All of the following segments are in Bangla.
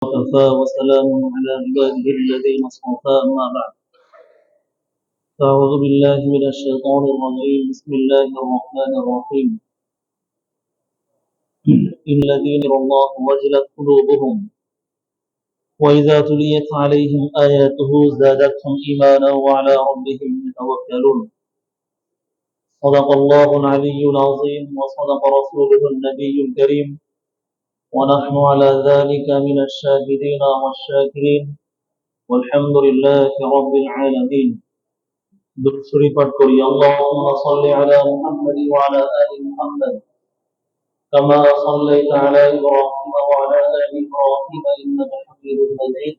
وكفى وسلام على عباده الذين اصطفى أما بعد. أعوذ بالله من الشيطان الرجيم. بسم الله الرحمن الرحيم. الذين الله وجلت قلوبهم وإذا تليت عليهم آياته زادتهم إيمانا وعلى ربهم يتوكلون. صدق الله العلي العظيم وصدق رسوله النبي الكريم ونحن على ذلك من الشاهدين والشاكرين والحمد لله رب العالمين. درود شريف পাঠ করি। اللهم صل على محمد وعلى آل محمد كما صليت على إبراهيم وعلى آل إبراهيم إنك حميد مجيد.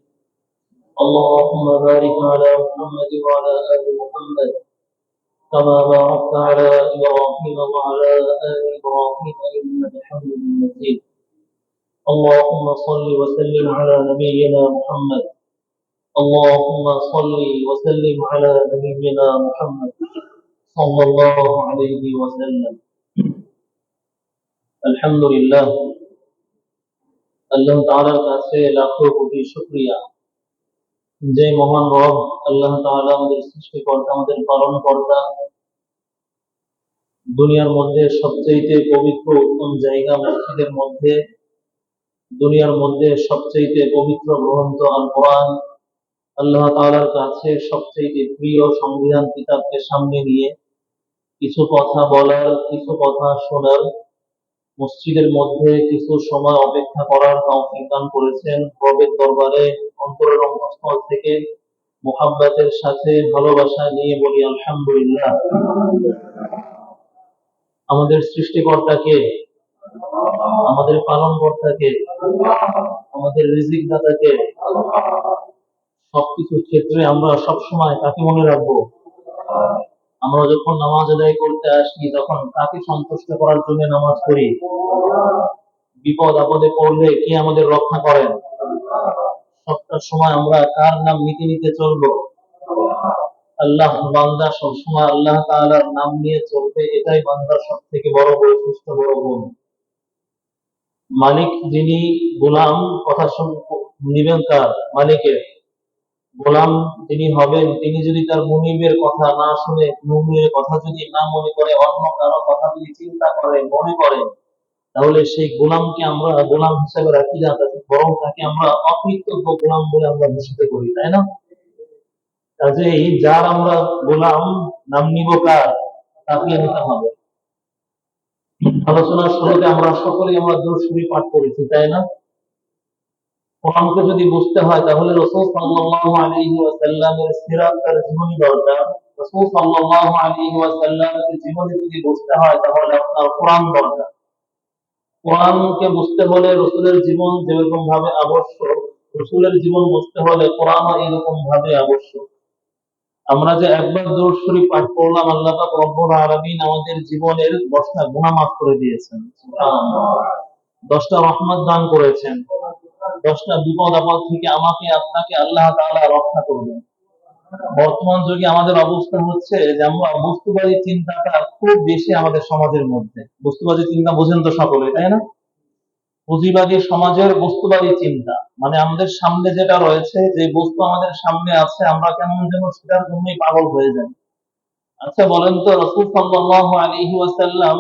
اللهم بارك على محمد وعلى آل محمد كما باركت على إبراهيم وعلى آل إبراهيم إنك حميد مجيد. اللهم صل وسلم على نبينا محمد. اللهم صل وسلم على نبينا محمد صلى الله عليه وسلم. আলহামদুলিল্লাহ, আল্লাহ তাআলার কাছে লাখো কোটি শুকরিয়া যে মহান রব আল্লাহ তাআলা আমাদের সৃষ্টিকর্তা, আমাদের পালনকর্তা, দুনিয়ার মধ্যে সবচেয়ে পবিত্র উত্তম জায়গা মসজিদের মধ্যে, দুনিয়ার মধ্যে সবচেয়ে পবিত্র গ্রন্থ আল কোরআন, আল্লাহ তাআলার কাছে সবচেয়ে প্রিয় সংবিধান কিতাবকে সামনে নিয়ে কিছু কথা বলার, কিছু কথা শোনার, মসজিদের মধ্যে কিছু সময় অপেক্ষা করার তৌফিক দান করেছেন। রবের দরবারে অন্তরের অন্তঃস্থল থেকে মুহাব্বতের সাথে ভালোবাসা নিয়ে বলি আলহামদুলিল্লাহ। আমাদের সৃষ্টিকর্তাকে, আমাদের পালনকর্তাকে, আমাদের রিজিক দাতাকে সবকিছুর ক্ষেত্রে আমরা সবসময় তাকে মনে রাখবো। আমরা যখন নামাজ আদায় করতে আসি তখন তাকে সন্তুষ্ট করার জন্য নামাজ পড়ি। বিপদ আপদে পড়লে কে আমাদের রক্ষা করেন? সবটা সময় আমরা কার নাম নিতে নিতে চলবো? আল্লাহ। বান্দা সবসময় আল্লাহ তাআলার নাম নিয়ে চলবে, এটাই বান্দার সব থেকে বড় বৈশিষ্ট্য, বড় গুণ। মালিক যিনি, গোলাম কথা নিবেন কার? মালিকের। গোলাম যিনি হবেন তিনি যদি তার মুনিবের কথা না শুনে, মুনিবের কথা যদি না মনে করে, অন্য কারো কথা যদি চিন্তা করে, মনে করে, তাহলে সেই গোলামকে আমরা গোলাম হিসেবে রাখি না, বরং তাকে আমরা অকৃতজ্ঞ গোলাম বলে আমরা ঘোষিত করি, তাই না? কাজেই যার আমরা গোলাম, নাম নিব কার? তাকে নিতে হবে। আলোচনার শুরুতে আমরা সকলেই দরুদ শরীফ পাঠ করেছি, তাই না? কোরআনকে যদি বুঝতে হয় তাহলে রাসূল সাল্লাল্লাহু আলাইহি ওয়াসাল্লামের সিরাত, তার জীবনী দরকার। রাসূল সাল্লাল্লাহু আলাইহি ওয়াসাল্লামের জীবনী যদি বুঝতে হয় তাহলে আপনার কোরআন দরকার। কোরআনকে বুঝতে হলে রাসূলের জীবন যেরকম ভাবে আবশ্যক, রাসূলের জীবন বুঝতে হলে কোরআনও এরকম ভাবে আবশ্যক। আমরা যে একবার দরুদ শরীফ পাঠ করলাম, আল্লাহ পাক রব্বুল আলামিন আমাদের জীবনের 10টা গুনাহ মাফ করে দিয়েছেন। সুবহানাল্লাহ। 10টা রহমত দান করেছেন। 10টা বিপদ আপদ থেকে আমাকে আপনাকে আল্লাহ তাআলা রক্ষা করবেন। বর্তমান যুগে আমাদের অবস্থা হচ্ছে যে আমরা বস্তুবাদী চিন্তাটা খুব বেশি আমাদের সমাজের মধ্যে। বস্তুবাদী চিন্তা বোঝেন তো সকলে, তাই না? পুঁজিবাদী সমাজের বস্তুবাদী চিন্তা মানে আমাদের সামনে যেটা রয়েছে, যে বস্তু আমাদের সামনে আছে, আমরা কেমন যেন সেটার জন্যই পাগল হয়ে যাই। আচ্ছা বলেন তো, রাসূল সাল্লাল্লাহু আলাইহি ওয়াসাল্লাম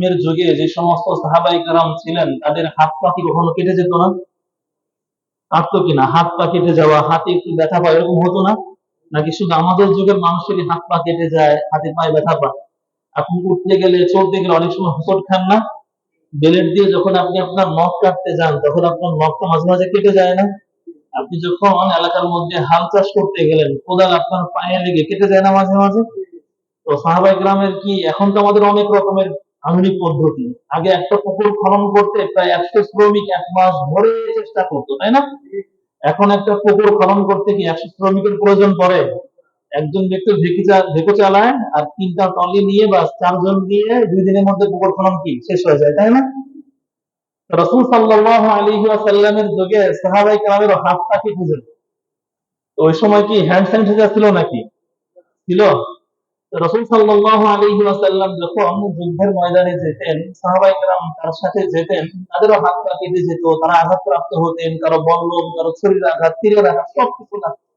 এর যুগে যে সমস্ত সাহাবায়ে কেরাম ছিলেন, তাদের হাত পা কি কখনো কেটে যেত না? কাটতো কিনা? হাত পা কেটে যাওয়া, হাতে একটু ব্যথা পায়, এরকম হতো না? নাকি শুধু আমাদের যুগের মানুষেরই হাত পা কেটে যায়, হাতে পায়ে ব্যথা পায়? আপনি উঠতে গেলে, চলতে গেলে অনেক সময় হোঁচট খান না? বেলেট দিয়ে যখন আপনি আপনার নখ কাটতে যান তখন আপনার নখটা মাঝে মাঝে কেটে যায় না? আপনি যখন এলাকার মধ্যে হাল চাষ করতে গেলেন, কোদাল আপনার পায়ে লেগে কেটে যায় না মাঝে মাঝে? তো সাহাবায়ে কেরামের কি, এখন তো আমাদের অনেক রকমের আধুনিক পদ্ধতি। আগে একটা পুকুর খনন করতে প্রায় 100 শ্রমিক 1 মাস ধরে চেষ্টা করতো, তাই না? এখন একটা পুকুর খনন করতে কি 100 শ্রমিকের প্রয়োজন পড়ে? একজন ব্যক্তি ভেকো চালায় আর 3টা টলি নিয়ে বা 4 জন দিয়ে 2 দিনের মধ্যে পুকুর খনন কি শেষ হয়ে যায়, তাই না? রাসূল সাল্লাল্লাহু আলাইহি ওয়াসাল্লামের যুগে সাহাবায়ে কেরামের হাত পা কেটে যেত। তো ওই সময় কি হ্যান্ড স্যানিটাইজার ছিল নাকি? ছিল? রাসূল সাল্লাল্লাহু আলাইহি ওয়াসাল্লাম যখন যুদ্ধের ময়দানে যেতেন, সাহাবায়ে কেরাম তার সাথে যেতেন, তাদেরও হাত পা কেটে যেত, তারা আঘাতপ্রাপ্ত হতেন, কারো বল্লম, কারো ছুরির আঘাত, তীরের আঘাত, সবকিছু লাগতো।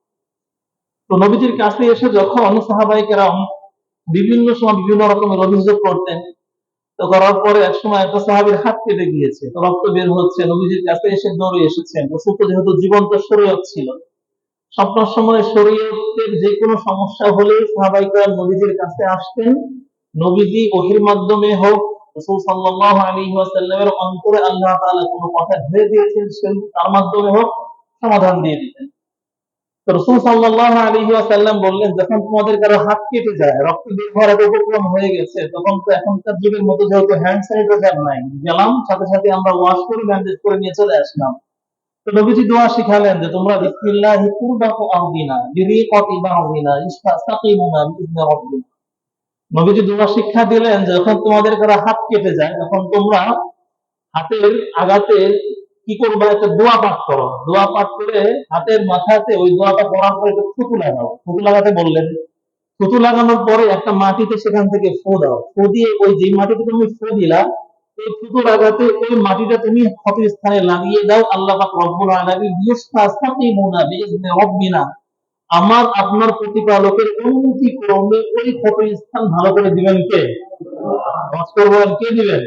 তো নবীজির কাছে এসে যখন সাহাবায়ে কেরাম বিভিন্ন সময় বিভিন্ন রকমের অভিযোগ করতেন, তো করার পরে একসময় একটা সাহাবীর হাত কেটে গিয়েছে, তো রক্ত বের হচ্ছে, নবীজির কাছে এসে দৌড়ে এসেছেন। রাসূল তো যেহেতু জীবন্ত শরীয়ত ছিল, সবটার সময় শরীয়তের যে কোনো সমস্যা হলে সাহাবায়ে কেরাম নবীজির কাছে আসতেন। নবীজি ওহীর মাধ্যমে হোক, রাসূল সাল্লাল্লাহু আলাইহি ওয়াসাল্লামের অন্তরে আল্লাহ তাআলা কোনো কথা ধরে দিয়েছেন, সে তার মাধ্যমে হোক সমাধান দিয়ে দিতেন। তো রাসূল সাল্লাল্লাহু আলাইহি ওয়াসাল্লাম বললেন, যখন তোমাদের কারো হাত কেটে যায়, রক্ত বের হওয়ার একটা উপক্রম হয়ে গেছে, তখন তো এখনকার যুগের মতো যেহেতু হ্যান্ড স্যানিটাইজার নাই, গেলাম সাথে সাথে আমরা ওয়াশ করে ব্যান্ডেজ করে নিয়ে চলে আসলাম। তো নবীজি দোয়া শিখালেন যে তোমরা বিসমিল্লাহি তুরবাতু আরদিনা বিরিকাতি বাযিনা ইসতাকিমুনা বিইذনি রাব্বিনা। নবীজি দোয়া শিক্ষা দিলেন যে যখন তোমাদের কারো হাত কেটে যায়, তখন তোমরা হাতের আঘাতে কি করবা, একটা দোয়া পাঠ করো। দোয়া পাঠ করে হাতের মাথাতে ওই দোয়াটা পড়ার পরে একটা থুতু লাগাও। থুতু লাগাতে বললেন। থুতু লাগানোর পরে একটা মাটিতে সেখান থেকে ফু দাও। ফু দিয়ে ওই যে মাটিতে তুমি ফু দিলা, ওই থুতু লাগাতে ওই মাটিটা তুমি ক্ষত স্থানে লাগিয়ে দাও। আল্লাহ পাক রব্বুল আলামিন ইস্তাকিমুনা বিইذনি রাব্বিনা, আমার আপনার প্রতিপালকের অনুমতি ক্রমে ওই ক্ষত স্থান ভালো করে দিবেন কে? নামাজ পড়বেন কে দিবেন?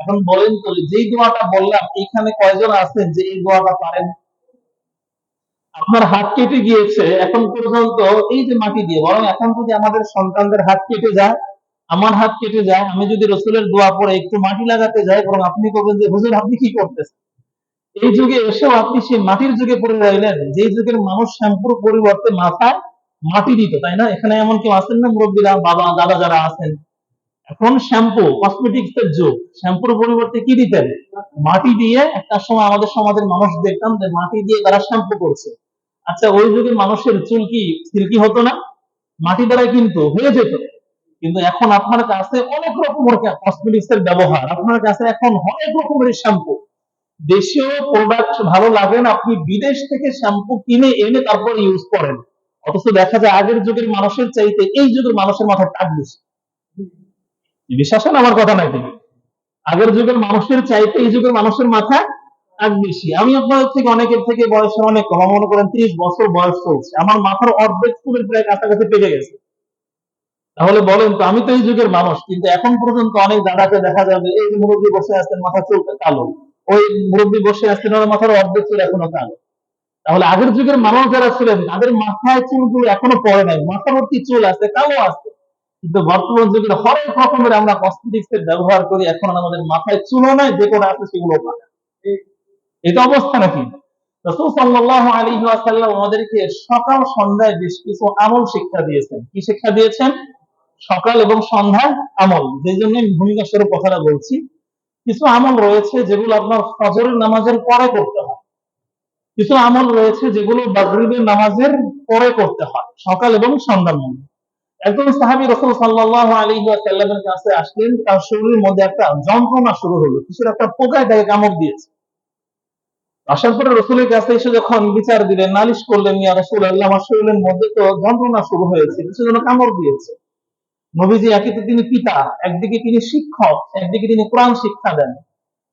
এখন বলেন তো, যেই দোয়াটা বললাম এখানে কয়জন আছেন যে এই দোয়াটা পারেন? আপনার হাত কেটে গিয়েছে এখন পর্যন্ত এই যে মাটি দিয়ে, বরং এখন যদি আমাদের সন্তানদের হাত কেটে যায়, আমার হাত কেটে যায়, আমি যদি রসুলের দোয়া পড়ে একটু মাটি লাগাতে যাই, বরং আপনি করবেন যে হুজুর আপনি কি করতেছেন? এই যুগে এসেও আপনি সেই মাটির যুগে পড়ে রইলেন, যেই যুগের মানুষ শ্যাম্পুর পরিবর্তে মাথায় মাটি দিত, তাই না? এখানে এমন কেউ আছেন না মুরব্বীরা, বাবা দাদা যারা আছেন? এখন শ্যাম্পু কসমেটিক্স এর যুগ, শ্যাম্পুর পরিবর্তে কি দিতেন? মাটি দিয়ে। একটা সময় আমাদের সমাজের মানুষ দেখতাম যে মাটি দিয়ে তারা শ্যাম্পু করছে। আচ্ছা, ওই যুগের মানুষের চুল কি সিল্কি হতো না? মাটি দ্বারা কিন্তু হয়ে যেত। কিন্তু এখন আপনার কাছে অনেক রকমের কসমেটিক্স এর ব্যবহার, আপনার কাছে এখন অনেক রকমের শ্যাম্পু। দেশীয় প্রোডাক্ট ভালো লাগে না, আপনি বিদেশ থেকে শ্যাম্পু কিনে এনে তারপর ইউজ করেন। অথচ দেখা যায় আগের যুগের মানুষের চাইতে এই যুগের মানুষের মাথায় টাক বেশি। বিশ্বাস হয় না আমার কথা নাকি? আগের যুগের মানুষের চাইতে এই যুগের মানুষের মাথায় টাক বেশি। আমি আপনাদের থেকে অনেকের থেকে বয়সে অনেক কম, মনে করেন 30 বছর বয়স চলছে, আমার মাথার অর্ধেক চুলের প্রায় কাছাকাছি পেকে গেছে। তাহলে বলেন তো, আমি তো এই যুগের মানুষ, কিন্তু এখন পর্যন্ত অনেক দাদাকে দেখা যাবে, এই যে মুরব্বী বসে আছেন মাথা চুলটা কালো, ওই মুরব্বী বসে আছেন ওনার মাথার অর্ধেক চুল এখনো কালো। তাহলে আগের যুগের মানুষ যারা ছিলেন তাদের মাথায় চুলগুলো এখনো পড়ে নাই, মাথা ভর্তি চুল আছে, কালো আছে। কিন্তু বর্তমান যুগের হরেক রকমের আমরা কসমেটিক্স এর ব্যবহার করি, এখন আমাদের মাথায় চুলও নাই, যে কোনো আছে সেগুলো পায়। এটা অবস্থা নাকি? রাসূল সাল্লাল্লাহু আলাইহি ওয়াসাল্লাম আমাদেরকে সকাল সন্ধ্যায় বেশ কিছু আমল শিক্ষা দিয়েছেন। কি শিক্ষা দিয়েছেন? সকাল এবং সন্ধ্যায় আমল। যে জন্য ভূমিকা স্বরূপ কথাটা বলছি। কিছু আমল রয়েছে যেগুলো আপনার ফজরের নামাজের পরে করতে হয়। কিছু আমল রয়েছে যেগুলো মাগরিবের নামাজের পরে করতে হয়, সকাল এবং সন্ধ্যার মধ্যে। একজন সাহাবী রাসূল সাল্লাল্লাহু আলাইহি ওয়াসাল্লামের কাছে আসলেন, তার শরীরের মধ্যে একটা যন্ত্রণা শুরু হলো, কিছুর একটা পোকায় তাকে কামড় দিয়েছে। আসার পরে রসুলের কাছে এসে যখন বিচার দিলেন, নালিশ করলেন, ইয়া রাসূলুল্লাহ আমার শরীরের মধ্যে তো যন্ত্রণা শুরু হয়েছে, কিছু যেন কামড় দিয়েছে। নবীজি একে তো তিনি পিতা, একদিকে তিনি শিক্ষক, একদিকে তিনি কোরআন শিক্ষা দেন,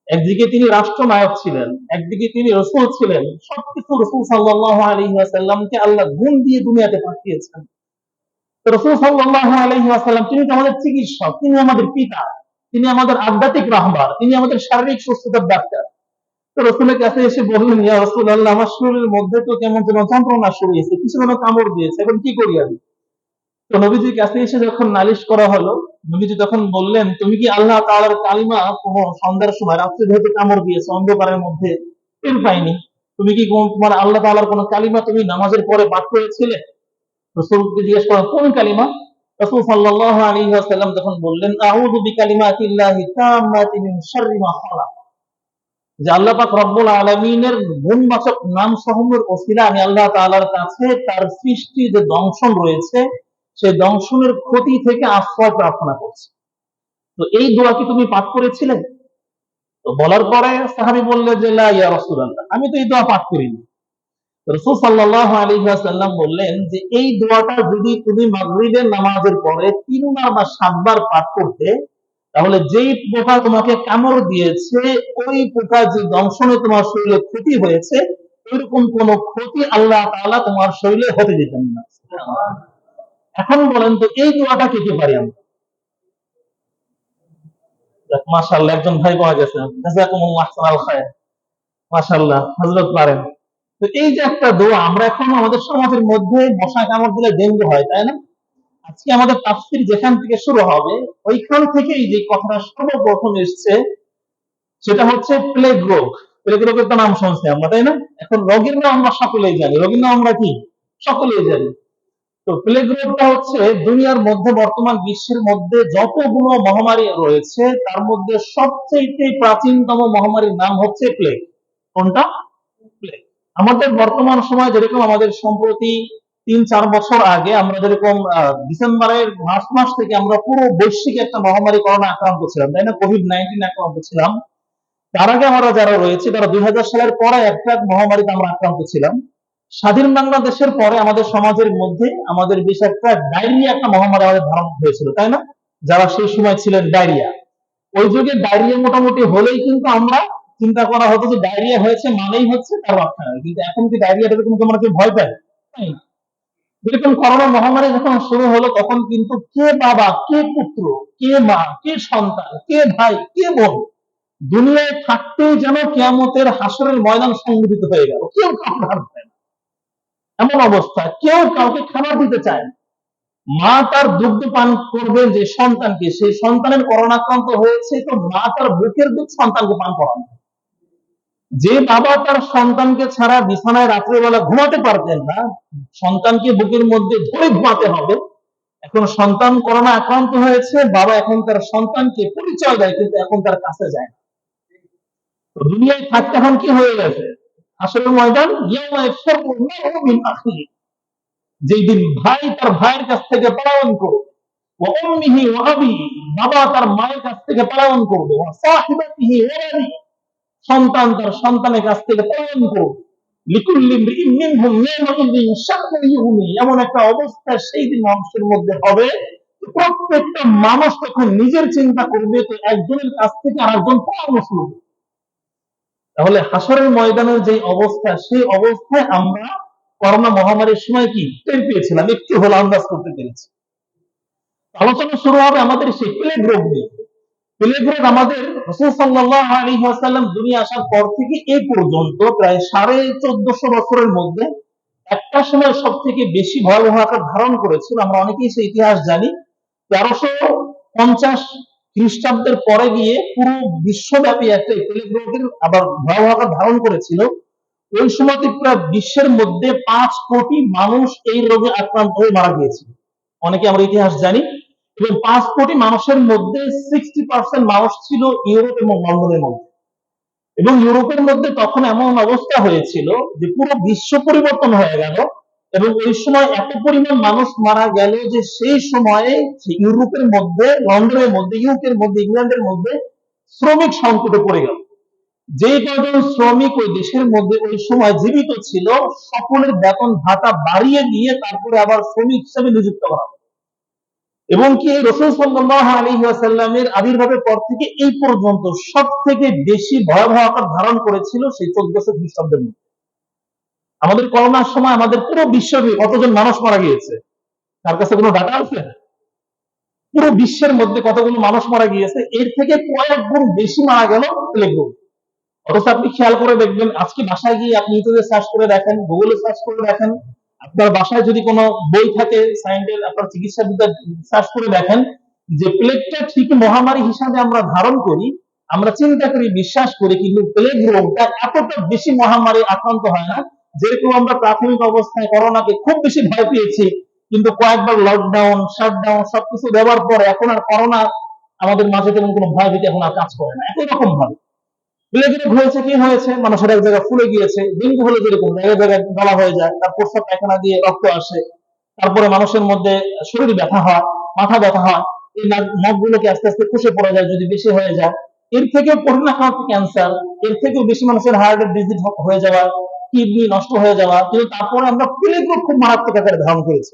একদিকে তিনি রাষ্ট্রনায়ক ছিলেন, একদিকে তিনি রসূল ছিলেন। সবকিছু রসূল সাল্লাল্লাহু আলাইহি ওয়াসাল্লামকে আল্লাহ গুণ দিয়ে দুনিয়াতে পাঠিয়েছেন। তো রসূল সাল্লাল্লাহু আলাইহি ওয়াসাল্লাম তিনি তো আমাদের চিকিৎসক, তিনি আমাদের পিতা, তিনি আমাদের আধ্যাত্মিক রাহবার, তিনি আমাদের শারীরিক সুস্থতার ডাক্তার। তো রসুলের কাছে এসে বললেন, ইয়া রাসূলুল্লাহ আমার শরীরের মধ্যে তো কেমন যেন যন্ত্রণা শুরু হয়েছে, কিছু যেন কামড় দিয়েছে, এখন কি করি আমি? তো নবীজির কাছে এসে যখন নালিশ করা হলো, নবীজি তখন বললেন, তুমি কি আল্লাহ তাআলার কালিমা কোনো সন্ধ্যার সময়, রাত্রে যেহেতু কামড় দিয়েছে অন্ধকারের মধ্যে টের পাইনি, তুমি কি তোমার আল্লাহ তাআলার কোনো কালিমা তুমি নামাজের পরে পাঠ করেছিলে? রাসূলকে জিজ্ঞেস করা কোন কালিমা? রাসূল সাল্লাল্লাহু আলাইহি ওয়াসাল্লাম তখন বললেন, আউযু বিকালিমাতিল্লাহি তাম্মাতি মিন শাররি মা খালাক, যে আল্লাহ পাক রব্বুল আলামিনের গুণবাচক নাম সমূহের ওসিলা আমি আল্লাহ তাআলার কাছে তার সৃষ্টি যে দংশন রয়েছে সেই দংশনের ক্ষতি থেকে আশ্রয় প্রার্থনা করছি। তো এই দোয়া কি তুমি পাঠ করেছিলে? তো বলার পরে সাহাবী বললেন যে লা ইয়া রাসূলুল্লাহ, আমি তো এই দোয়া পাঠ করিনি। রাসূল সাল্লাল্লাহু আলাইহি ওয়াসাল্লাম বললেন যে এই দোয়াটা যদি তুমি মাগরিবের নামাজের পরে 3 বার বা 7 বার পাঠ করতে, তাহলে যেই পোকা তোমাকে কামড় দিয়েছে ওই পোকা যে দংশনে তোমার শরীরে ক্ষতি হয়েছে, এরকম কোন ক্ষতি আল্লাহ তাআলা তোমার শরীরে হতে দিতেন না। এখন বলেন তো এই দোয়াটা কে কে পারি আমরা? মাশাআল্লাহ, একজন ভাই পাওয়া গেছে, জাযাকুমুল্লাহ আহসানাল খায়র। মাশাআল্লাহ, হযরত পারেন। তো এই যে একটা দোয়া, আমরা এখন আমাদের সমাজের মধ্যে মশা কামড় দিলে ডেঙ্গু হয়, তাই না? আজকে আমাদের তাফসীর যেখান থেকে শুরু হবে ওইখান থেকেই যে কথাটা সর্বপ্রথম এসছে সেটা হচ্ছে প্লেগ রোগ। প্লেগ রোগের তো নাম শুনছি আমরা, তাই না? এখন রোগের নাম আমরা সকলেই জানি, রোগের নাম আমরা কি সকলেই জানি। তো প্লেগ রোগটা হচ্ছে দুনিয়ার মধ্যে বর্তমান বিশ্বের মধ্যে যতগুলো মহামারী রয়েছে তার মধ্যে সবচেয়ে প্রাচীনতম মহামারীর নাম হচ্ছে প্লেগ। কোনটা? প্লেগ। আমাদের বর্তমান সময় যেরকম আমাদের সম্প্রতি 3-4 বছর আগে আমরা যেরকম ডিসেম্বরের মার্চ মাস থেকে আমরা পুরো বৈশ্বিক একটা মহামারী করোনা আক্রান্ত ছিলাম, তাই না? কোভিড-19 আক্রান্ত ছিলাম। তার আগে আমরা যারা রয়েছে তারা 2000 সালের পরে একটা মহামারীতে আমরা আক্রান্ত ছিলাম। স্বাধীন বাংলাদেশের পরে আমাদের সমাজের মধ্যে আমাদের বেশ একটা ডায়রিয়া একটা মহামারী আমাদের ধারণ হয়েছিল, তাই না? যারা সেই সময় ছিলেন ডায়রিয়া, ওই যুগে ডায়রিয়া মোটামুটি হলেই কিন্তু আমরা চিন্তা করা হতো যে ডায়রিয়া হয়েছে মানেই হচ্ছে তার রক্ষা নেই। কিন্তু এখন কি ডায়রিয়াটা এরকম তোমরা কি ভয় পায়? তাই না? যেরকম করোনা মহামারী যখন শুরু হলো তখন কিন্তু কে বাবা, কে পুত্র, কে মা, কে সন্তান, কে ভাই, কে বোন, দুনিয়ায় থাকতেই যেন কিয়ামতের হাসরের ময়দান সংগঠিত হয়ে গেল। কেউ কাউকে হার পায় না, এমন অবস্থা। কেউ কাউকে খাবার দিতে চায় না। মা তার দুগ্ধ পান করবেন যে সন্তানকে, সেই সন্তানের করোনাক্রান্ত হয়েছে, তো মা তার বুকের দুধ সন্তানকে পান করান। যে বাবা তার সন্তানকে ছাড়া বিছানায় রাত্রিবেলা ঘুমাতে পারতেন না, সন্তানকে বুকের মধ্যে ধরে ঘুমাতে হবে, এখন সন্তান করোনা আক্রান্ত হয়েছে, বাবা এখন তার সন্তানকে পরিচয় দেয় কিন্তু এখন তার কাছে যায় না। তো দুনিয়ায় থাকতে এখন কি হয়ে গেছে? আসলে ময়দান ইয়াউমা ইয়াফিরুল মার'উ মিন আখিহি, যেই দিন ভাই তার ভাইয়ের কাছ থেকে পলায়ন করবে, ওয়া উম্মিহি ওয়া আবিহি, বাবা তার মায়ের কাছ থেকে পলায়ন করবে, ওয়া সাহিবাতিহি ওয়া বানিহি, সন্তান তার সন্তানের কাছ থেকে পলায়ন করবে। লিকুল্লি ইমরিইন মিনহুম ইয়াওমাইযিন শা'নুন ইউগনি, এমন একটা অবস্থা সেই দিন মানুষের মধ্যে হবে, প্রত্যেকটা মানুষ তখন নিজের চিন্তা করবে, তো একজনের কাছ থেকে আরেকজন পরামর্শ নেবে। তাহলে হাসরের ময়দানের যে অবস্থা, সেই অবস্থায় আমরা করোনা মহামারীর সময় কি টের পেয়েছিলাম, একটু হলো আন্দাজ করতে পেরেছি। আলোচনা শুরু হবে আমাদের সেই প্লেগ রোগ নিয়ে। প্লেগ রোগ আমাদের রাসূল সাল্লাল্লাহু আলাইহি ওয়াসাল্লাম দুনিয়া আসার পর থেকে এই পর্যন্ত প্রায় 1450 বছরের মধ্যে একটা সময় সব থেকে বেশি ভয়াবহ আকার ধারণ করেছিল। আমরা অনেকেই সেই ইতিহাস জানি। 1350 খ্রিস্টাব্দের পরে গিয়ে পুরো বিশ্বব্যাপী একটা প্লেগ রোগের আবার ভয়াবহ আকার ধারণ করেছিল। ওই সময়তে প্রায় বিশ্বের মধ্যে 5 কোটি মানুষ এই রোগে আক্রান্ত হয়ে মারা গিয়েছিল। অনেকে আমরা ইতিহাস জানি। এবং 5 কোটি মানুষের মধ্যে 60% মানুষ ছিল ইউরোপ এবং লন্ডনের মধ্যে। এবং ইউরোপের মধ্যে তখন এমন অবস্থা হয়েছিল যে পুরো বিশ্ব পরিবর্তন হয়ে গেল, এবং ওই সময় এত পরিমাণ মানুষ মারা গেল যে সেই সময়ে ইউরোপের মধ্যে, লন্ডনের মধ্যে, ইউকের মধ্যে, ইংল্যান্ডের মধ্যে শ্রমিক সংকটে পড়ে গেল। যে কজন শ্রমিক ওই দেশের মধ্যে ওই সময় জীবিত ছিল সকলের বেতন ভাতা বাড়িয়ে দিয়ে তারপরে আবার শ্রমিক হিসেবে নিযুক্ত করা হলো। এবং কি রাসূল সাল্লাল্লাহু আলাইহি ওয়াসাল্লামের আবির্ভাবের পর থেকে এই পর্যন্ত সব থেকে বেশি ভয়াবহ আকার ধারণ করেছিল সেই 1400 খ্রিস্টাব্দের মধ্যে। আমাদের করোনার সময় আমাদের পুরো বিশ্বব্যাপী কতজন মানুষ মারা গিয়েছে? তার কাছে কোনো ডাটা আছে? পুরো বিশ্বের মধ্যে কতগুলো মানুষ মারা গিয়েছে? এর থেকে কয়েক গুণ বেশি মারা গেল প্লেগ রোগে। অথচ আপনি খেয়াল করে দেখবেন, আজকে বাসায় গিয়ে আপনি ইউটিউবে সার্চ করে দেখেন, গুগলে সার্চ করে দেখেন, আপনার বাসায় যদি কোনো বই থাকে সায়েন্সের, আপনার চিকিৎসা বিদ্যা সার্চ করে দেখেন, যে প্লেগটা ঠিক মহামারী হিসাবে আমরা ধারণ করি, আমরা চিন্তা করি, বিশ্বাস করি, কিন্তু প্লেগ রোগটা এতটা বেশি মহামারী আক্রান্ত হয় না। যেরকম আমরা প্রাথমিক অবস্থায় করোনাকে খুব বেশি ভয় পেয়েছি, কিন্তু কয়েকবার লকডাউন, শাটডাউন সবকিছু দেওয়ার পরে এখন আর করোনা আমাদের মাঝে তেমন কোনো ভয় ভীতি এখন আর কাজ করে না একই রকম ভাবে। প্লেগ রোগ হয়েছে, কি হয়েছে? মানুষের এক জায়গায় ফুলে গিয়েছে। ডেঙ্গু হলে যেরকম জায়গায় জায়গায় গলা হয়ে যায়, তার প্রস্রাব পায়খানা দিয়ে রক্ত আসে, তারপরে মানুষের মধ্যে শরীর ব্যথা হয়, মাথা ব্যথা হয়, এই নখগুলোকে আস্তে আস্তে খসে পড়ে যায় যদি বেশি হয়ে যায়। এর থেকেও পরিণাম ক্যান্সার, এর থেকেও বেশি মানুষের হার্টের ডিজিজ হয়ে যাওয়া, কিডনি নষ্ট হয়ে যাওয়া, কিন্তু তারপরে আমরা প্লেগ রোগ খুব মারাত্মক আকারে ধারণ করেছি।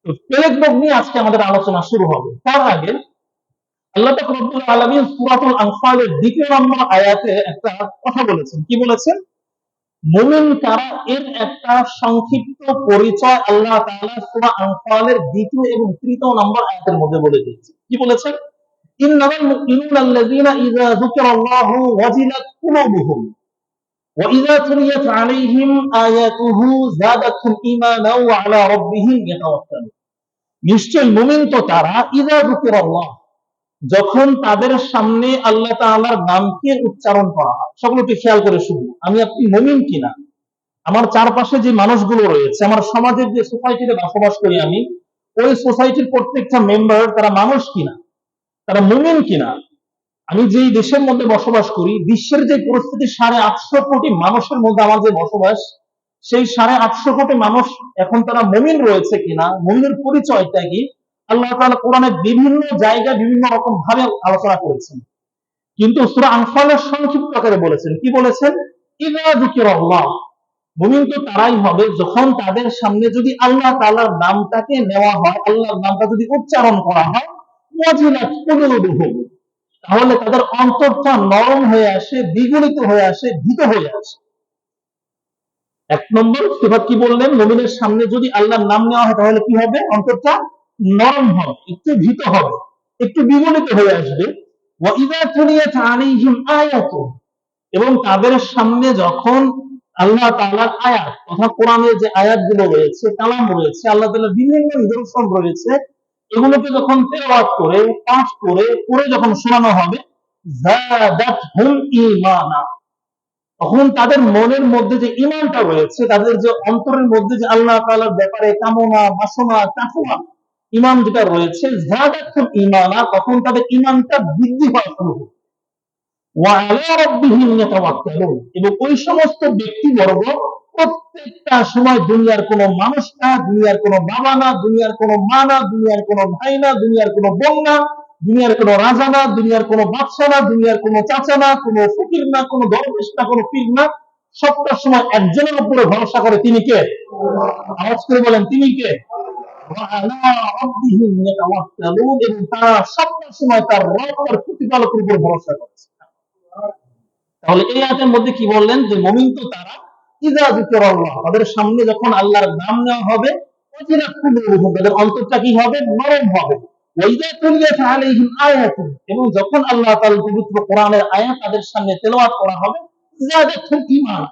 তো প্লেগ রোগ নিয়ে আজকে আমাদের আলোচনা শুরু হবে। তার আগে আল্লাহ পাক রব্বুল আলামিন সূরাতুল আনফালের 2 নম্বর আয়াতে একটা কথা বলেছেন। কি বলেছেন? মুমিন কারা, এর একটা সংক্ষিপ্ত পরিচয় আল্লাহ তাআলা সূরা আনফালের 2 এবং 3 নম্বর আয়াতের মধ্যে বলে দিয়েছেন। কি বলেছেন? ইন্নামাল মুমিনুনা আল্লাযীনা ইযা যুকিরাল্লাহু ওয়াজিলাত কুলুবুহুম ওয়া ইযা তুলিয়াত আলাইহিম আয়াতুহু যাদাতহুম ঈমানাও ওয়া আলা রাব্বিহিম ইয়াতাওয়াক্কালুন। নিশ্চয় মুমিন তো তারা ইযা যুকিরাল্লাহ, যখন তাদের সামনে আল্লাহ তাআলার নামকে উচ্চারণ করা হয়। সকলে একটু খেয়াল করে শুনুন, আমি আপনি মুমিন কিনা, আমার চারপাশে যে মানুষগুলো রয়েছে, আমার সমাজের যে সোসাইটিতে বসবাস করি আমি, ওই সোসাইটির প্রত্যেকটা মেম্বার তারা মানুষ কিনা, তারা মুমিন কিনা। আমি যেই দেশের মধ্যে বসবাস করি, বিশ্বের যে পরিস্থিতি, 850 কোটি মানুষের মধ্যে আমার যে বসবাস, সেই 850 কোটি মানুষ এখন তারা মুমিন রয়েছে কিনা, মুমিনের পরিচয়টা কি, আল্লাহ তাআলা কোরআনে বিভিন্ন জায়গায় বিভিন্ন রকম ভাবে আলোচনা করেছেন। কিন্তু সূরা আনফালের সংক্ষিপ্ত আকারে বলেছেন। কি বলেছেন? ইযা যুকিরাল্লাহ, মুমিন তো তারাই হবে যখন তাদের সামনে যদি আল্লাহ তাআলার নামটাকে নেওয়া হয়, আল্লাহর নামটা যদি উচ্চারণ করা হয়, ওয়াজিলাত কুলুবুহুম, তাহলে তাদের অন্তরটা নরম হয়ে আসে, দ্বিগুণিত হয়ে আসে, ভীত হয়ে আসে। 1 নম্বর সিফাত কি বললেন? মুমিনের সামনে যদি আল্লাহর নাম নেওয়া হয় তাহলে কি হবে? অন্তরটা নরম হবে, একটু ভীত হবে, একটু দ্বিগুণিত হয়ে আসবে। ওয়া ইযা তুলিয়াত আলাইহিম আয়াতু, এবং তাদের সামনে যখন আল্লাহ তাআলার আয়াত, অর্থাৎ কোরআনের যে আয়াতগুলো রয়েছে, কালাম রয়েছে, আল্লাহ তাআলার বিভিন্ন নিদর্শন রয়েছে, এগুলোকে যখন তেলাওয়াত করে, পাঠ করে, পড়ে যখন শোনানো হবে, যাদাতহুম ঈমানা, তখন তাদের মনের মধ্যে যে ঈমানটা রয়েছে, তাদের যে অন্তরের মধ্যে যে আল্লাহ তাআলার ব্যাপারে কামনা, বাসনা, তাকওয়া, ঈমান যেটা রয়েছে, যাদাতহুম ঈমানা, তখন তাদের ঈমানটা বৃদ্ধি হওয়া শুরু হবে। ওয়া আলা রাব্বিহিম ইয়াতাওয়াক্কালুন, এবং ওই সমস্ত ব্যক্তিবর্গ প্রত্যেকটা সময় দুনিয়ার কোনো মানুষ না, দুনিয়ার কোনো বাবা না, দুনিয়ার কোনো মা না, দুনিয়ার কোনো ভাই না, দুনিয়ার কোনো বোন না, দুনিয়ার কোনো রাজা না, দুনিয়ার কোনো বাদশা না, দুনিয়ার কোনো চাচা না, কোনো ফকির না, কোনো দরবেশ না, কোনো পীর না, সবটা সময় একজনের উপরে ভরসা করে। তিনি কে? আওয়াজ করে বলেন, তিনি কে? ওয়া আলা রাব্বিহিম ইয়াতাওয়াক্কালুন, এবং তারা সবটা সময় তার রব, তার প্রতিপালকের উপর ভরসা করছে। তাহলে এই আয়াতের মধ্যে কি বললেন? যে মুমিন তো তারা ইযা যিকরাল্লাহ, তাদের সামনে যখন আল্লাহর নাম নেওয়া হবে, ওয়াজিলাত কুলুবুহুম, তাদের অন্তরটা কি হবে? নরম হবে। ওয়া ইযা তুলিয়াত আলাইহিম আয়াতু, এবং যখন আল্লাহ তাআলার পবিত্র কোরআনের আয়াত তাদের সামনে তেলাওয়াত করা হবে, যাদাতহুম ঈমান,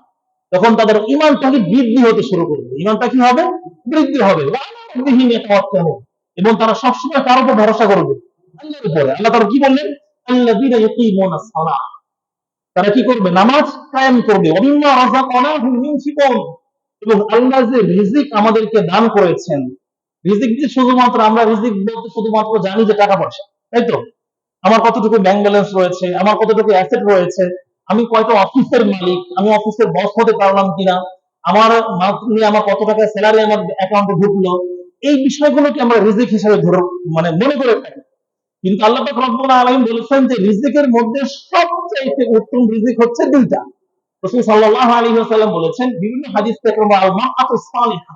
তখন তাদের ঈমানটাকে বৃদ্ধি হতে শুরু করবে। ঈমানটা কি হবে? বৃদ্ধি হবে। ওয়া আলা রাব্বিহিম ইয়াতাওয়াক্কালুন, এবং তারা সবসময় কার উপর ভরসা করবে? আল্লাহর উপরে। আল্লাহ তাআলা কি বললেন? আল্লাযীনা ইউকিমুনাস সালাহ, তারা কি করবে? নামাজ কায়েম করবে। ওয়ামিম্মা রাযাকনাহুম ইউনফিকুন, এবং আল্লাহ যে রিজিক আমাদেরকে দান করেছেন, রিজিক যে শুধুমাত্র আমরা রিজিক বলতে শুধুমাত্র জানি যে টাকা পয়সা, তাই তো? আমার কতটুকু ব্যাংক ব্যালেন্স রয়েছে, আমার কতটুকু অ্যাসেট রয়েছে, আমি কয়টা অফিসের মালিক, আমি অফিসের বস হতে পারলাম কিনা, আমার মান্থলি আমার কত টাকা স্যালারি আমার অ্যাকাউন্টে ঢুকলো, এই বিষয়গুলোকে আমরা রিজিক হিসেবে ধরে মনে করে থাকি। কিন্তু আল্লাহ পাক রব্বুল আলামিন বলেছেন যে রিজিকের মধ্যে সবচেয়ে উত্তম রিজিক হচ্ছে 2টা। রাসূল সাল্লাল্লাহু আলাইহি ওয়াসাল্লাম বলেছেন বিভিন্ন হাদিস থেকে, আল মারআতুস সালিহা,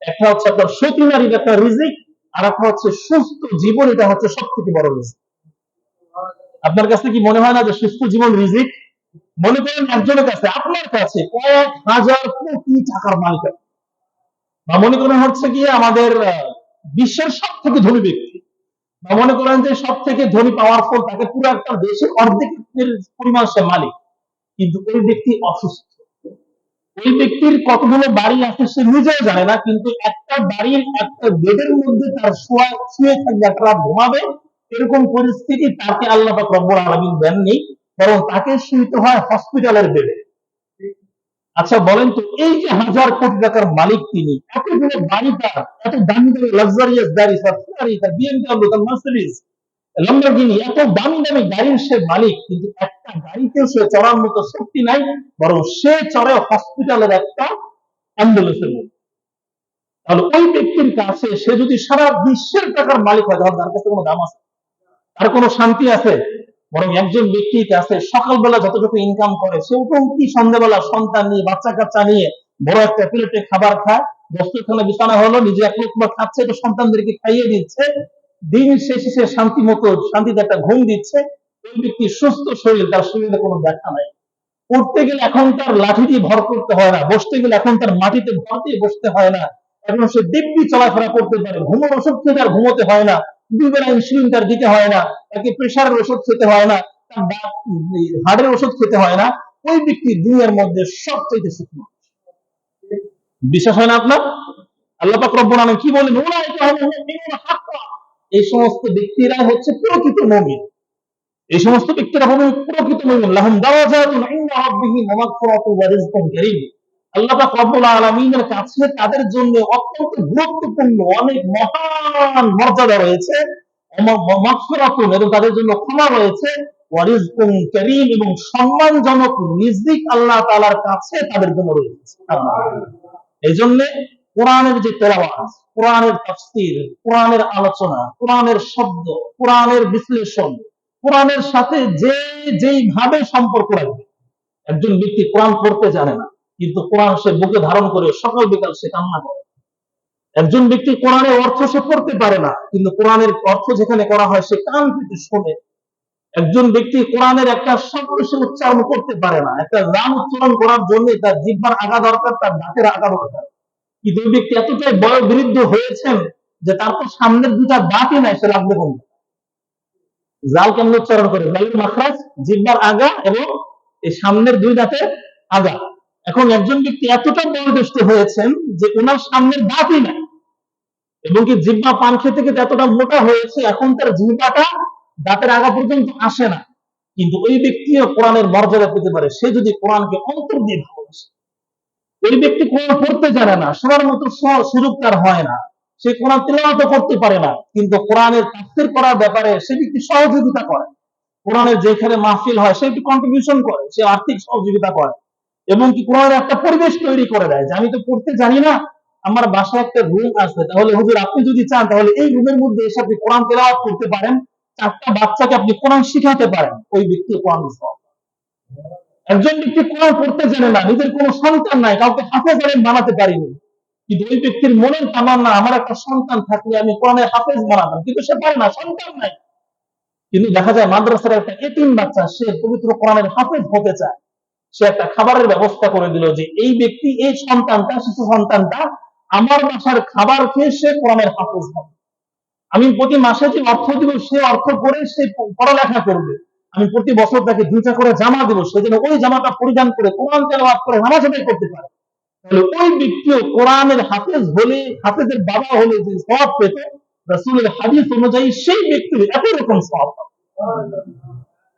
একটা হচ্ছে আপনার সতী নারীর একটা রিজিক, আর একটা হচ্ছে সুস্থ জীবন, এটা হচ্ছে সবথেকে বড় রিজিক। আপনার কাছে কি মনে হয় না যে সুস্থ জীবন রিজিক? মনে করেন একজনের কাছে, আপনার কাছে কয়েক হাজার কোটি টাকার মালিক আছে, বা মনে করেন হচ্ছে গিয়ে আমাদের বিশ্বের সবথেকে ধনী ব্যক্তি, বা মনে করেন যে সব থেকে ধনী পাওয়ারফুল, তাকে পুরো একটা দেশের অর্ধেকের পরিমাণ সে মালিক, কিন্তু ওই ব্যক্তি অসুস্থ, ওই ব্যক্তির কতগুলো বাড়ি আছে সে নিজেও জানে না, কিন্তু একটা বাড়ির একটা বেডের মধ্যে তার শুয়ে থাকবে, একটা রাত ঘুমাবে, এরকম পরিস্থিতি তাকে আল্লাহ পাক রব্বুল আলামিন দেননি, বরং তাকে শুইতে হয় হসপিটালের বেডে। আচ্ছা বলেন তো, এই যে হাজার কোটি টাকার মালিক তিনি, এতগুলো বাড়ি তার, এত দামি দামি লাক্সারিয়াস গাড়ি, তার ফেরারি, তার বিএমডব্লিউ, তার মার্সিডিজ, ল্যাম্বরগিনি, এত দামি দামি গাড়ির সে মালিক, কিন্তু একটা গাড়িতেও সে চড়ার মতো শক্তি নাই, বরং সে চড়ে হসপিটালের একটা অ্যাম্বুলেন্সের মধ্যে। তাহলে ওই ব্যক্তির কাছে সে যদি সারা বিশ্বের টাকার মালিক হয়, তাহলে তার কাছে কোনো দাম আছে? তার কোনো শান্তি আছে? বরং একজন ব্যক্তির কাছে সকালবেলা যতটুকু ইনকাম করে সেও তো কি সন্ধ্যাবেলা সন্তান নিয়ে বাচ্চা কাচ্চা নিয়ে বড় একটা প্লেটে খাবার খায়, দস্তরখানা বিছানা হলো, নিজে এক লোকমা খাচ্ছে, তো সন্তানদেরকে খাইয়ে দিচ্ছে, দিন শেষে সে শান্তিতে একটা ঘুম দিচ্ছে। ওই ব্যক্তির সুস্থ শরীর, তার শরীরে কোনো ব্যথা নাই। উঠতে গেলে এখন তার লাঠি দিয়ে ভর করতে হয় না, বসতে গেলে এখন তার মাটিতে ভর দিয়ে বসতে হয় না, এখন সে দিব্যি চলাফেরা করতে পারে, ঘুমের ওষুধ খেয়ে তার ঘুমোতে হয় না, 2 বেলা ইনসুলিন তার দিতে হয় না, তাকে প্রেশারের ওষুধ খেতে হয় না, তার হার্টের ওষুধ খেতে হয় না। ওই ব্যক্তি দুনিয়ার মধ্যে সবচেয়ে সুখী। বিশ্বাস হয় না আপনার? আল্লাহ পাক রব্বুল আলামিন কি বলেন, উলাইকা হুমুল মুমিনুনা হাক্কা, এই সমস্ত ব্যক্তিরা হচ্ছে প্রকৃত মুমিন। এই সমস্ত ব্যক্তিরা হবে প্রকৃত মুমিন। লাহুম দারাজাতুন ইনদা রাব্বিহিম ওয়া মাগফিরাতুন ওয়া রিজকুন কারীম। আল্লাহ পাক রব্বুল আলামিনের কাছে তাদের জন্য অত্যন্ত গুরুত্বপূর্ণ অনেক মহান মর্যাদা রয়েছে, মাগফিরাতুন, এবং তাদের জন্য ক্ষমা রয়েছে, ওয়া রিজকুন কারীম, এবং সম্মানজনক রিজিক আল্লাহ তাআলার কাছে তাদের জন্য রয়েছে। এইজন্য কোরআনের যে তেলাওয়াত, কোরআনের তাফসীর, কোরআনের আলোচনা, কোরআনের শব্দ, কোরআনের বিশ্লেষণ, কোরআনের সাথে যেইভাবে সম্পর্ক রাখবে। একজন ব্যক্তি কোরআন পড়তে জানে না, কিন্তু কোরআন সে বুকে ধারণ করে সকাল বিকাল সে কান্না করে। একজন ব্যক্তি কোরআনের অর্থ সে পড়তে পারে না, কিন্তু কোরআনের অর্থ যেখানে করা হয় সে কান পেতে শোনে। একজন ব্যক্তি কোরআনের একটা শব্দ সে উচ্চারণ করতে পারে না, একটা নাম উচ্চারণ করার জন্য তার জিহ্বার আগা দরকার, তার দাঁতের আগা দরকার। কিন্তু ওই ব্যক্তি এতটাই বয়োবৃদ্ধ হয়েছেন যে তার তো সামনের 2টা দাঁতই নাই, সে লাগবে কোনটা? জাল কেমন উচ্চারণ করে? জালের মাখরাজ, জিহ্বার আগা এবং এই সামনের 2 দাঁতের আগা। এখন একজন ব্যক্তি এতটা বয়োজ্যেষ্ঠ হয়েছেন যে ওনার সামনের দাঁতই নাই, এবং কি জিহ্বা পান খেতে খেতে এতটা মোটা হয়েছে এখন তার জিহ্বাটা দাঁতের আগা পর্যন্ত আসে না। কিন্তু ওই ব্যক্তিও কোরআনের মর্যাদা পেতে পারে, সে যদি কোরআনকে অন্তর দিয়ে ভালোবাসে। ওই ব্যক্তি কোরআন পড়তে জানে না, শোনার মতো সুযোগ তার হয় না, সে কোরআন তেলাওয়াত করতে পারে না, কিন্তু কোরআনের তাফসীর করার ব্যাপারে সে ব্যক্তি সহযোগিতা করে। কোরআনের যেখানে মাহফিল হয় সে একটু কন্ট্রিবিউশন করে, সে আর্থিক সহযোগিতা করে, এবং কি কোরআনের একটা পরিবেশ তৈরি করে দেয় যে আমি তো পড়তে জানি না, আমার বাসায় একটা রুম আছে, তাহলে হুজুর আপনি যদি চান তাহলে এই রুমের মধ্যে এসে আপনি কোরআন তেলাওয়াত করতে পারেন, 4টা বাচ্চাকে আপনি কোরআন শিখাতে পারেন, ওই ব্যক্তি কোরআন শিখায়। একজন ব্যক্তি কোরআন পড়তে জানে না, নিজের কোনো সন্তান নাই, কাউকে হাফেজ আলেম বানাতে পারিনি, কিন্তু ওই ব্যক্তির মনের তামান্না আমার একটা সন্তান থাকলে আমি কোরআনের হাফেজ বানাতাম, কিন্তু সে পারে না, সন্তান নাই। কিন্তু দেখা যায় মাদ্রাসার একটা এতিম বাচ্চা সে পবিত্র কোরআনের হাফেজ হতে চায়, সে একটা খাবারের ব্যবস্থা করে দিল যে এই ব্যক্তি, এই সন্তানটা, শিশু সন্তানটা আমার বাসার খাবার খেয়ে সে কোরআনের হাফেজ হবে। আমি প্রতি মাসে যে অর্থ দিব সে অর্থ করে সে পড়ালেখা করবে, আমি প্রতি বছর তাকে 2টা করে জামা দেবো, সে যেন ওই জামাটা পরিধান করে কোরআন তেলাওয়াত করে নামাজ আদায় করতে পারে। তাহলে ওই ব্যক্তিও কোরআনের হাফেজ হলে, হাফেজের বাবা হলে যে সওয়াব পেত, রাসূলের হাদিস অনুযায়ী সেই ব্যক্তির একই রকম সওয়াব।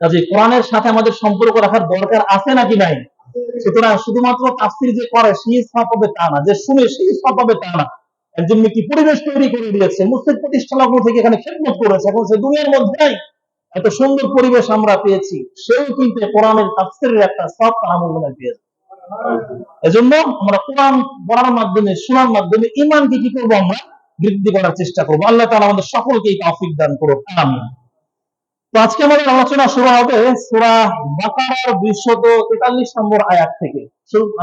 কাজে কোরআনের সাথে আমাদের সম্পর্ক রাখার দরকার আছে নাকি নাই? সুতরাং শুধুমাত্র তাফসীর যে করে সেই সওয়াব পাবে তা না, যে শুনে সেই সওয়াব পাবে তা না। একজন ব্যক্তি পরিবেশ তৈরি করে দিয়েছে, মুসলিম প্রতিষ্ঠান লগ্ন থেকে এখানে খেদমত করেছে, এখন সে দুনিয়ার মধ্যে নাই, এত সুন্দর পরিবেশ আমরা পেয়েছি, সেও কিন্তু কোরআনের তাফসীরের একটা সওয়াব তার আমলনামায় পেয়েছে। এজন্য আমরা কোরআন পড়ার মাধ্যমে, শোনার মাধ্যমে ঈমানকে কি করব? আমরা বৃদ্ধি করার চেষ্টা করব। আল্লাহ তাআলা আমাদের সকলকে এই তৌফিক দান করুন, আমিন। তো আজকে আমাদের আলোচনা শুরু হবে সূরা বাকারার 243 নম্বর আয়াত থেকে।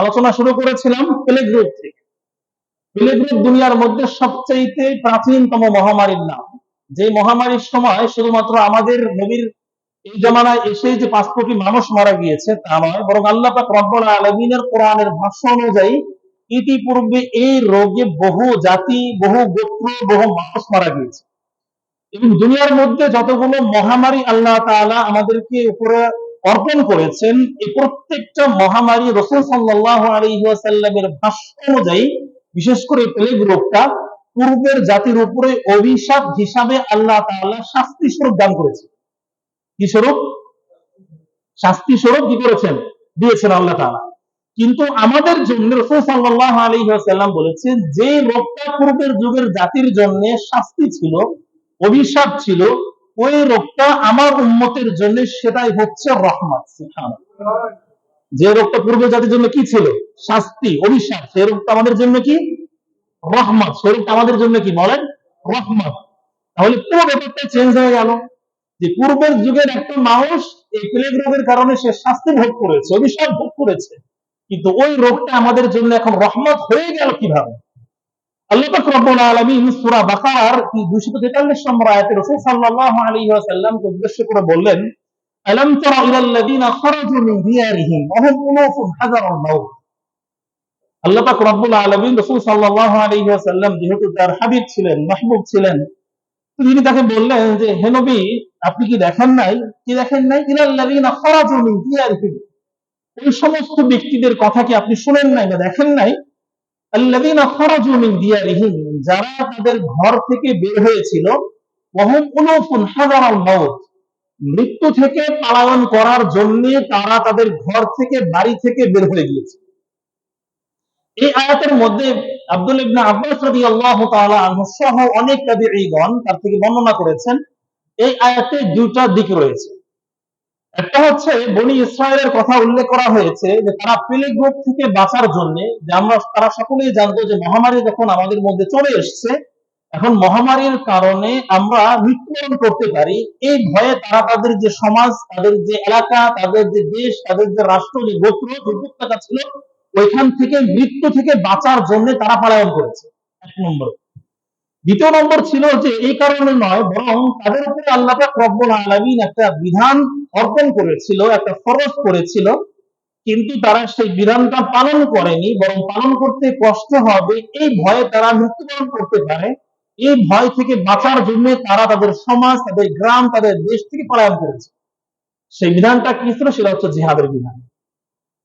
আলোচনা শুরু করেছিলাম প্লেগ রোগ থেকে। প্লেগ রোগ দুনিয়ার মধ্যে সবচেয়ে প্রাচীনতম মহামারীর নাম, যে মহামারীর সময় শুধুমাত্র আমাদের নবীর এই জামানায় এসে যে 5 কোটি মানুষ মারা গিয়েছে তা নয়, বরং আল্লাহ পাক রব্বুল আলামিনের কোরআনের ভাষ্য অনুযায়ী ইতিপূর্বে এই রোগে বহু জাতি, বহু গোত্র, বহু মানুষ মারা গিয়েছে। এবং দুনিয়ার মধ্যে যতগুলো মহামারী আল্লাহ তাআলা আমাদেরকে উপরে অর্পণ করেছেন, এই প্রত্যেকটা মহামারী রাসূল সাল্লাল্লাহু আলাইহি ওয়াসাল্লামের ভাষ্য অনুযায়ী, বিশেষ করে প্লেগ রোগটা পূর্বের জাতির উপরে অভিশাপ হিসাবে আল্লাহ তাআলা শাস্তি স্বরূপ দান করেছেন। কি স্বরূপ? শাস্তি স্বরূপ কি করেছেন? দিয়েছেন আল্লাহ তাআলা। কিন্তু আমাদের জন্য রাসূল সাল্লাল্লাহু আলাইহি ওয়াসাল্লাম বলেছেন যে রোগটা পূর্বের যুগের জাতির জন্য শাস্তি ছিল, অভিশাপ ছিল, ওই রোগটা আমার উম্মতের জন্য সেটাই হচ্ছে রহমত। সুবহানাল্লাহ। যে রোগটা পূর্বের জাতির জন্য কি ছিল? শাস্তি, অভিশাপ, সেই রোগটা আমাদের জন্য কি? রহমত। সেই রোগটা আমাদের জন্য কি? বলেন, রহমত। তাহলে পুরো ব্যাপারটা চেঞ্জ হয়ে গেল। যে পূর্বের যুগের একটা মানুষ এই প্লেগ রোগের কারণে সে শাস্তি ভোগ করেছে, অভিশাপ ভোগ করেছে, কিন্তু ওই রোগটা আমাদের জন্য এখন রহমত হয়ে গেল কিভাবে? আল্লাহ পাক রব্বুল আলামিন সূরা বাকারার 243 নম্বর আয়াতে রাসূল সাল্লাল্লাহু আলাইহি ওয়াসাল্লামকে উদ্দেশ্য করে বললেন, আলাম তারা ইলাল্লাযীনা খারাজু মিন দিয়ারিহিম ওয়া হুম উলুফুন হাযারাল মাউত। আল্লাহ পাক রব্বুল আলামিন রাসূল সাল্লাল্লাহু আলাইহি ওয়াসাল্লাম যেহেতু তার হাবিব ছিলেন, মাহবুব ছিলেন, তো তিনি তাকে বললেন যে হে নবী, আপনি কি দেখেন নাই, ইলাল্লাযীনা খারাজু মিন দিয়ারিহিম, ওই সমস্ত ব্যক্তিদের কথা কি আপনি শুনেন নাই বা দেখেন নাই? আল্লাযীনা খারাজু মিন দিয়ারিহিম, যারা তাদের ঘর থেকে বের হয়েছিল, ওয়া হুম উলুফুন হাযারাল মাউত, মৃত্যু থেকে পলায়ন করার জন্য তারা তাদের ঘর থেকে, বাড়ি থেকে বের হয়ে গিয়েছে। এই আয়াতের মধ্যে আব্দুল ইবনে আব্বাস রাদিয়াল্লাহু তাআলা আনহু সহ অনেক তাবিঈগণ তার থেকে বর্ণনা করেছেন, এই আয়াতে দুটো দিক রয়েছে। একটা হচ্ছে বনি ইসরায়েলের কথা উল্লেখ করা হয়েছে যে তারা প্লেগ রোগ থেকে বাঁচার জন্য, যে তারা সকলেই জানতো যে মহামারী যখন আমাদের মধ্যে চলে এসেছে, এখন মহামারীর কারণে আমরা মৃত্যুবরণ করতে পারি, এই ভয়ে তারা তাদের যে সমাজ, তাদের যে এলাকা, তাদের যে দেশ, তাদের যে রাষ্ট্র, যে গোত্র, যে উপত্যকা ছিল, ওইখান থেকে মৃত্যু থেকে বাঁচার জন্য তারা পলায়ন করেছে, এক নম্বর। দ্বিতীয় নম্বর ছিল যে এই কারণে নয়, বরং তাদের উপরে আল্লাহ পাক রব্বুল আলামিন একটা বিধান অর্পণ করেছিল, একটা ফরজ করেছিল, কিন্তু তারা সেই বিধানটা পালন করেনি, বরং পালন করতে কষ্ট হবে এই ভয়ে তারা মৃত্যুবরণ করতে পারে, এই ভয় থেকে বাঁচার জন্য তারা তাদের সমাজ, তাদের গ্রাম, তাদের দেশ থেকে পলায়ন করেছে। সেই বিধানটা কি ছিল? সেটা হচ্ছে জিহাদের বিধান।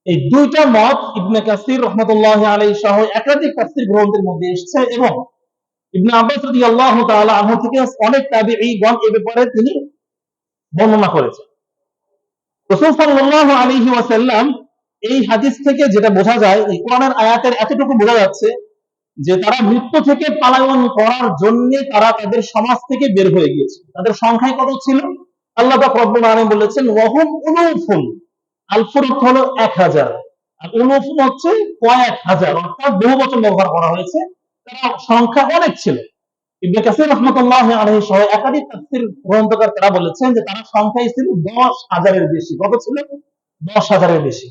এই দুইটা মত ইবনে কাসির রাহমাতুল্লাহি আলাইহি সহ একাধিক তাফসীর গ্রন্থের মধ্যে এসেছে, এবং ইবনে আব্বাস রাদিয়াল্লাহু তাআলা আনহু থেকে অনেক তাবিঈগণ এই ব্যাপারে তিনি বর্ণনা করেছেন। রাসূল সাল্লাল্লাহু আলাইহি ওয়াসাল্লাম এই হাদিস থেকে যেটা বোঝা যায়, এই কোরআনের আয়াতের এতটুকু বোঝা যাচ্ছে যে তারা মৃত্যু থেকে পলায়ন করার জন্য তারা তাদের সমাজ থেকে বের হয়ে গিয়েছে। তাদের সংখ্যায় কত ছিল? আল্লাহ পাক রব্বুল আলামিন বলেছেন ওয়াহুম উলুফুন, আলফুর অর্থ হলো 1000, আর উলুফুন হচ্ছে কয়েক হাজার, অর্থাৎ বহু বচন ব্যবহার করা হয়েছে, তারা সংখ্যা অনেক ছিল। ইবনে কাসির রাহমাতুল্লাহি আলাইহি সহ একাধিক তাফসীর গ্রন্থকার তারা বলেছেন যে তারা সংখ্যায় ছিল 10,000-এর বেশি। কত ছিল? 10,000-এর বেশি।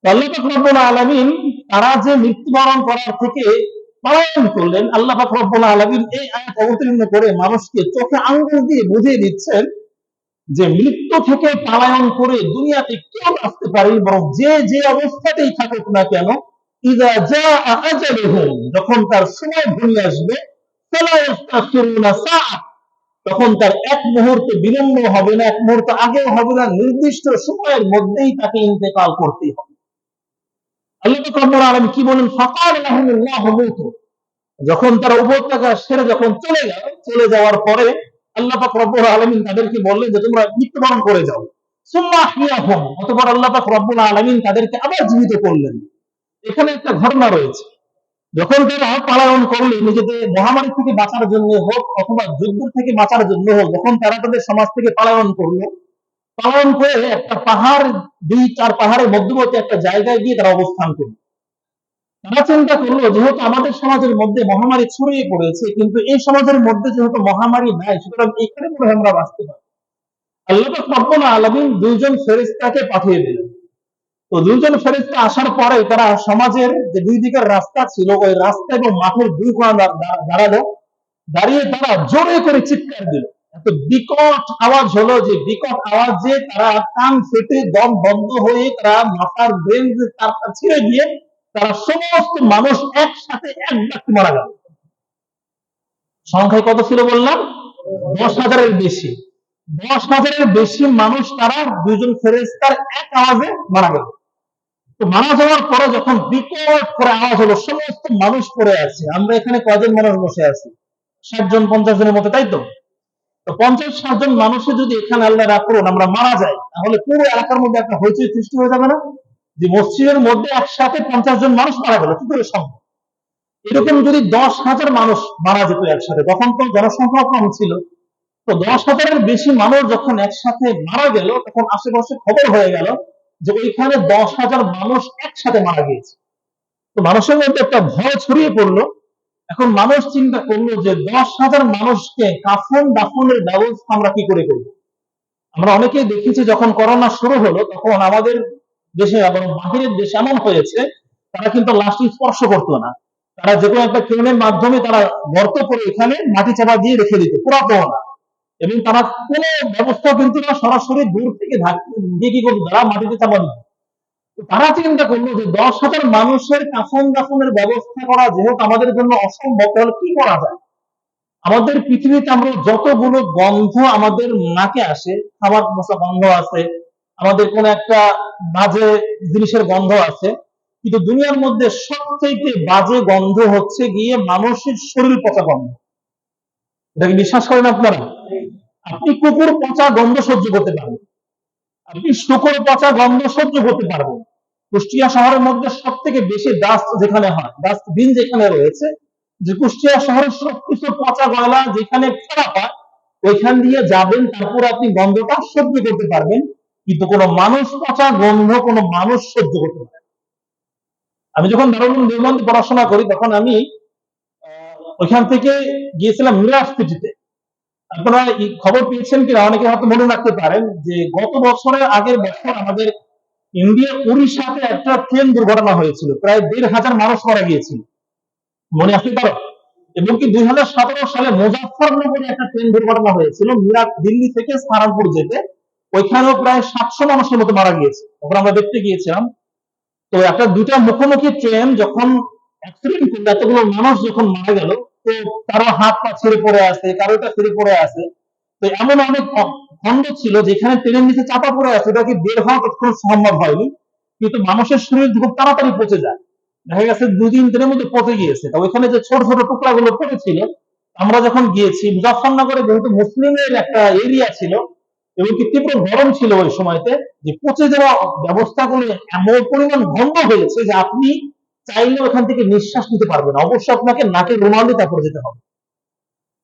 আল্লাহ পাক রব্বুল আলামিন তারা যে মৃত্যুবরণ করার থেকে পলায়ন করলেন, আল্লাহ পাক রব্বুল আলামিন এই আয়াত অবতীর্ণ করে মানুষকে চোখে আঙ্গুল দিয়ে বুঝিয়ে দিচ্ছেন যে মৃত্যু থেকে পলায়ন করে দুনিয়াতে কেউ আসতে পারে, বরং যে যে অবস্থাতেই থাকুক না কেন, ইযা জাআ আজালুহুম, যখন তার সময় ঘনিয়ে আসবে, ফালা ইস্তাখিরুনা সাআ, তখন তার এক মুহূর্ত বিলম্ব হবে না, এক মুহূর্ত আগেও হবে না, নির্দিষ্ট সময়ের মধ্যেই তাকে ইন্তেকাল করতে হবে। আল্লাহ পাক রব্বুল আলামিন কি বলেন? ফাকাল লাহুমুল্লাহু মুতু, যখন তারা উপত্যকা ছেড়ে যখন চলে যাওয়ার পরে আল্লাহ পাক রব্বুল আলামিন তাদেরকে বললেন যে তোমরা মৃত্যুবরণ করে যাও। সুম্মা আহইয়াহুম, অতঃপর আল্লাহ পাক রব্বুল আলামিন তাদেরকে আবার জীবিত করলেন। এখানে একটা ঘটনা রয়েছে, যখন তারা পলায়ন করলেন নিজেদের মহামারী থেকে বাঁচার জন্য হোক অথবা যুদ্ধ থেকে বাঁচার জন্য হোক, যখন তারা তাদের সমাজ থেকে পলায়ন করলো, পলায়ন করে একটা পাহাড়, 2-4 পাহাড়ের মধ্যবর্তী একটা জায়গায় গিয়ে তারা অবস্থান করলো। তারা চিন্তা করলো যেহেতু আমাদের সমাজের মধ্যে মহামারী ছড়িয়ে পড়েছে, কিন্তু এই সমাজের মধ্যে যেহেতু মহামারী নাই, সুতরাং এখানে মনে হয় আমরা বাঁচতে পারি। আল্লাহ পাক রব্বুল আলামিন 2জন ফেরেশতাকে পাঠিয়ে দিলেন। তো 2জন ফেরেশতা আসার পরে তারা সমাজের যে দুই দিকের রাস্তা ছিল, ওই রাস্তা এবং মাঠের দুই কোণে দাঁড়ালো, দাঁড়িয়ে তারা জোরে করে চিৎকার দিল। এত বিকট আওয়াজ হলো যে বিকট আওয়াজে তারা কান ফেটে দম বন্ধ হয়ে তারা মাথার ব্রেন তারটা ছিঁড়ে গিয়ে তারা সমস্ত মানুষ একসাথে এক ব্যক্তি মারা গেল। সংখ্যায় কত ছিল বললাম? 10,000-এর বেশি। 10,000-এর বেশি মানুষ তারা 2জন ফেরেশতার এক আওয়াজে মারা গেল। তো মারা যাওয়ার পরে যখন বিকট করে আওয়াজ হলো, সমস্ত মানুষ পড়ে আছে। আমরা এখানে কয়জন মানুষ বসে আছি? 60 জন 50 জনের মতো, তাই তো? তো 50-60 জন মানুষে যদি এখানে আল্লাহ রাগ করুন আমরা মারা যাই, তাহলে পুরো এলাকার মধ্যে একটা হইচই সৃষ্টি হয়ে যাবে না? যে মসজিদের মধ্যে একসাথে 50 জন মানুষ মারা গেল, কি করে সম্ভব? এরকম যদি 10,000 মানুষ মারা যেত একসাথে, তখন তো জনসংখ্যা কম ছিল, তো 10,000-এর বেশি মানুষ যখন একসাথে মারা গেল, তখন আশেপাশে খবর হয়ে গেল যে ওইখানে 10,000 মানুষ একসাথে মারা গিয়েছে। তো মানুষের মধ্যে একটা ভয় ছড়িয়ে পড়লো। এখন মানুষ চিন্তা করলো যে 10,000 মানুষকে কাফন দাফনের ব্যবস্থা আমরা কি করে করবো? আমরা অনেকেই দেখেছি যখন করোনা শুরু হলো তখন আমাদের দেশে এবং বাহিরের দেশে এমন হয়েছে তারা কিন্তু লাশ স্পর্শ করতো না, তারা যে কোনো একটা ক্রেনের মাধ্যমে তারা গর্ত করে এখানে মাটি চাপা দিয়ে রেখে দিত, পুরাতো না। এবং তারা কোনো ব্যবস্থা কিন্তু না, সরাসরি দূর থেকে দিয়ে কি করতো, তারা মাটিতে চাপা দিত। তো তারা চিন্তা করলো যে 10,000 মানুষের কাফন দাফনের ব্যবস্থা করা যেহেতু আমাদের জন্য অসম্ভব, তাহলে কি করা যায়। আমাদের পৃথিবীতে আমরা যতগুলো গন্ধ আমাদের নাকে আসে, খাবার মশা গন্ধ আছে, আমাদের কোন একটা বাজে জিনিসের গন্ধ আছে, কিন্তু দুনিয়ার মধ্যে সবচেয়ে বাজে গন্ধ হচ্ছে গিয়ে মানুষের শরীর পচা গন্ধ। এটা কি বিশ্বাস করেন আপনারা? আপনি কুকুর পচা গন্ধ সহ্য করতে পারবেন, আপনি শুকর পচা গন্ধ সহ্য করতে পারবেন। কুষ্টিয়া শহরের মধ্যে সব থেকে বেশি ডাস্ট যেখানে হয়, ডাস্টবিন যেখানে রয়েছে, যে কুষ্টিয়া শহরের সবকিছু পচা গয়লা যেখানে ফেলা হয়, ওইখান দিয়ে যাবেন, তারপর আপনি গন্ধটা সহ্য করতে পারবেন, কিন্তু কোনো মানুষ পচা গন্ধ কোনো মানুষ সহ্য করতে পারে না। আমি যখন দারুল উলুম দেওবন্দে পড়াশোনা করি তখন আমি ওইখান থেকে গিয়েছিলাম ইউনিভার্সিটিতে। আপনারা এই খবর পেয়েছেন কিনা অনেকে হয়তো মনে রাখতে পারেন যে গত বছরের আগের বছর আমাদের ইন্ডিয়া উড়িষ্যাতে একটা ট্রেন দুর্ঘটনা হয়েছিল, প্রায় 1,500 মানুষ মারা গিয়েছিল, মনে আসতে পারো। এবং কি 2017 সালে মুজাফফরনগরে একটা ট্রেন দুর্ঘটনা হয়েছিল মিরাট দিল্লি থেকে সাহারানপুর যেতে, ওইখানেও প্রায় 700 মানুষের মতো মারা গিয়েছে, তখন আমরা দেখতে গিয়েছিলাম। তো একটা দুটা মুখোমুখি ট্রেন যখন অ্যাক্সিডেন্ট করলো, এতগুলো মানুষ যখন মারা গেল, তো কারো হাত পা ছেড়ে পড়ে আছে, কারোটা ছেড়ে পড়ে আছে। তো এমন অনেক খন্ড ছিল যেখানে ট্রেনের নিচে চাপা পড়ে আছে, ওটাকে বের হওয়া তখন সম্ভব হয়নি, কিন্তু মানুষের শরীর খুব তাড়াতাড়ি পচে যায়, দেখা গেছে 2-3 দিনের মধ্যে পচে গিয়েছে। তো ওইখানে যে ছোট ছোট টুকরাগুলো পড়েছিল, আমরা যখন গিয়েছি মুজাফফরনগরে, যেহেতু মুসলিমের একটা এরিয়া ছিল এবং কি তীব্র গরম ছিল ওই সময়তে, যে পচে যাওয়া ব্যবস্থাগুলো এমন পরিমাণ গন্ধ হয়েছে যে আপনি চাইলে ওখান থেকে নিঃশ্বাস নিতে পারবেন না, অবশ্যই আপনাকে নাকে রুমাল দিয়ে তারপরে যেতে হবে।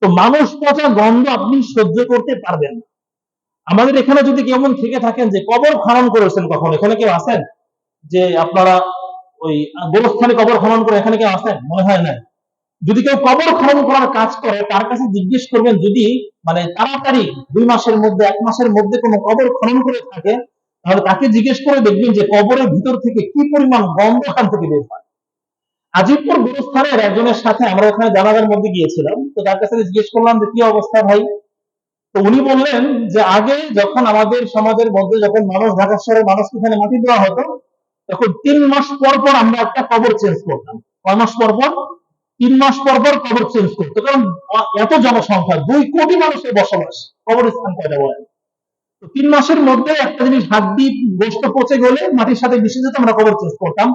তো মানুষ পচা গন্ধ আপনি সহ্য করতে পারবেন না। আমাদের এখানে যদি কেমন থেকে থাকেন যে কবর খনন করেছেন, কখন এখানে কেউ আছেন যে আপনারা ওই গোরস্থানে কবর খনন করে এখানে কেউ আছেন? মনে হয় না। যদি কেউ কবর খনন করার কাজ করে তার কাছে জিজ্ঞেস করবেন, যদি মানে তাড়াতাড়ি 2 মাসের মধ্যে 1 মাসের মধ্যে কোনো কবর খনন করে থাকে, তাহলে তাকে জিজ্ঞেস করে দেখবেন যে কবরের ভিতর থেকে কি পরিমাণ গন্ধ এখান থেকে বের হয়। আজিমপুর গোরস্থানের একজনের সাথে আমরা ওখানে জানাজার মধ্যে গিয়েছিলাম, তো তার কাছে জিজ্ঞেস করলাম যে কি অবস্থা ভাই। তো উনি বললেন যে আগে যখন আমাদের সমাজের মধ্যে যখন মানুষ, ঢাকা শহরের মানুষকে এখানে মাটি দেওয়া হতো, তখন 3 মাস পর পর আমরা একটা কবর চেঞ্জ করতাম। কয় মাস পর পর? 3 মাস পর পর কবর চেঞ্জ করতো, কারণ এত জনসংখ্যা, 2 কোটি মানুষের বসবাস, কবরস্থান কয়টা বলেন। তো 3 মাসের মধ্যে একটা জিনিস হাড্ডি গোস্ত পচে গেলে মাটির সাথে মিশে যেত, আমরা কবর চেঞ্জ করতাম।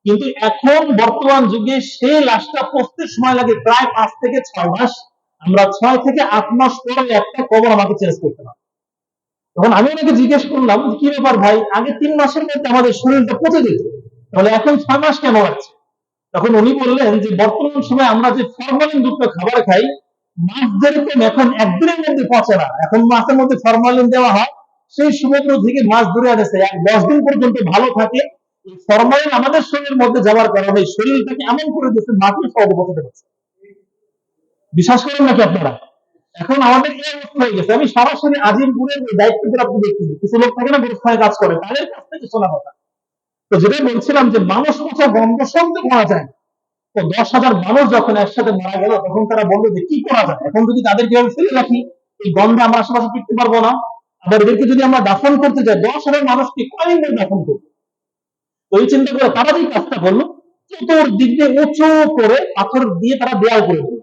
কিন্তু এখন বর্তমান যুগে সেই লাশটা পচতে সময় লাগে প্রায় 5 থেকে 6 মাস, আমরা 6 থেকে 8 মাস পরে একটা কবর আমাকে চেঞ্জ করতে হবে। তখন আমি ওনাকে জিজ্ঞেস করলাম যে, কি ব্যাপার ভাই, আগে 3 মাসের মধ্যে আমাদের শরীরটা পচে যেত, তাহলে এখন 6 মাস কেন লাগছে? তখন উনি বললেন যে বর্তমান সময়ে আমরা যে ফরমালিন যুক্ত খাবার খাই, মাছ যেরকম এখন একদিনের মধ্যে পচে না, এখন মাছের মধ্যে ফরমালিন দেওয়া হয়, সেই সমুদ্র থেকে মাছ ধরে আনেছে 10 দিন পর্যন্ত ভালো থাকে। এই ফরমালিন আমাদের শরীরের মধ্যে যাওয়ার কারণে শরীরটাকে এমন করে দিচ্ছে মাটির সহজে পচে যাচ্ছে। বিশ্বাস করেন নাকি আপনারা? এখন আমাদের এই অবস্থা হয়ে গেছে। আমি সরাসরি আজিমপুরের দায়িত্বদের আপনি দেখছি, কিছু লোক থাকে না গোরস্থানে কাজ করে, তাদের কাছ থেকে শোনা কথা। তো যেটাই বলছিলাম যে মানুষ পচা গন্ধ সহ্য করা যায় না। তো 10,000 মানুষ যখন একসাথে মারা গেল, তখন তারা বললো যে কি করা যায়, এখন যদি তাদেরকে এভাবে ফেলে রাখি, এই গন্ধে আমরা আশেপাশে টিকতে পারবো না, আবার এদেরকে যদি আমরা দাফন করতে যাই, 10,000 মানুষকে কয়দিন ধরে দাফন করবো। তো এই চিন্তা করে তারা যে কাজটা করলো, চতুর্দিক দিয়ে উঁচু করে পাথর দিয়ে তারা দেয়াল করে দিল।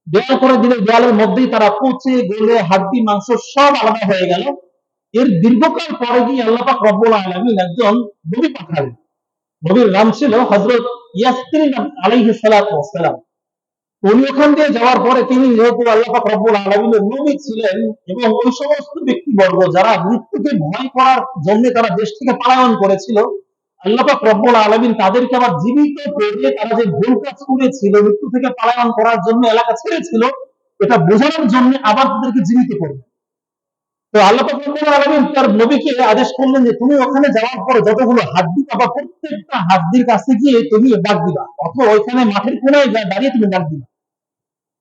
দেয়াল করে দিলে দেয়ালের মধ্যেই তারা পচে গেলে হাড্ডি মাংস সব আলাদা হয়ে গেল। এর দীর্ঘকাল পরে গিয়ে আল্লাহ পাক রব্বুল আলামিন একজন নবী পাঠালেন। নবীর নাম ছিল হযরত ইয়াসিন আলাইহিস সালাতু ওয়াস সালাম। উনি ওখান দিয়ে যাওয়ার পরে তিনি যেহেতু আল্লাহ পাক রব্বুল আলামিনের নবী ছিলেন, এবং ওই সমস্ত ব্যক্তিবর্গ যারা মৃত্যুকে ভয় করার জন্য তারা দেশ থেকে পলায়ন করেছিল, আল্লাহ পাক রব্বুল আলামিন তাদেরকে আবার জীবিত করে, তারা যে ভুল কাজ করেছিল, মৃত্যু থেকে পলায়ন করার জন্য এলাকা ছেড়েছিল, এটা বোঝানোর জন্য আবার তাদেরকে জীবিত করবে। তো আল্লাহ পাক রব্বুল আলামিন তার নবীকে আদেশ করলেন যে তুমি ওখানে যাওয়ার পরে যতগুলো হাড্ডি পাবা, প্রত্যেকটা হাড্ডির কাছে গিয়ে তুমি ডাক দিবা, অথবা ওইখানে মাঠের কোনায় দাঁড়িয়ে তুমি ডাক দিবা।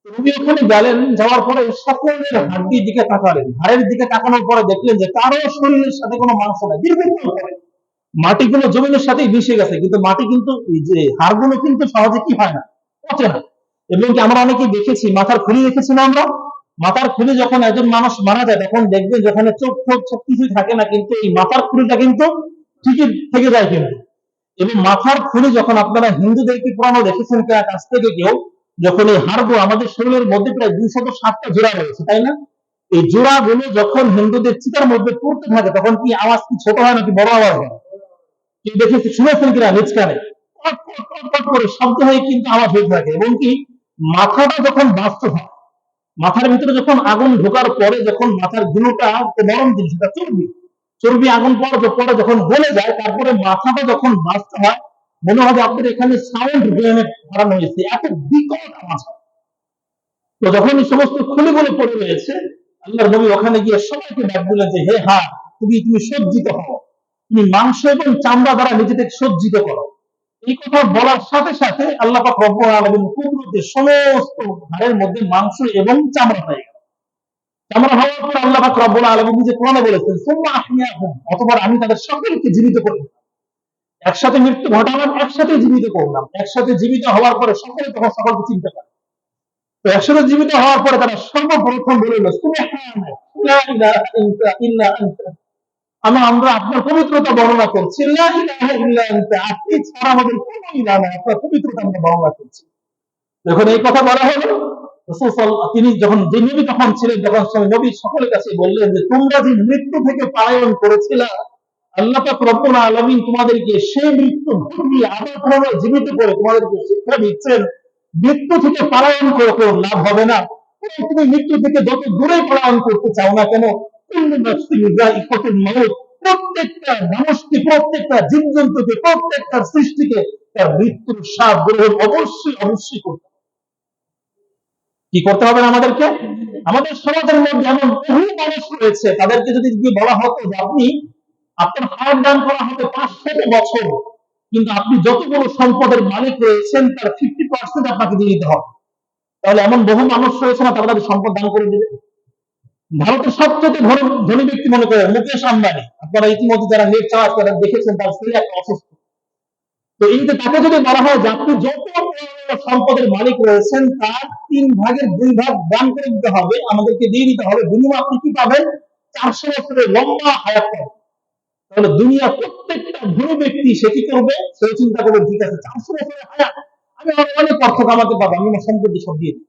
নবী ওখানে গেলেন, যাওয়ার পরে সকলের হাড্ডির দিকে তাকালেন, ঘাড়ের দিকে তাকানোর পরে দেখলেন যে কারো শরীরের সাথে কোনো মাংস নাই। দীর্ঘক্ষণ পরে মাটিগুলো জমিনের সাথেই মিশে গেছে, কিন্তু মাটি কিন্তু এই যে হাড়গুলো কিন্তু সহজে কি হয় না, পচে না। এবং কি আমরা অনেকেই দেখেছি, মাথার খুলি দেখেছি না আমরা, মাথার খুলি যখন একজন মানুষ মারা যায় তখন দেখবেন যেখানে চোখ ফোক সব কিছুই থাকে না, কিন্তু এই মাথার খুলিটা কিন্তু ঠিকই থেকে যায় কিন্তু। এবং মাথার খুলি যখন আপনারা হিন্দুদেরকে পুরানো দেখেছেন কাছ থেকে কেউ, যখন এই হাড়গুলো আমাদের শরীরের মধ্যে প্রায় 207টা জোড়া রয়েছে, তাই না? এই জোড়াগুলো যখন হিন্দুদের চিতার মধ্যে পড়তে থাকে তখন কি আওয়াজ কি ছোট হয় নাকি বড় আওয়াজ হয়? কি দেখেছি, শুনেছেন কিনা নিজ কানে? পট পট পট পট করে শব্দ হয়ে কিন্তু আওয়াজ হয়ে থাকে। এবং কি মাথাটা যখন বাস্ত হয়, মাথার ভিতরে যখন আগুন ঢোকার পরে যখন মাথার গুলোটা নরম জিনিস, সেটা চর্বি, চর্বি আগুন পরে যখন গলে যায়, তারপরে মাথাটা যখন বাস্ত হয়, মনে হয় যে আপনার এখানে সাউন্ড গ্রেনেড হারানো হয়েছে, এত বিকট আওয়াজ হয়। তো যখন এই সমস্ত খুলিগুলো পড়ে রয়েছে, আল্লাহর নবী ওখানে গিয়ে সবাইকে ডাক দিলেন যে হে হা, তুমি তুমি সজ্জিত হও, তুমি মাংস এবং চামড়া দ্বারা নিজেকে সজ্জিত করো। এই কথা বলার সাথে সাথে আল্লাহ পাক রব্বুল আলামিন কুদরতে সমস্ত ঘাড়ের মধ্যে মাংস এবং চামড়া হয়ে গেল। চামড়া হওয়ার পর আল্লাহ পাক রব্বুল আলামিন নিজে কোরআনে বলেছেন, সুম্মা আহইয়াহুম, অতঃপর আমি তাদের সকলকে জীবিত করে দিলাম। একসাথে মৃত্যু ঘটালাম, একসাথে জীবিত করলাম। একসাথে জীবিত হওয়ার পরে সকলে তখন সকলকে চিনতে পারে। তো একসাথে জীবিত হওয়ার পরে তারা সর্বপ্রথম বলল, সুবহানাক লা ইলাহা ইল্লা আনতা, আমরা আপনার পবিত্রতা বর্ণনা করছি, লা ইলাহা ইল্লা আনতা, আপনি ছাড়া আমাদের কোনো ইলাহ নাই, আপনার পবিত্রতা আমরা বর্ণনা করছি। যখন এই কথা বলা হলো, তিনি যখন যে নবী তখন ছিলেন, তখন সেই নবী সকলের কাছে বললেন যে তোমরা যে মৃত্যু থেকে পলায়ন করেছিল, আল্লাহ পাক রব্বুল আলামিন তোমাদেরকে সেই মৃত্যু ভুলিয়ে আবার পুনরায় জীবিত করে তোমাদেরকে শিক্ষা দিচ্ছেন, মৃত্যু থেকে পলায়ন করে কোনো লাভ হবে না। তুমি মৃত্যু থেকে যত দূরে পলায়ন করতে চাও না কেন, কুল্লু নাফসিন যায়িকাতুল মাউত, প্রত্যেকটা মানুষকে, প্রত্যেকটা জীবজন্তুকে, প্রত্যেকটা সৃষ্টিকে তার মৃত্যুর স্বাদ গ্রহণ অবশ্যই অবশ্যই করতে হবে। কি করতে হবে আমাদেরকে? আমাদের সমাজের মধ্যে এমন বহু মানুষ রয়েছে, তাদেরকে যদি বলা হতো যে আপনি, আপনার হায়াত দান করা হবে 500 বছর, কিন্তু আপনি যতগুলো সম্পদের মালিক রয়েছেন তার 50% আপনাকে দিয়ে দিতে হবে, তাহলে এমন বহু মানুষ রয়েছে না, তারা সম্পদ দান করে দেবে। ভারতের সবচেয়ে ধনী ব্যক্তি মনে করেন মুকেশ আম্বানি, আপনারা ইতিমধ্যে যারা নেট চালান তারা দেখেছেন, তার স্ত্রী একটা অসুস্থ। তো এই যে তাকে যদি বলা হয় যে আপনি যত সম্পদের মালিক রয়েছেন তার 3/2 ভাগ দান করে দিতে হবে, আমাদেরকে দিয়ে দিতে হবে, বিনিময়ে আপনি কি পাবেন? 400 বছরের লম্বা হায়াত পাবেন। তাহলে দুনিয়া প্রত্যেকটা ধনী ব্যক্তি সে কি করবে? সে চিন্তা করবে, ঠিক আছে 400 বছরের হায়াত, আমি অনেক অর্থ কামাতে পারবো, আমি আমার সম্পত্তি সব দিয়ে দিই।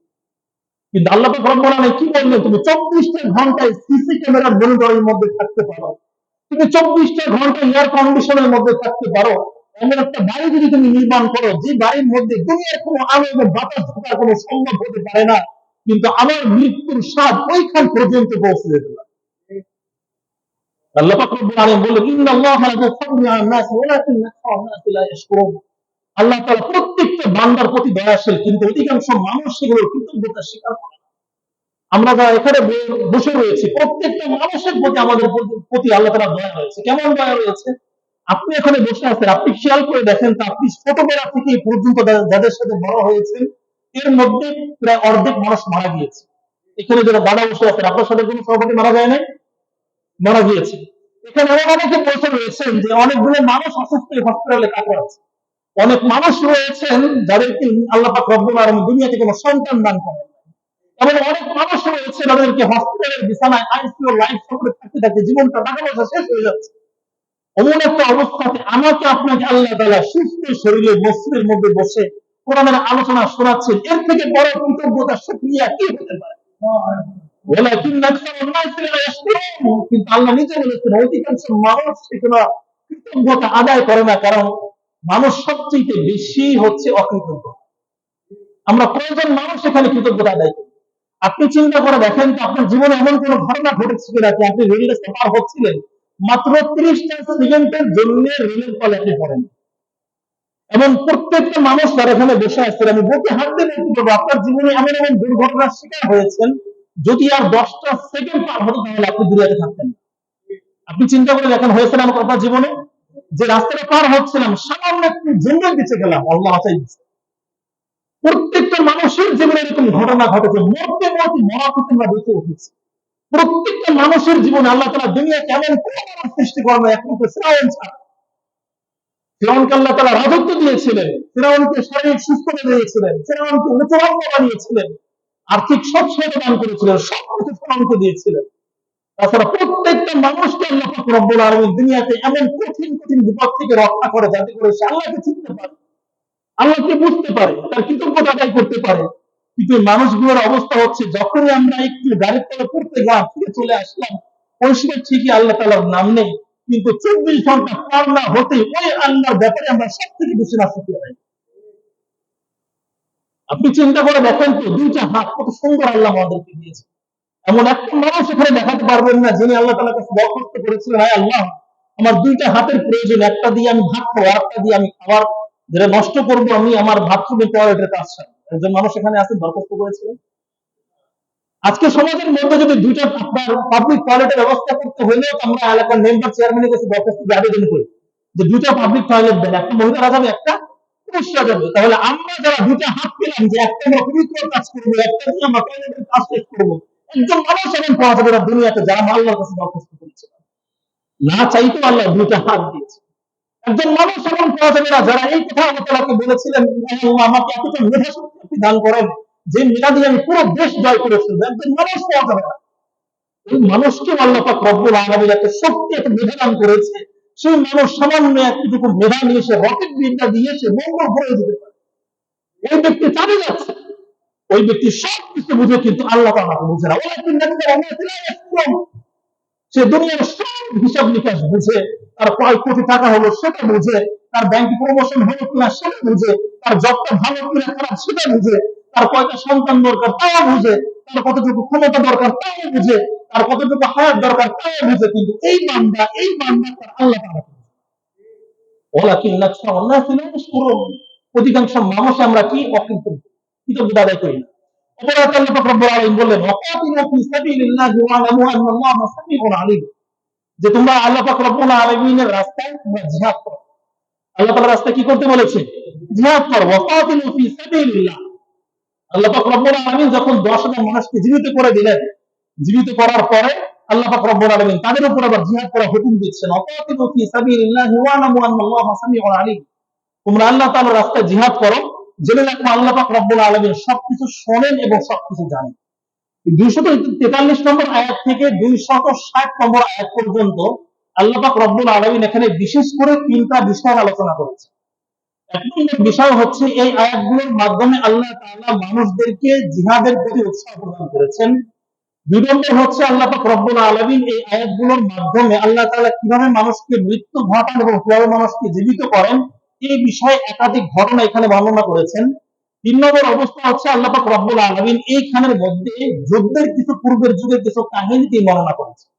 কিন্তু আল্লাহ পাক রব্বুল আলামিন কি বললেন, তুমি 24টা ঘন্টায় সিসি ক্যামেরার মনিটরের মধ্যে থাকতে পারো, তুমি 24টা ঘন্টা এয়ার কন্ডিশনের মধ্যে থাকতে পারো, এমন একটা বাড়ি যদি তুমি নির্মাণ করো যে বাড়ির মধ্যে দুনিয়ার কোনো আলো এবং বাতাস ঢোকার কোনো সম্ভব হতে পারে না, কিন্তু আমার মৃত্যুর স্বাদ ওইখান পর্যন্ত পৌঁছে যেতে পারে। আল্লাহ পাক রব্বুল আলামিন বললেন, ইন্নাল্লাহা লা ইয়াফাদু আন নাস ওয়ালাকিন্না আকসারান নাস লা ইয়াশকুরুন। আল্লাহ তাআলা প্রত্যেকটা বান্দার প্রতি দয়াশীল, কিন্তু অধিকাংশ মানুষ সেগুলোর কৃতজ্ঞতা স্বীকার করে। আমরা যারা এখানে বসে রয়েছি, প্রত্যেকটা মানুষের প্রতি আমাদের প্রতি আল্লাহ তাআলা দয়া রয়েছে। কেমন দয়া রয়েছে? আপনি এখানে বসে আছেন, আপনি খেয়াল করে দেখেন তো, আপনি ছোটবেলা থেকে এই পর্যন্ত যাদের সাথে বড় হয়েছেন, এর মধ্যে প্রায় অর্ধেক মানুষ মারা গিয়েছে। এখানে যারা দাদা বসে আছেন, আপনার সাথে কোনো সহপাঠী মারা যায় নাই? মারা গিয়েছে। এখানে এমন অনেকে বসে রয়েছেন যে অনেকগুলো মানুষ অসুস্থ হসপিটালে কাতর আছে। অনেক মানুষ রয়েছেন যাদেরকে আল্লাহ পাক রব্বুল আলামিন দুনিয়াতে কোনো সন্তান দান করেন। এমন অনেক মানুষ রয়েছে যাদেরকে হসপিটালের বিছানায় আইসিইউ লাইফ সাপোর্টে থাকতে থাকতে জীবনটা টাকা পয়সা শেষ হয়ে যাচ্ছে। এমন একটা অবস্থাতে আমাকে আপনাকে আল্লাহ তাআলা সুস্থ শরীরে মসজিদের মধ্যে বসে কোরআনের আলোচনা শোনাচ্ছেন, এর থেকে বড় কৃতজ্ঞতা শুকরিয়া কি হতে পারে? ওয়ালাকিন্না আকসারান নাস লা ইয়াশকুরুন। কিন্তু আল্লাহ নিজে বলেছেন অধিকাংশ মানুষ সেগুলো কৃতজ্ঞতা আদায় করে না, কারণ মানুষ সবচেয়ে বেশি হচ্ছে অকৃতজ্ঞ। আমরা কয়জন মানুষ এখানে কৃতজ্ঞতা আদায় করি? আপনি চিন্তা করে দেখেন তো, আপনার জীবনে এমন কোন ঘটনা ঘটেছে কিনা যে আপনি রেল রাস্তা পার হচ্ছিলেন, মাত্র 30টা সেকেন্ডের জন্য রেলের তলে আপনি পড়েন। এবং প্রত্যেকটা মানুষ যারা এখানে বসে আছেন, আমি বুকে হাত দিয়ে বলতে পারবো আপনার জীবনে এমন এমন দুর্ঘটনার শিকার হয়েছেন, যদি আর 10টা সেকেন্ড পার হতো তাহলে আপনি দুনিয়াতে থাকতেন না। আপনি চিন্তা করে দেখেন হয়েছে না আমার আপনার জীবনে, যে রাস্তাটা পার হচ্ছিলাম, সামান্য একটু জন্য বেঁচে গেলাম, আল্লাহ বাঁচাই দিচ্ছে। প্রত্যেকটা মানুষের জীবনে এরকম ঘটনা ঘটেছে, মরতে মরতে মরা থেকে আমরা বেঁচে উঠেছি। প্রত্যেকটা মানুষের জীবনে আল্লাহ তাআলা দুনিয়াতে এমন কোন মানুষ সৃষ্টি করেন না একমাত্র ফিরআউন ছাড়া। ফিরআউনকে আল্লাহ তাআলা রাজত্ব দিয়েছিলেন, ফিরআউনকে শারীরিক সুস্থতা দিয়েছিলেন, ফিরআউনকে উচ্চবর্ণ বানিয়েছিলেন, আর্থিক সচ্ছলতা দান করেছিলেন, সবকিছু ফিরআউনকে দিয়েছিলেন। তাছাড়া প্রত্যেকটা মানুষকে আল্লাহ পাক রব্বুল আলামিন দুনিয়াতে এমন কঠিন কঠিন বিপদ থেকে রক্ষা করে যাতে করে সে আল্লাহকে চিনতে পারে, আল্লাহকে বুঝতে পারে, তার কৃতজ্ঞতা আদায় করতে পারে। কিন্তু এই মানুষগুলোর অবস্থা হচ্ছে যখনই আমরা একটু গাড়ির তলে পড়তে গেলাম, ফিরে চলে আসলাম, ওই সময় ঠিকই আল্লাহ তাআলার নাম নেই, কিন্তু 24 ঘন্টা পার না হতে ওই আল্লাহর ব্যাপারে আমরা সব থেকে বেশি নাফরমানি করি। আপনি চিন্তা করে দেখেন তো, দুইটা হাত কত সুন্দর আল্লাহ আমাদেরকে দিয়েছে। এমন একটা মানুষ এখানে দেখাতে পারবেন না যিনি আল্লাহ তাআলার কাছে দরখাস্ত করেছিলেন, হায় আল্লাহ, আমার দুইটা হাতের প্রয়োজন, একটা দিয়ে আমি ভাত খাবো, আরেকটা দিয়ে আমি খাবার যেটা নষ্ট করবো, আমি আমার বাথরুমে টয়লেটের কাজ সারবো। একজন মানুষ এখানে আছে দরখাস্ত করেছিলেন। আজকে সমাজের মধ্যে যদি দুইটা আপনার পাবলিক টয়লেটের ব্যবস্থা করতে হলেও আমরা এলাকার মেম্বার চেয়ারম্যানের কাছে দরখাস্ত দিয়ে আবেদন করি যে দুইটা পাবলিক টয়লেট দেন, একটা মহিলারা যাবে, একটা পুরুষরা যাবে। তাহলে আমরা যারা দুইটা হাত পেলাম যে একটা আমরা পবিত্র কাজ করবো, একটা দিয়ে আমরা টয়লেটের কাজ শেষ করবো, একজন মানুষ এমন পাওয়া যাবে না দুনিয়াতে যারা আল্লাহর কাছে দরখাস্ত করেছে, না চাইতেও আল্লাহ দুইটা হাত দিয়েছে। একজন মানুষ এমন পাওয়া যাবে না যারা এই কথা আল্লাহ তাআলাকে বলেছিলেন, আল্লাহ আমাকে এতটা মেধা শক্তি আপনি দান করেন যে মেধা দিয়ে আমি পুরো দেশ জয় করে ফেলবো, একজন মানুষ পাওয়া যাবে না। এই মানুষকে আল্লাহ পাক রব্বুল আলামিন এত শক্তি এত মেধা দান করেছে, সেই মানুষ সামান্য একটুকু মেধা নিয়ে সে রকেট বিদ্যা দিয়ে সে মঙ্গল গ্রহে যেতে পারে। ওই ব্যক্তি চাঁদে যাচ্ছে, ওই ব্যক্তি সবকিছু বুঝে কিন্তু আল্লাহ তাআলাকে বুঝে না। ওয়ালাকিন সে দুনিয়ার সব হিসাব নিকাশ বুঝে, তার কয় কোটি টাকা হলো সেটা বুঝে, তার ব্যাংকে প্রমোশন হলো কিনা সেটা বুঝে, তার জবটা ভালো কিনা খারাপ সেটা বুঝে, তার কয়টা সন্তান দরকার তাও বুঝে, তার কতটুকু ক্ষমতা দরকার তাও বুঝে, তার কতটুকু হায়াত দরকার তাও বুঝে, কিন্তু এই বান্দা তার আল্লাহ তাআলা ওয়ালাকিন আকসারুন নাসি লা ইয়াশকুরুন। অধিকাংশ মানুষ আমরা কি কৃতজ্ঞতা আদায় করি না। অপরাধ আল্লাহ পাক রব্বুল আলামিন বললেন ওয়াকাতিলু ফি সাবিলিল্লাহি ওয়া আলামু আন্নাল্লাহা সামিউন আলীম, যে তোমরা আল্লাহ পাক রব্বুল আলামিনের রাস্তায় তোমরা জিহাদ করো। আল্লাহ তাআলার রাস্তায় কি করতে বলেছে? জিহাদ করো। ওয়াকাতিলু ফি সাবিলিল্লাহ। আল্লাহ পাক রব্বুল আলামিন যখন 10,000 মানুষকে জীবিত করে দিলেন, জীবিত করার পরে আল্লাহ পাক রব্বুল আলামিন তাদের উপর আবার জিহাদ করার হুকুম দিচ্ছেন, ওয়াকাতিলু ফি সাবিলিল্লাহি ওয়া আলামু আন্নাল্লাহা সামিউন আলীম। তোমরা আল্লাহ তাআলার রাস্তায় জিহাদ করো, জেনে রাখো আল্লাহ পাক রব্বুল আলামিন সবকিছু শোনেন এবং সবকিছু জানেন। 243 নম্বর আয়াত থেকে 260 নম্বর আয়াত পর্যন্ত আল্লাহ পাক রব্বুল আলামিন এখানে বিশেষ করে তিনটা বিষয় আলোচনা করেছে। এক নম্বর বিষয় হচ্ছে এই আয়াতগুলোর মাধ্যমে আল্লাহ তাআলা মানুষদেরকে জিহাদের প্রতি উৎসাহ প্রদান করেছেন। দুই নম্বর হচ্ছে আল্লাহ পাক রব্বুল আলামিন এই আয়াতগুলোর মাধ্যমে আল্লাহ তাআলা কিভাবে মানুষকে মৃত্যু ঘটান এবং কিভাবে মানুষকে জীবিত করেন এই বিষয়ে একাধিক ঘটনা এখানে বর্ণনা করেছেন। তিন নম্বর অবস্থা হচ্ছে আল্লাহ পাক রব্বুল আলামিন এইখানের মধ্যে যুদ্ধের কিছু পূর্বের যুগের কিছু কাহিনীকে বর্ণনা করেছেন,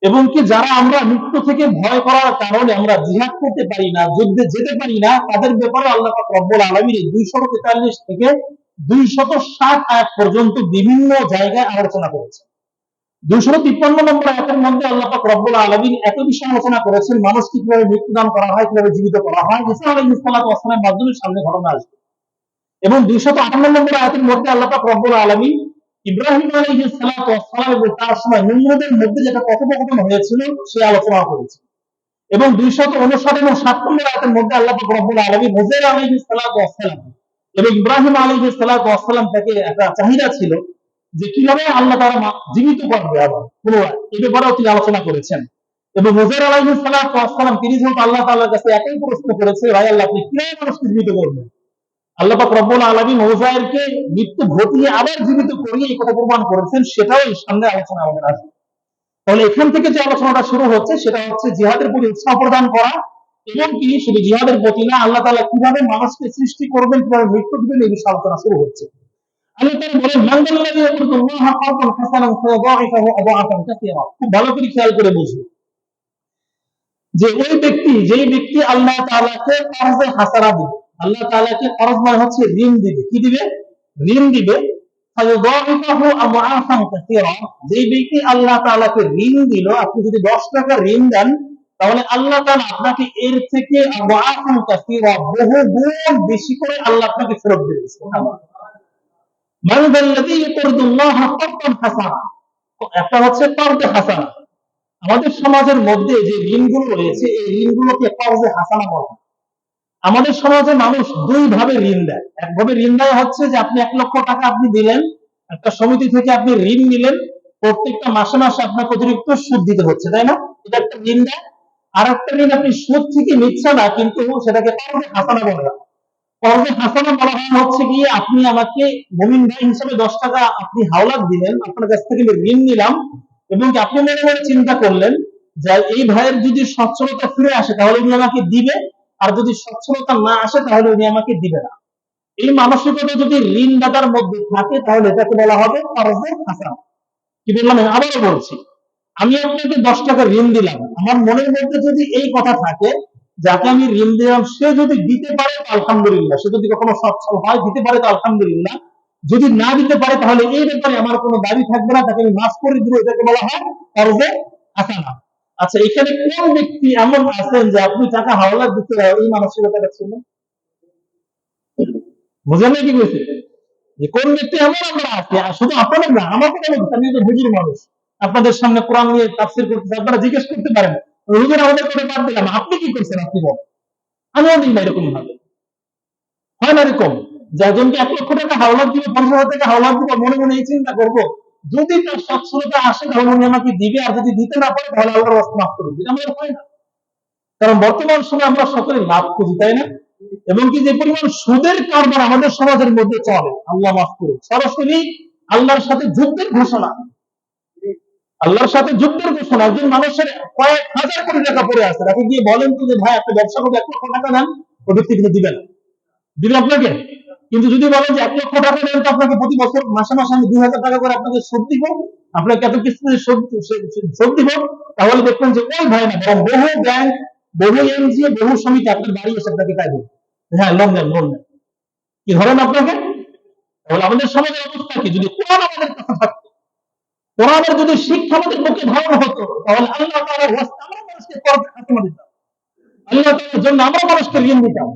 এবং কি যারা আমরা মৃত্যু থেকে ভয় করার কারণে আমরা জিহাদ করতে পারি না, যুদ্ধে যেতে পারি না, তাদের ব্যাপারে আল্লাহ পাক রব্বুল আলামিন 243 থেকে 260 আয়াত পর্যন্ত বিভিন্ন জায়গায় আলোচনা করেছেন। 253 নম্বর আয়াতের মধ্যে আল্লাহ পাক রব্বুল আলামিন এত বিষয় আলোচনা করেছেন, মানুষকে কিভাবে মৃত্যুদান করা হয়, কিভাবে জীবিত করা হয়, ঈসা আলাইহিস সালাতু ওয়াস সালামের মাধ্যমে সামনে ঘটনা আসবে। এবং 258 নম্বর আয়াতের মধ্যে আল্লাহ পাক রব্বুল আলামিন ইব্রাহিম আলাইহিস সালাতু ওয়াস সালাম এবং তার সময় নমরুদের মধ্যে যেটা কথোপকথন হয়েছিল সে আলোচনা করেছে। এবং 259 এবং 60 নম্বর আয়াতের মধ্যে আল্লাহ পাক রব্বুল আলামিন উযাইর আলাইহিস সালাতু ওয়াস সালাম এবং ইব্রাহিম আলাইহিস সালাতু ওয়াস সালাম থেকে একটা চাহিদা ছিল যে কিভাবে আল্লাহ তাআলা জীবিত করবে আবার পুনরায়, এই ব্যাপারেও তিনি আলোচনা করেছেন। এবং উযাইর আলাইহিস সালাতু ওয়াস সালাম তিনি যেহেতু আল্লাহ তাআলার কাছে একই প্রশ্ন করেছে, ভাই আল্লাহ আপনি কিভাবে মানুষকে জীবিত করবেন, আল্লাহ পাক রব্বুল আলামিন উযাইরকে মৃত্যু ঘটিয়ে আবার জীবিত করিয়ে এই কথা প্রমাণ করেছেন, সেটাও এই সামনে আলোচনা আমাদের আসবে। তাহলে এখান থেকে যে আলোচনাটা শুরু হচ্ছে সেটা হচ্ছে জিহাদের প্রতি উৎসাহ প্রদান করা, এবং কি শুধু জিহাদের প্রতি না, আল্লাহ তাআলা কিভাবে মানুষকে সৃষ্টি করবেন, কিভাবে মৃত্যু দিবেন, এই বিষয়ে আলোচনা শুরু হচ্ছে। আল্লাহ তাআলা বলেন মানদাল্লাযী ইয়াকুরুল্লাহা কারদান হাসানান ফায়াদাইফাহু আদাআফান কাসীরা। খুব ভালো করে খেয়াল করে বুঝুন যে ওই ব্যক্তি, যেই ব্যক্তি আল্লাহ তাআলাকে কারজে হাসানা দিবে, আল্লাহ তাআলাকে করজ মানে হচ্ছে ঋণ দিবে, কি দিবে? ঋণ দিবে। ফায়াদাইফাহু আদাআফান কাসীরা, যেই ব্যক্তি আল্লাহ তাআলাকে ঋণ দিল, আপনি যদি 10 টাকা ঋণ দেন তাহলে আল্লাহ তাআলা আপনাকে এর থেকে আযাফান কাসীরা বহু গুণ বেশি করে আল্লাহ আপনাকে ফেরত দেবে। সুবহানাল্লাহ। মান যাল্লাযী ইউকরিদুল্লাহা কারদান হাসানা, একটা হচ্ছে কারদে হাসানা। আমাদের সমাজের মধ্যে যে ঋণগুলো রয়েছে এই ঋণগুলোকে কারদে হাসানা বলা হয়। আমাদের সমাজে মানুষ দুই ভাবে ঋণ দেয়। একভাবে ঋণ দেয় হচ্ছে যে আপনি 1,00,000 টাকা আপনি দিলেন, একটা সমিতি থেকে আপনি ঋণ নিলেন, প্রত্যেকটা মাসে মাসে আপনাকে অতিরিক্ত সুদ দিতে হচ্ছে, তাই না? এটা একটা ঋণ দেয়। আর একটা ঋণ আপনি সুদ থেকে নিচ্ছে না, কিন্তু সেটাকে কারদে হাসানা বলা হয়। কারদে হাসানা বলা হয় হচ্ছে গিয়ে আপনি আমাকে মুমিন ভাই হিসেবে 10 টাকা আপনি হাওলাত দিলেন, আপনার কাছ থেকে আমি ঋণ নিলাম, এবং কি আপনি মনে মনে চিন্তা করলেন যে এই ভাইয়ের যদি সচ্ছলতা ফিরে আসে তাহলে উনি আমাকে দিবে, আর যদি সচ্ছলতা না আসে তাহলে উনি আমাকে দিবে না। এই মানসিকতা যদি ঋণদাতার মধ্যে থাকে তাহলে এটাকে বলা হবে কারদে হাসানা। কি বললাম? আমি আবারও বলছি, আমি আপনাকে 10 টাকা ঋণ দিলাম, আমার মনের মধ্যে যদি এই কথা থাকে, যাকে আমি ঋণ দিলাম সে যদি দিতে পারে তো আলহামদুলিল্লাহ, সে যদি কখনো সচ্ছল হয় দিতে পারে তো আলহামদুলিল্লাহ, যদি না দিতে পারে তাহলে এই ব্যাপারে আমার কোনো দাবি থাকবে না, তাকে আমি মাফ করে দিব। এটাকে বলা হয় কারদে হাসানা। আচ্ছা, এখানে কোন ব্যক্তি এমন আছেন যে আপনি টাকা হাওলাত দিতে এই মানসিকতাটা ছিল? বুঝলেন না কি বলছে? যে কোন ব্যক্তি এমন আমরা আছে, আর শুধু আপনাদের না, আমাকে কেন বলছে? আমি তো হুজুর মানুষ, আপনাদের সামনে কোরআন নিয়ে তাফসীর করতেছি, আপনারা জিজ্ঞেস করতে পারেন হুজুর আমাদের করে বাদ দিলাম, আপনি কি করছেন আপনি বলেন। আমিও দিন না এরকম ভাবে, হয় না এরকম যে একজনকে 1,00,000 টাকা হাওলাত দিব, 50,000 টাকা হাওলাত দিব, মনে মনে এই চিন্তা করবো যদি তার সচ্ছলতা আসে তাহলে উনি আমাকে দিবে, আর যদি দিতে না পারে তাহলে আল্লাহর রাস্তা মাফ করে দিবে। আমাদের হয় না, কারণ বর্তমান সময়ে আমরা সকলে লাভ খুঁজি, তাই না? এবং কি যে পরিমাণ সুদের কারবার আমাদের সমাজের মধ্যে চলে, আল্লাহ মাফ করুন, সরাসরি আল্লাহর সাথে যুদ্ধের ঘোষণা। আল্লাহর সাথে যুদ্ধের ঘোষণা। একজন মানুষের কয়েক হাজার কোটি টাকা পড়ে আছে, তাকে গিয়ে বলেন তো যে ভাই আপনি ব্যবসা করে 1,00,000 টাকা দেন, ওই ব্যক্তি কিন্তু দিবেন, দিবে আপনাকে। কিন্তু যদি বলেন যে 1,00,000 টাকা দেন তো আপনাকে প্রতি বছর মাসে মাসে আমি 2,000 টাকা করে আপনাকে সুদ দিব, আপনাকে এত কিস্তিতে সুদ দিব, তাহলে দেখবেন যে ওই ভাই না, বরং বহু ব্যাংক, বহু এনজিও, বহু সমিতি আপনার বাড়ি এসে আপনাকে তাই দেবে, হ্যাঁ লোন দেন, লোন দেন। কি ধরেন আপনাকে? তাহলে আমাদের সমাজের অবস্থা কি? যদি কোরআন আমাদের কাছে থাকতো, কোরআনের যদি শিক্ষা আমাদের মুখে ধারণ হতো, তাহলে আল্লাহ তাআলার রাস্তায় আমরা মানুষকে করতে খাতিমা দিতাম, আল্লাহ তাআলার জন্য আমরা মানুষকে ঋণ দিতাম।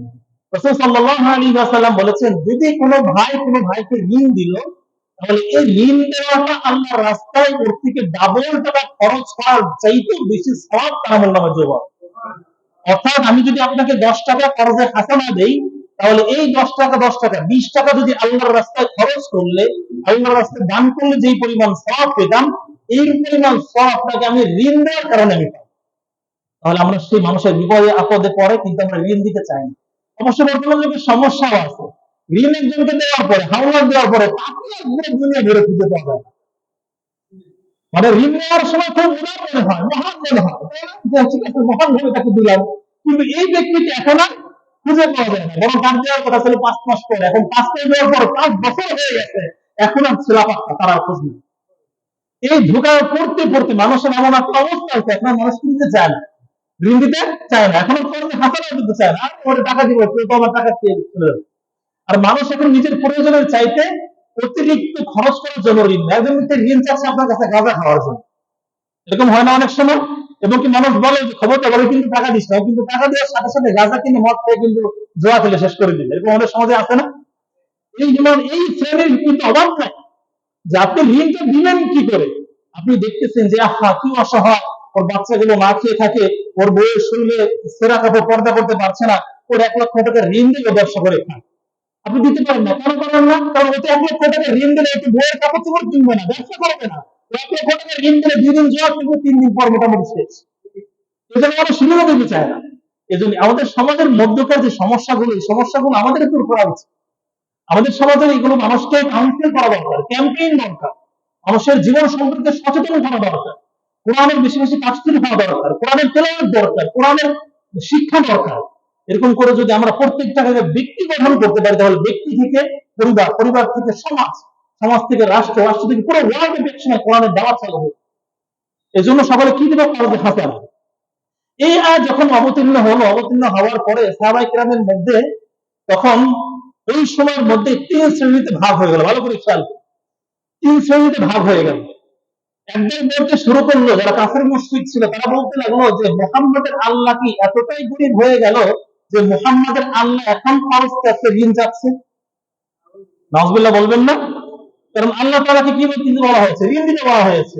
রাসূল সাল্লাল্লাহু আলাইহি ওয়াসাল্লাম বলেছেন, যদি কোনো ভাই কোনো ভাইকে ঋণ দিল, তাহলে এই ঋণ দেওয়াটা আল্লাহর রাস্তায় ওর থেকে ডাবল টাকা খরচ করার চাইতেও বেশি সওয়াব তার আমলনামায় যোগ হবে। অর্থাৎ আমি যদি আপনাকে 10 টাকা কর্জে হাসানা দেই, তাহলে এই 10 টাকা 10 টাকা 20 টাকা যদি আল্লাহর রাস্তায় খরচ করলে, আল্লাহর রাস্তায় দান করলে যেই পরিমাণ সওয়াব পেতাম, এই পরিমাণ সওয়াব আপনাকে আমি ঋণ দেওয়ার কারণে আমি পাই। তাহলে আমরা সেই মানুষের বিপদে আপদে পড়ে কিন্তু আমরা ঋণ দিতে চাই না। অবশ্য বর্তমান যুগে সমস্যাও আছে। ঋণ একজনকে দেওয়ার পরে, হাওলাত দেওয়ার পরে তাকে আর পুরো দুনিয়া ঘুরে খুঁজে পাওয়া যায় না। মানে ঋণ নেওয়ার সময় খুব উদার মনে হয়, মহান মনে হয়, তাই না? যে ঠিক আছে মহান ভাবে তাকে দিলাম, কিন্তু এই ব্যক্তিকে এখন আর খুঁজে পাওয়া যায় না। বরং তার দেওয়ার কথা ছিল 5 মাস পরে, এখন 5 মাস দেওয়ার পর 5 বছর হয়ে গেছে, এখন আর ছেলা পাত্তা তারা খোঁজ নেই। এই ধোঁকায় পড়তে পড়তে মানুষের এমন একটা অবস্থা হচ্ছে, এখন আর মানুষ কিনতে চায় না, ঋণ দিতে চায় না, এখন কর্মে হাসানা দিতে চায় না, আর পরে টাকা দিব, কেউ তো আমার টাকা চেয়ে চলে যাবে। আর মানুষ এখন নিজের প্রয়োজনের চাইতে অতিরিক্ত খরচ করার জন্য ঋণ নেয়। একজন ব্যক্তি ঋণ চাচ্ছে আপনার কাছে গাঁজা খাওয়ার জন্য, এরকম হয় না অনেক সময়? এবং কি মানুষ বলে যে খবরটা বলে কিন্তু টাকা দিস না, কিন্তু টাকা দেওয়ার সাথে সাথে গাঁজা কিনে মদ খেয়ে কিন্তু জোয়া খেলে শেষ করে দিবে, এরকম আমাদের সমাজে আছে না? এই যেমন এই শ্রেণীর কিন্তু অভাব নাই যে আপনি ঋণটা দিলেন কি করে। আপনি দেখতেছেন যে আহা কি অসহায়, ওর বাচ্চাগুলো না খেয়ে থাকে, ওর বউয়ের শরীরে সেরা কাপড় পর্দা করতে পারছে না, ওর 1,00,000 টাকা ঋণ দিয়ে ব্যবসা করে খান। আপনি দিতে পারেন না, কেন পারেন না? কারণ ওতে 1,00,000 টাকা ঋণ দিলে একটু বইয়ের কাপড় চোপড় কিনবে না, ব্যবসা করবে না। 1,00,000 টাকা ঋণ দিলে 2 দিন জোয়া কিনবে, 3 দিন পর মোটামুটি শেষ। এজন্য আমরা সুবিধা দিতে চাই না। এজন্য আমাদের সমাজের মধ্যকার যে সমস্যাগুলো, এই সমস্যাগুলো আমাদের দূর করা উচিত। আমাদের সমাজের এগুলো মানুষকে কাউন্সিল করা দরকার, ক্যাম্পেইন দরকার, মানুষের জীবন সম্পর্কে সচেতন করা দরকার, কোরআনের বেশি বেশি তাফসীর হওয়া দরকার, কোরআনের তেলাওয়াত দরকার, কোরআনের শিক্ষা দরকার। এরকম করে যদি আমরা প্রত্যেকটাকে ব্যক্তি গঠন করতে পারি, তাহলে ব্যক্তি থেকে পরিবার, পরিবার থেকে সমাজ, সমাজ থেকে রাষ্ট্র, রাষ্ট্র থেকে পুরো ওয়ার্ল্ড একসময় কোরআনের দাওয়াত চালু হবে। এজন্য সকলে কি দিবে? কারণে হাসানা। এই আয়াত যখন অবতীর্ণ হলো, অবতীর্ণ হওয়ার পরে সাহাবায়ে কেরামের মধ্যে তখন এই সময়ের মধ্যে 3 শ্রেণীতে ভাগ হয়ে গেল। ভালো করে খেয়াল করুন, 3 শ্রেণীতে ভাগ হয়ে গেল। একদম বলতে শুরু করলো, যারা কাফের মুশরিক ছিল তারা বলতে লাগলো যে মুহাম্মাদের আল্লাহ কি এতটাই গরিব হয়ে গেল যে মুহাম্মাদের আল্লাহ এখন খরচ করতে ঋণ চাচ্ছে? নাউজুবিল্লাহ বলবেন না? কারণ আল্লাহ তাআলাকে কি দিতে বলা হয়েছে? ঋণ দিতে বলা হয়েছে।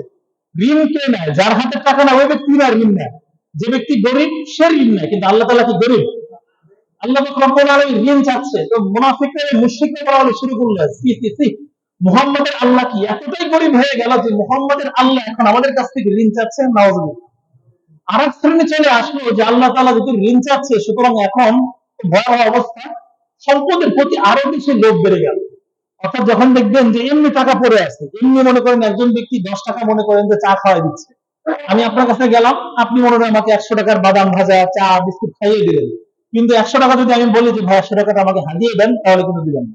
ঋণ কে নেয়? যার হাতে টাকা না ওই ব্যক্তি না ঋণ নেয়। যে ব্যক্তি গরিব সে ঋণ নেয়, কিন্তু আল্লাহ তাআলা কি গরিব? আল্লাহ পাক রব্বুল আলামিন ঋণ চাচ্ছে। তো মুনাফিকরা মুশরিকরা বলা শুরু করলো, সি সি সি, মুহাম্মাদের আল্লাহ কি এতটাই গরিব হয়ে গেল যে মুহাম্মাদের আল্লাহ এখন আমাদের কাছ থেকে ঋণ চাচ্ছে? নাউজুবিল্লাহ। আরেক শ্রেণী চলে আসলো যে আল্লাহ তাআলা যদি ঋণ চাচ্ছে, সুতরাং এখন ভয়াবহ অবস্থা, সম্পদের প্রতি আরো বেশি লোভ বেড়ে গেল। অর্থাৎ যখন দেখবেন যে এমনি টাকা পড়ে আছে, এমনি মনে করেন একজন ব্যক্তি 10 টাকা মনে করেন যে চা খাওয়াই দিচ্ছে, আমি আপনার কাছে গেলাম, আপনি মনে করেন আমাকে 100 টাকার বাদাম ভাজা চা বিস্কুট খাইয়ে দিলেন, কিন্তু 100 টাকা যদি আমি বলি যে ভাই 100 টাকাটা আমাকে হাতিয়ে দেন, তাহলে কিন্তু দিবেন না।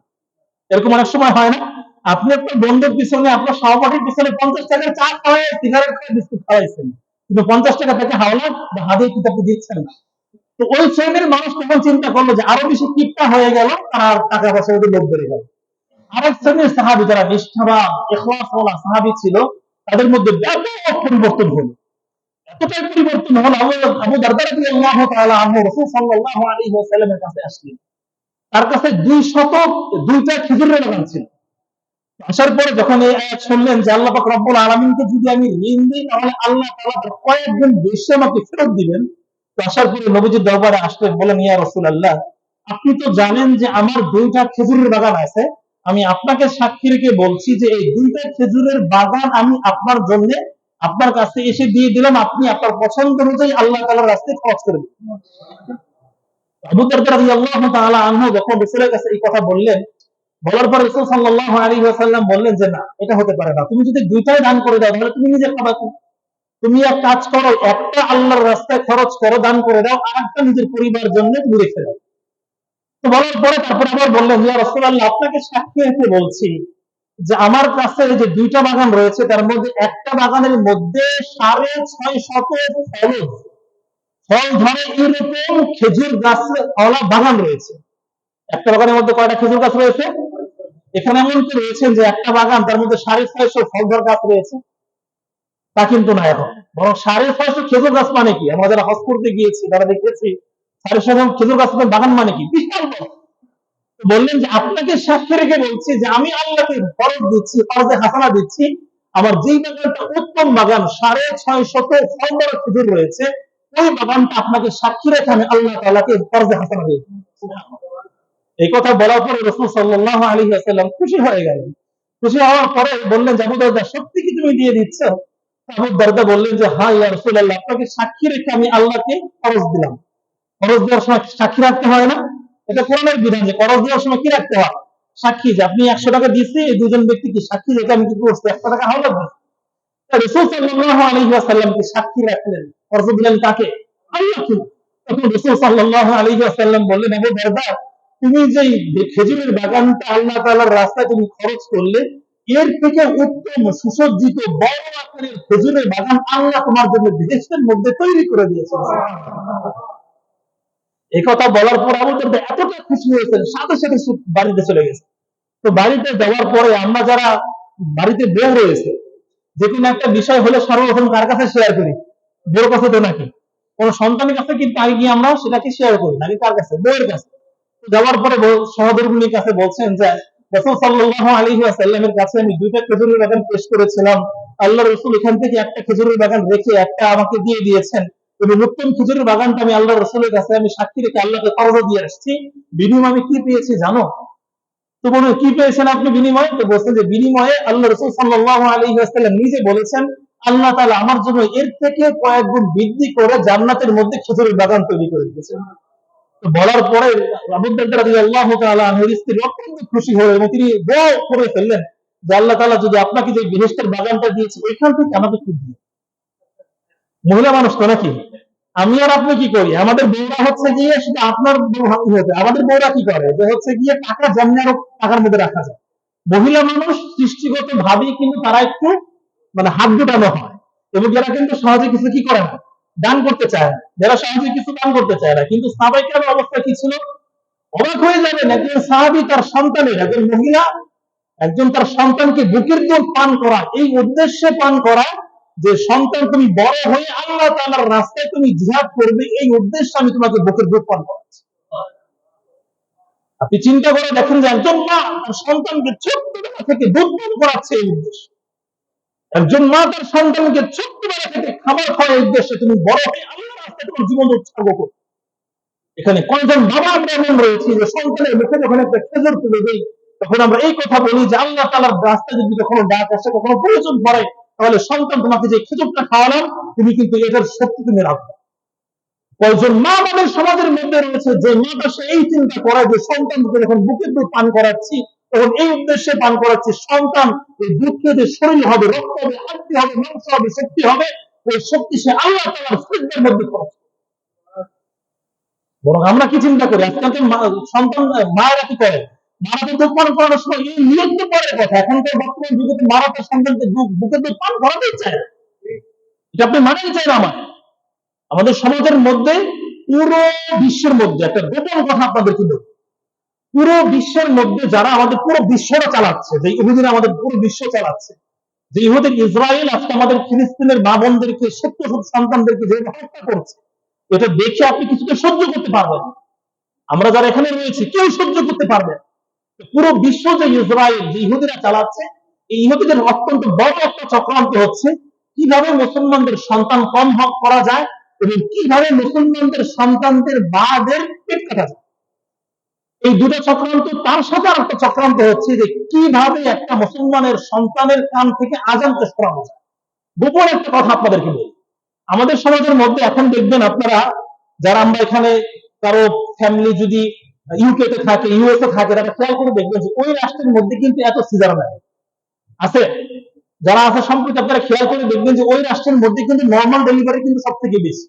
এরকম অনেক সময় হয় না? আপনি আপনার বন্ধুর পিছনে, আপনার সহপাঠীর পিছনে 50 টাকার চা খাওয়াই, সিগারেট খাওয়াই, বিস্কুট খাওয়াইছেন, কিন্তু 50 টাকা তাকে হাওলা বা হাতিয়ে কিন্তু আপনি দিচ্ছেন না। তো ওই শ্রেণীর মানুষ তখন চিন্তা করলো যে আরো বেশি কিপটা হয়ে গেল, তার টাকা পয়সার প্রতি লোভ বেড়ে গেল। আরেক শ্রেণীর সাহাবী যারা নিষ্ঠাবান ইখলাসওয়ালা সাহাবী ছিল, তাদের মধ্যে ব্যাপক পরিবর্তন হলো। এতটাই পরিবর্তন হলো, আবু দারদা রাদিয়াল্লাহু তাআলা আনহু রাসূল সাল্লাল্লাহু আলাইহি ওয়াসাল্লামের কাছে আসলেন। তার কাছে 2টা খেজুরের বাগান ছিল। আসার পরে যখন এই আয়াত শুনলেন যে আল্লাহ পাক রব্বুল আলামিনকে যদি আমি ঋণ দিই তাহলে আল্লাহ তাআলা তার কয়েক গুণ বেশি আমাকে ফেরত দিবেন। তো আসার পরে নবীজির দরবারে আসলেন, বলেন ইয়া রাসূলুল্লাহ, আপনি তো জানেন যে আমার 2টা খেজুরের বাগান আছে, আমি আপনাকে সাক্ষী রেখে বলছি যে এই 2টা খেজুরের বাগান আমি আপনার জন্য আপনার কাছে এসে দিয়ে দিলাম, আপনি আপনার পছন্দ অনুযায়ী আল্লাহ তাআলার রাস্তায় খরচ করে দিন। আবু দারদা রাদিয়াল্লাহু তাআলা আনহু যখন রাসূলের কাছে এই কথা বললেন, বলার পর রাসূল সাল্লাল্লাহু আলাইহি ওয়াসাল্লাম বললেন যে না, এটা হতে পারে না, তুমি যদি 2টাই দান করে দাও তাহলে তুমি নিজে খাবা কি? তুমি এক কাজ করো, একটা আল্লাহর রাস্তায় খরচ করো, দান করে দাও, আর একটা নিজের পরিবারের জন্য তুমি রেখে দাও। তো বলার পরে তারপর আবার বললেন, ইয়া রাসূলুল্লাহ, আপনাকে সাক্ষী রেখে বলছি যে আমার কাছে যে 2টা বাগান রয়েছে, তার মধ্যে একটা বাগানের মধ্যে 650 ফল ধরে এরকম খেজুর গাছের বাগান রয়েছে। একটা বাগানের মধ্যে কয়টা খেজুর গাছ রয়েছে? এখানে এমন কি রয়েছে যে একটা বাগান তার মধ্যে 650 ফলধর গাছ রয়েছে? তা কিন্তু না, এখন বরং 650 খেজুর গাছ মানে কি, আমরা যারা হজ করতে গিয়েছি তারা দেখেছি 650 খেজুর গাছের বাগান মানে কি, বিশাল বড়। বললেন যে আপনাকে সাক্ষী রেখে বলছি যে আমি আল্লাহকে ফরজ দিচ্ছি, ফরজে হাসানা দিচ্ছি, আমার যেই বাগানটা উত্তম বাগান, 650 ফলধর খেজুর রয়েছে, ওই বাগানটা আপনাকে সাক্ষী রেখে আমি আল্লাহ তাআলাকে ফরজে হাসানা দিয়েছি। এই কথা বলার পরে রাসূল সাল্লাল্লাহু আলাইহি ওয়াসাল্লাম খুশি হয়ে গেলেন। খুশি হওয়ার পরে বললেন যে আবু দারদা, সত্যি কি তুমি দিয়ে দিচ্ছ? আবু দারদা বললেন যে হ্যাঁ ইয়া রাসূলুল্লাহ, আপনাকে সাক্ষী রেখে আমি আল্লাহকে ফরজ দিলাম। ফরজ দেওয়ার সময় সাক্ষী রাখতে হয় না? এটা কোরআনের বিধান যে ফরজ দেওয়ার সময় কি রাখতে হয়? সাক্ষী। যে আপনি 100 টাকা দিয়েছি, এই দুজন ব্যক্তি কি সাক্ষী রেখে আমি কি করছি? 100 টাকা হাওলা দিচ্ছি। রাসূল সাল্লাল্লাহু আলাইহি ওয়াসাল্লাম কি সাক্ষী রাখলেন, ফরজ দিলেন কাকে? আল্লাহকে। তখন রাসূল সাল্লাল্লাহু আলাইহি ওয়াসাল্লাম বললেন, আবু দারদা, তুমি যে খেজুরের বাগানটা আল্লাহ তাআলার রাস্তায় তুমি খরচ করলে, এর থেকে উত্তম সুসজ্জিত বড় আকারের খেজুরের বাগান আল্লাহ তোমার জন্য বেহেশতের মধ্যে তৈরি করে দিয়েছেন। এই কথা বলার পর আবু দারদা এতটা খুশি হয়েছেন, সাথে সাথে বাড়িতে চলে গেছে। তো বাড়িতে যাওয়ার পরে আমরা যারা বাড়িতে বউ রয়েছে, যে কোনো একটা বিষয় হলে সর্বপ্রথম কার কাছে শেয়ার করি? বউর কাছে তো নাকি? কোন সন্তানের কাছে কিন্তু আগে গিয়ে আমরা সেটাকে শেয়ার করি নাকি, কার কাছে? বউয়ের কাছে। যাওয়ার পরে সহধর্মিনীর কাছে বলছেন যে রাসূল সাল্লাল্লাহু আলাইহি ওয়াসাল্লামের কাছে আমি 2টা খেজুরের বাগান পেশ করেছিলাম, আল্লাহ রাসূল এখান থেকে একটা খেজুরের বাগান রেখে একটা আমাকে দিয়ে দিয়েছেন, এবং উত্তম খেজুরের বাগানটা আমি আল্লাহ রাসূলের কাছে আমি সাক্ষী রেখে আল্লাহকে ফরজ দিয়ে আসছি। বিনিময়ে আমি কি পেয়েছি জানো? তো বলে কি পেয়েছেন আপনি বিনিময়ে? তো বলছেন যে বিনিময়ে আল্লাহ রাসূল সাল্লাল্লাহু আলাইহি ওয়াসাল্লাম নিজে বলেছেন আল্লাহ তাআলা আমার জন্য এর থেকে কয়েক গুণ বৃদ্ধি করে জান্নাতের মধ্যে খেজুরের বাগান তৈরি করে দিয়েছেন। তো বলার পরে আবু দারদা রাদিয়াল্লাহু তাআলা আনহুর স্ত্রী অত্যন্ত খুশি হয়ে এবং তিনি দোয়া করে ফেললেন যে আল্লাহ তাআলা যদি আপনাকে যে বেহেশতের বাগানটা দিয়েছে ওইখান থেকে আমাকে একটু দিন। মহিলা মানুষ তো নাকি? আমি আর আপনি কি করি? আমাদের বউরা হচ্ছে গিয়ে শুধু আপনার বউ হতে, আমাদের বউরা কি করে যে হচ্ছে গিয়ে টাকা জমিয়ে আরো টাকার মধ্যে রাখা যায়। মহিলা মানুষ সৃষ্টিগত ভাবেই কিন্তু তারা একটু মানে হাত গুটানো হয়, এবং যারা কিন্তু সহজে কিছু কি করে না, দান করতে চায় না, যারা সহজে কিছু দান করতে চায় না। কিন্তু সাহাবায়ে কেরামের অবস্থা কি ছিল? অবাক হয়ে যাবেন, একজন সাহাবী তার সন্তানের, একজন মহিলা একজন তার সন্তানকে বুকের দুধ পান করা, এই উদ্দেশ্যে পান করা যে সন্তান তুমি বড় হয়ে আল্লাহ তাআলার রাস্তায় তুমি জিহাদ করবে, এই উদ্দেশ্যে আমি তোমাকে বুকের দুধ পান করাচ্ছি। আপনি চিন্তা করে দেখেন যে একজন মা তার সন্তানকে ছোট্টবেলা থেকে দুধ পান করাচ্ছে এই উদ্দেশ্যে। একজন মা তার সন্তানকে ছোট্টবেলা থেকে খাবার খাওয়ার উদ্দেশ্যে তুমি বড় হয়ে আল্লাহর রাস্তায় তোমার জীবন উৎসর্গ করো। এখানে কয়জন বাবা আমরা এমন রয়েছি যে সন্তানের মুখে যখন একটা খেজুর তুলে দেই তখন আমরা এই কথা বলি যে আল্লাহ তাআলার রাস্তায় যদি কখনো ডাক আসে, কখনো প্রয়োজন পড়ে, তাহলে সন্তান তোমাকে যে খেজুরটা খাওয়ালাম তুমি কিন্তু এটার শক্তি তুমি রাখবে। কয়জন মা আমাদের সমাজের মধ্যে রয়েছে যে মাটা সে এই চিন্তা করে যে সন্তানকে যখন বুকের দুধ পান করাচ্ছি তখন এই উদ্দেশ্যে পান করাচ্ছি সন্তান এই দুধ খেতে শরীর হবে, রক্ত হবে, হাড্ডি হবে, মাংস হবে, শক্তি হবে, ওই শক্তি সে আল্লাহ তাআলার সিজদার মধ্যে খরচ। বরং আমরা কি চিন্তা করি আজকালকে সন্তান মায়েরা কি করে, মারা তো দুধ পান করানোর সময় এই নিয়ত তো পরের কথা, এখনকার বর্তমান যুগে তো মারা তার সন্তানকে বুকের দুধ পান করাতেই চায়, এটা আপনি মানেই চাই না। আমাদের সমাজের মধ্যে পুরো বিশ্বের মধ্যে একটা গোপন কথা আপনাদেরকে বলবো, পুরো বিশ্বের মধ্যে যারা আমাদের পুরো বিশ্বটা চালাচ্ছে, যে ইহুদিরা আমাদের পুরো বিশ্ব চালাচ্ছে, যে ইহুদি ইসরায়েল আজকে আমাদের ফিলিস্তিনের মা বোনদেরকে সত্য সন্তানদেরকে যে হত্যা করছে, এটা দেখে আপনি কিছুটা সহ্য করতে পারবেন। আমরা যারা এখানে রয়েছি কেউ সহ্য করতে পারবে। পুরো বিশ্ব যে ইসরায়েল যে ইহুদিরা চালাচ্ছে, এই ইহুদিদের অত্যন্ত বড় একটা চক্রান্ত হচ্ছে কিভাবে মুসলমানদের সন্তান কম করা যায় এবং কিভাবে মুসলমানদের সন্তানদের মাদের পেট কাটা যায়। এই দুটো চক্রান্ত, তার সাথে আর একটা চক্রান্ত হচ্ছে যে কিভাবে একটা মুসলমানের সন্তানের কান থেকে আজান পেশ করানো যায়। গোপন একটা কথা আপনাদেরকে বলি, আমাদের সমাজের মধ্যে এখন দেখবেন আপনারা যারা আমরা এখানে কারো ফ্যামিলি যদি ইউকে তে থাকে, ইউএসএ থাকে, তারা খেয়াল করে দেখবেন যে ওই রাষ্ট্রের মধ্যে কিন্তু এত সিজার নাই আছে। যারা আছে সম্প্রতি আপনারা খেয়াল করে দেখবেন যে ওই রাষ্ট্রের মধ্যে কিন্তু নর্মাল ডেলিভারি কিন্তু সব থেকে বেশি।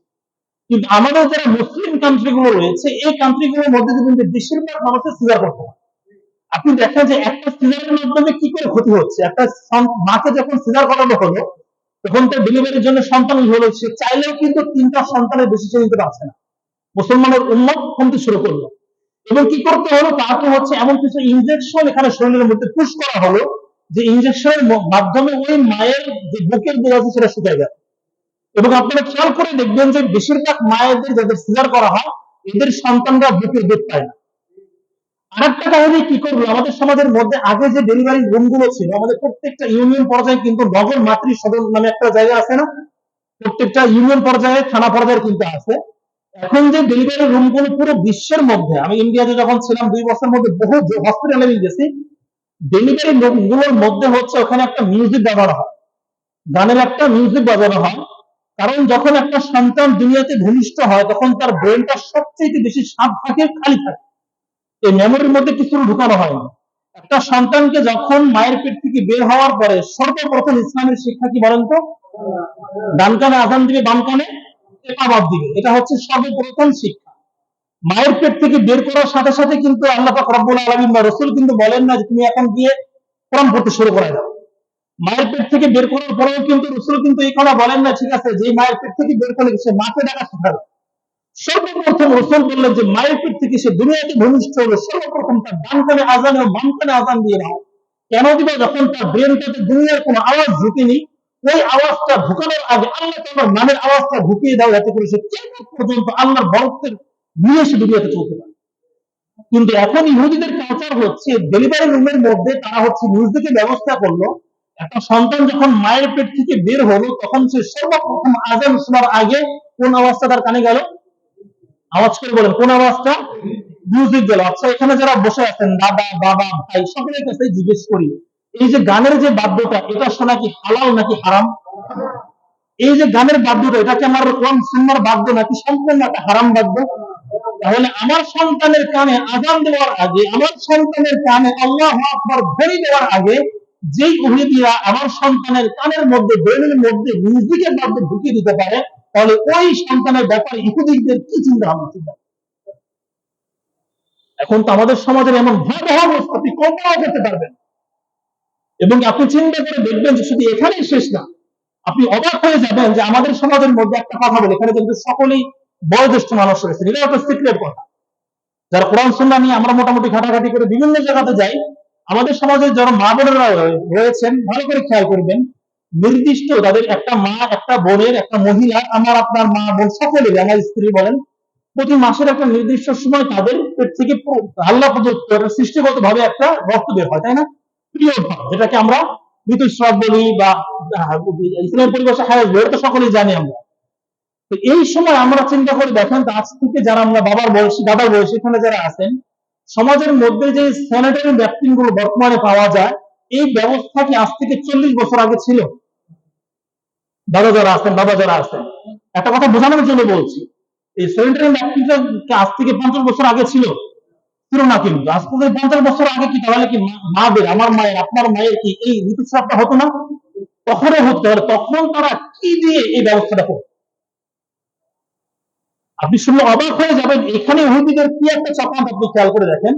কিন্তু আমাদের যারা মুসলিম কান্ট্রি গুলো রয়েছে এই কান্ট্রি গুলোর মধ্যে কিন্তু বেশিরভাগ মানুষের সিজার করতে হয়। আপনি দেখেন যে একটা সিজারের মাধ্যমে কি করে ক্ষতি হচ্ছে। একটা মাকে যখন সিজার করানো হলো তখন তার ডেলিভারির জন্য সন্তান হলো, সে চাইলেও কিন্তু 3টা সন্তানের বেশি সে নিতে পারছে না। মুসলমানের উম্মত কমতে শুরু করলো এবং কি করতে হলো, তাকে হচ্ছে এমন কিছু ইনজেকশন এখানে শরীরের মধ্যে পুশ করা হলো যে ইনজেকশনের মাধ্যমে ওই মায়ের যে বুকের দুধ আছে সেটা শুকিয়ে যায়। এবং আপনারা খেয়াল করে দেখবেন যে বেশিরভাগ মায়েদের যাদের সিজার করা হয় এদের সন্তানরা বুকের দুধ পায় না। আরেকটা কাহিনী কি করবো, আমাদের সমাজের মধ্যে আগে যে ডেলিভারি রুম গুলো ছিল, আমাদের প্রত্যেকটা ইউনিয়ন পর্যায়ে কিন্তু নগর মাতৃ সদন নামে একটা জায়গা আছে না, প্রত্যেকটা ইউনিয়ন পর্যায়ে থানা পর্যায়ে কিন্তু আছে। এখন যে ডেলিভারি রুম গুলো পুরো বিশ্বের মধ্যে, আমি ইন্ডিয়াতে যখন ছিলাম 2 বছরের মধ্যে বহু হসপিটালে গেছি, ডেলিভারি রুম গুলোর মধ্যে হচ্ছে ওখানে একটা মিউজিক বাজানো হয়, গানের একটা মিউজিক বাজানো হয়। কারণ যখন একটা সন্তান দুনিয়াতে ভূমিষ্ঠ হয় তখন তার ব্রেনটা সবচেয়ে বেশি সাপ থাকে, খালি থাকে, এই মেমোরির মধ্যে কিছু ঢুকানো হয় না। একটা সন্তানকে যখন মায়ের পেট থেকে বের হওয়ার পরে সর্বপ্রথম ইসলামের শিক্ষা কি বলেন তো, ডান কানে আজান দিবে, বাম কানে ইকামত দিবে, এটা হচ্ছে সর্বপ্রথম শিক্ষা। মায়ের পেট থেকে বের করার সাথে সাথে কিন্তু আল্লাহ পাক রব্বুল আলামিন বা রাসূল কিন্তু বলেন না যে তুমি এখন গিয়ে কোরআন পড়তে শুরু করে দাও। মায়ের পেট থেকে বের করার পরেও কিন্তু রাসূল কিন্তু এই কথা বলেন না ঠিক আছে যে মায়ের পেট থেকে বের করলে সে মাকে ডাকা শেখাবে। সর্বপ্রথম রাসূল বললেন যে মায়ের পেট থেকে সে দুনিয়াতে ভূমিষ্ঠ হলো, সর্বপ্রথম তার ডান কানে আজান এবং বাম কানে আজান দিয়ে দাও। কেন দিবে? যখন তার ব্রেনটাতে দুনিয়ার কোনো আওয়াজ ঢুকেনি, ওই আওয়াজটা ঢুকানোর আগে আল্লাহ তাআলার নামের আওয়াজটা ঢুকিয়ে দাও, যাতে করে সে কিয়ামত পর্যন্ত আল্লাহর বরকতের নিয়ে সে দুনিয়াতে চলতে পারে। কিন্তু এখন ইহুদিদের কালচার হচ্ছে ডেলিভারি রুমের মধ্যে তারা হচ্ছে মিউজিকের ব্যবস্থা করলো। একটা সন্তান যখন মায়ের পেট থেকে বের হলো তখন সে সর্বপ্রথম আজান শোনার আগে কোন আওয়াজটা তার কানে গেল? আওয়াজ করে বলেন কোন আওয়াজটা? মিউজিক গেল। আচ্ছা, এখানে যারা বসে আছেন দাদা, বাবা, ভাই, সকলের কাছে জিজ্ঞেস করি, এই যে গানের যে বাদ্যটা, এটা শোনা কি হালাল নাকি হারাম? এই যে গানের বাদ্যটা, এটা কি আমার কোরআন সুন্নাহর বাদ্য নাকি সম্পূর্ণ একটা হারাম বাদ্য? তাহলে আমার সন্তানের কানে আজান দেওয়ার আগে, আমার সন্তানের কানে আল্লাহু আকবার ধ্বনি দেওয়ার আগে যেই ইহুদিরা আমার সন্তানের কানের মধ্যে, ব্রেনের মধ্যে মিউজিকের বাদ্য ঢুকিয়ে দিতে পারে, তাহলে ওই সন্তানের ব্যাপারে ইহুদিদের কি চিন্তা ভাবনা? এখন তো আমাদের সমাজের এমন ভয়াবহ অবস্থা আপনি কল্পনা করতে পারবেন। এবং আপনি চিন্তা করে দেখবেন যে শুধু এখানেই শেষ না, আপনি অবাক হয়ে যাবেন যে আমাদের সমাজের মধ্যে একটা কথা বলে, এখানে কিন্তু সকলেই বয়োজ্যেষ্ঠ মানুষ রয়েছে, এটা একটা সিক্রেট কথা। যারা কোরআন সুন্নাহ নিয়ে আমরা মোটামুটি ঘাটাঘাটি করে বিভিন্ন জায়গাতে যাই, আমাদের সমাজে যারা মা বোনেরা রয়েছেন ভালো করে খেয়াল করবেন, নির্দিষ্ট তাদের একটা মা, একটা বোনের, একটা মহিলা, আমার আপনার মা বোন সকলেরই, আমার স্ত্রী বলেন, প্রতি মাসের একটা নির্দিষ্ট সময় তাদের পেট থেকে আল্লাহ প্রদত্ত সৃষ্টিগত ভাবে একটা রক্ত বের হয়, তাই না? পিরিয়ড হয়, যেটাকে আমরা ঋতুস্রাব বলি বা ইসলামের পরিভাষা হায়াজ বলি, এটা তো সকলেই জানি আমরা। তো এই সময় আমরা চিন্তা করে দেখেন, তো আজ থেকে যারা আমরা বাবার বয়সী, দাদার বয়সী এখানে যারা আছেন, সমাজের মধ্যে যে স্যানিটারি ন্যাপকিন গুলো বর্তমানে পাওয়া যায়, এই ব্যবস্থা কি আজ থেকে 40 বছর আগে ছিল? দাদা যারা আছেন, বাবা যারা আছেন, একটা কথা বোঝানোর জন্য বলছি, এই স্যানিটারি ন্যাপকিনটা কি আজ থেকে 50 বছর আগে ছিল? ছিল না। কিন্তু আজ থেকে 50 বছর আগে কি তাহলে কি মাদের, আমার মায়ের, আপনার মায়ের কি এই ঋতুস্রাবটা হতো না? তখনও হতো। তখন তারা কি দিয়ে এই ব্যবস্থাটা করতো? আপনি শুনলে অবাক হয়ে যাবেন, এখানে ইহুদিদের কি একটা চক্রান্ত আপনি খেয়াল করে দেখেন।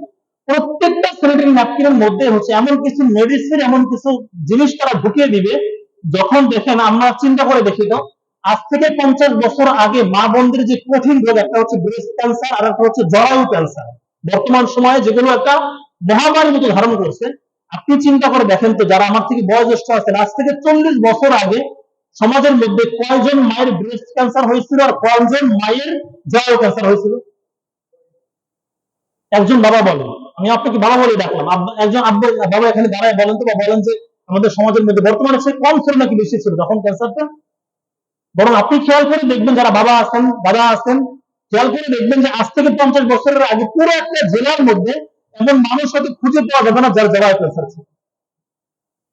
প্রত্যেকটা স্যানিটারি ন্যাপকিনের মধ্যে হচ্ছে এমন কিছু মেডিসিন, এমন কিছু জিনিস তারা ঢুকিয়ে দিবে, যখন দেখেন, আমরা চিন্তা করে দেখি তো, আজ থেকে 50 বছর আগে মা বোনদের যে কঠিন রোগ, একটা হচ্ছে ব্রেস্ট ক্যান্সার আর একটা হচ্ছে জরায়ু ক্যান্সার, বর্তমান সময়ে যেগুলো একটা মহামারীর মতো ধারণ করছে। আপনি চিন্তা করে দেখেন তো, যারা আমার থেকে বয়োজ্যেষ্ঠ আছেন, আজ থেকে 40 বছর আগে সমাজের মধ্যে কয়জন মায়ের ব্রেস্ট ক্যান্সার হয়েছিল আর কয়জন মায়ের জরায়ু ক্যান্সার হয়েছিল? একজন বাবা বলেন। আমি আপনাকে বাবা বলে ডাকলাম, একজন আব্বা বাবা এখানে দাঁড়ায় বলেন তো, বা বলেন যে আমাদের সমাজের মধ্যে বর্তমানে সে কম ছিল নাকি বেশি ছিল তখন ক্যান্সারটা? বরং আপনি খেয়াল করে দেখবেন, যারা বাবা আছেন, দাদা আছেন, খেয়াল করে দেখবেন যে আজ থেকে 50 বছরের আগে পুরো একটা জেলার মধ্যে এমন মানুষ হয়তো খুঁজে পাওয়া যাবে না যার জরায়ু ক্যান্সার ছিল।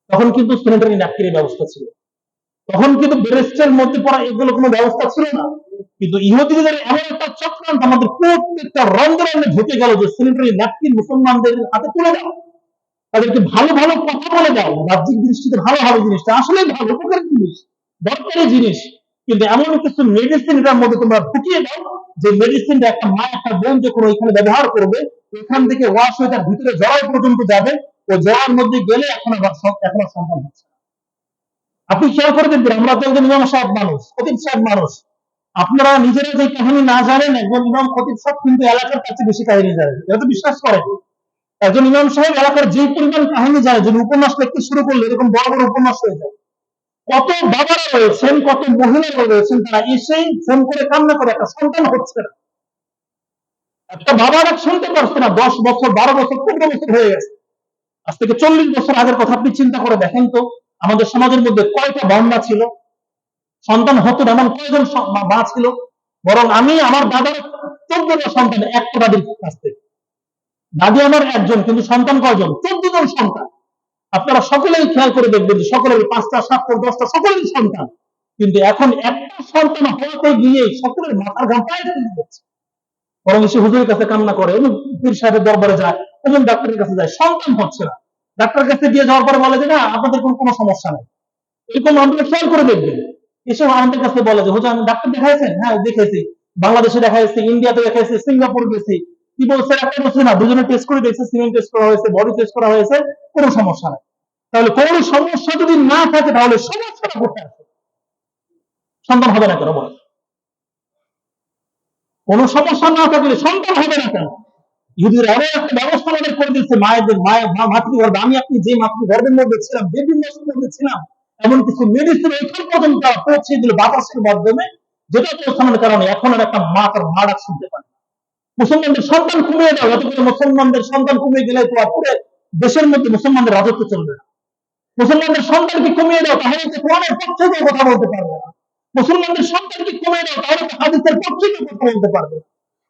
তখন কিন্তু স্যানিটারি ন্যাপকিনের ব্যবস্থা ছিল, তখন কিন্তু ব্রেস্টের মধ্যে পড়া এগুলো কোনো ব্যবস্থা ছিল না। কিন্তু ইহুদিদের এমন একটা চক্রান্ত আমাদের প্রত্যেকটা রন্ধে রন্ধে ঢুকে গেল যে স্যানিটারি ন্যাপকিন মুসলমানদের হাতে তুলে দাও, তাদেরকে ভালো ভালো কথা বলে দাও, বাহ্যিক দৃষ্টিতে ভালো ভালো জিনিসটা আসলে ভালো উপকারী জিনিস, দরকারি জিনিস, কিন্তু এমন কিছু মেডিসিন এটার মধ্যে তোমরা ঢুকিয়ে দাও, যে মেডিসিনটা একটা মা, একটা বোন যখন ওইখানে ব্যবহার করবে, ওইখান থেকে ওয়াশ হয়ে তার ভিতরে জরায়ু পর্যন্ত যাবে, ও জরার মধ্যে গেলে এখন আবার সন্তান হচ্ছে। আপনি খেয়াল করে দেখবেন, আমরা তো একজন ইমাম সাহেব মানুষ, খতিব সাহেব মানুষ, আপনারা নিজেরা যে কাহিনী না জানেন, একজন ইমাম খতিব সাহেব কিন্তু এলাকার কাছে বেশি কাহিনী জানেন, এটা তো বিশ্বাস করেন। একজন ইমাম সাহেব এলাকার যে পরিমাণ কাহিনী জানে, যদি উপন্যাস লিখতে শুরু করলে এরকম বড় বড় উপন্যাস হয়ে যায়। কত বাবারা রয়েছেন, কত মহিলারা রয়েছেন, তারা এসেই ফোন করে কান্না করে, একটা সন্তান হচ্ছে না, একটা বাবারা শুনতে পারছে না, 10 বছর, 12 বছর, 15 বছর হয়ে গেছে। আজ থেকে 40 বছর আগের কথা আপনি চিন্তা করে দেখেন তো, আমাদের সমাজের মধ্যে কয়টা বন্যা ছিল, সন্তান হতো এমন কয়জন মা ছিল? বরং আমি আমার দাদার 14টা সন্তান, একটা দাদির কাছ থেকে। দাদি আমার একজন, কিন্তু সন্তান কয়জন? 14 জন সন্তান। আপনারা সকলেই খেয়াল করে দেখবেন যে সকলের 5টা, 7টা, 10টা সকলেরই সন্তান, কিন্তু এখন একটা সন্তান হওয়াতে গিয়ে সকলের মাথার ঘাম পায়ে ফেলে যাচ্ছে। বরং এসে হুজুরের কাছে কান্না করে, এবং পীর সাহেবের দরবারে যায়, এবং ডাক্তারের কাছে যায়, সন্তান হচ্ছে না। ডাক্তারের কাছে দিয়ে যাওয়ার পরে বলে যে না, আপনাদের কোনো সমস্যা নেই। এরকম আপনারা খেয়াল করে দেখবেন, এসব আমাদের কাছে বলে যে হুজুর, আমি ডাক্তার দেখাইছেন? হ্যাঁ দেখেছি, বাংলাদেশে দেখাইছি, ইন্ডিয়াতে দেখাইছি, সিঙ্গাপুর গেছি। কি বলছে? একটা বলছে না, দুজনে টেস্ট করে দেখছে, সিমেন্ট টেস্ট করা হয়েছে, বডি টেস্ট করা হয়েছে, কোনো সমস্যা নেই। তাহলে কোনো সমস্যা যদি না থাকে, তাহলে সমস্যাটা কোথায় আছে? সন্তান হবে না কেন বলেন? কোনো সমস্যা না থাকলে সন্তান হবে না কেন? ইহুদিরা এমন একটা ব্যবস্থা আমাদের করে দিচ্ছে, মায়েদের মাতৃগর্ভে, আমি আপনি যে মাতৃগর্ভের মধ্যে ছিলাম, বেবি মাসের মধ্যে ছিলাম, এমন কিছু মেডিসিন এখান পর্যন্ত পৌঁছে দিল বাতাসের মাধ্যমে, যেটা পৌঁছানোর কারণে এখন আর একটা মা তার মা ডাক শুনতে পারে। মুসলমানদের সন্তান কমিয়ে দাও, যাতে করে মুসলমানদের সন্তান কমিয়ে গেলে তো পুরো দেশের মধ্যে মুসলমানদের রাজত্ব চলবে না। মুসলমানদের সন্তানকে কমিয়ে দাও, তাহলে তো কোরআনের পক্ষে কেউ কথা বলতে পারবে না। মুসলমানদের সন্তানকে কমিয়ে দাও, তাহলে তো হাদিসের পক্ষে কেউ কথা বলতে পারবে না।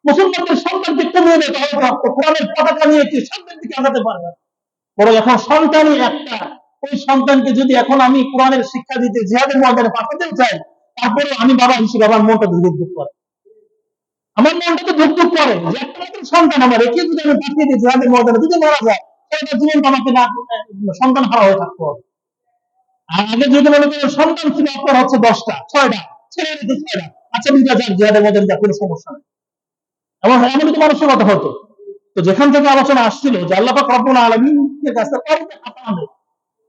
মুসলমানদের সন্তানকে কমিয়ে দাও, তাহলে তো কোরআনের পতাকা নিয়ে কি সামনের দিকে আগাতে পারবে না। বরং এখন সন্তানই একটা, ওই সন্তানকে যদি এখন আমি কোরআনের শিক্ষা দিতে, জিহাদের ময়দানে পাঠাতে চাই, তারপরে আমি বাবা হিসেবে আমার মনটা ধুক করে, আমার মনটা তো ধুক করে যে একটা মাত্র সন্তান আমার, একে যদি আমি পাঠিয়ে দিই জিহাদের ময়দানে, যদি মারা যায়, তাহলে জীবনটা আমাকে না সন্তান হারা হয়ে থাকতে হবে। আর আগে যদি মনে করেন সন্তান ছিল আপনার হচ্ছে 10টা, 6টা, ছেড়ে দিতে 6টা, আচ্ছা বিদ্যা যাক, জিহাদের ময়দানে যা, কোনো সমস্যা নেই। এমনই তো মানুষের কথা হতো। তো যেখান থেকে আলোচনা আসছিল যে আল্লাহ পাক রব্বুল আলামিনের কাছে কর্মে হাসানা দেয়,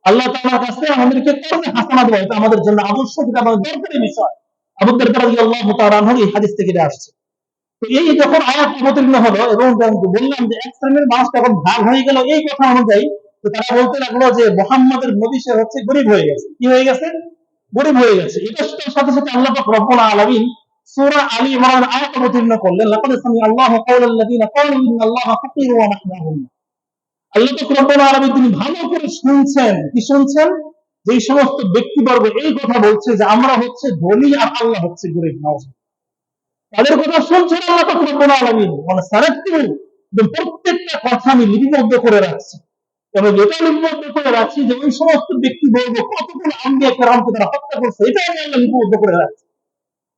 আল্লাহ তাআলার কাছে আমাদেরকে কর্মে হাসানা দেওয়া, এটা আমাদের জন্য আবশ্যক, এটা আমাদের দরকারি বিষয়। আবু দারদা রাদিয়াল্লাহু তাআলা আনহু এই হাদিস থেকে এটা আসছে। তো এই যখন আয়াত অবতীর্ণ হলো, এবং বললাম যে এক শ্রেণীর মানুষ তখন ভাগ হয়ে গেল এই কথা অনুযায়ী, তো তারা বলতে লাগলো যে মুহাম্মাদের নবী সে হচ্ছে গরিব হয়ে গেছে। কি হয়ে গেছে? গরিব হয়ে গেছে। এটার সাথে সাথে আল্লাহ পাক রব্বুল আলামিন সূরা আলী ইমরান আয়াত অবতীর্ণ করলেন, লাকাদ সামিআল্লাহু কাওলাল্লাযীনা ক্বালু ইন্নাল্লাহা ফাকীরুন ওয়া নাহনু আগনিয়া। আল্লাহ পাক রব্বুল আলামিন তিনি ভালো করে শুনছেন। কি শুনছেন? যে সমস্ত ব্যক্তিবর্গ এই কথা বলছে যে আমরা হচ্ছে ধনী আর আল্লাহ হচ্ছে গরিব, নাউজুবিল্লাহ। তাদের কথা শুনছেন আল্লাহ পাক রব্বুল আলামিন, মানে সারাত্তু প্রত্যেকটা কথা আমি লিপিবদ্ধ করে রাখছি, এবং এটা লিপিবদ্ধ করে রাখছি যে ওই সমস্ত ব্যক্তিবর্গ কতগুলো আম্বিয়া কেরামকে তারা হত্যা করছে, এটা আমি আল্লাহ লিপিবদ্ধ করে রাখছি।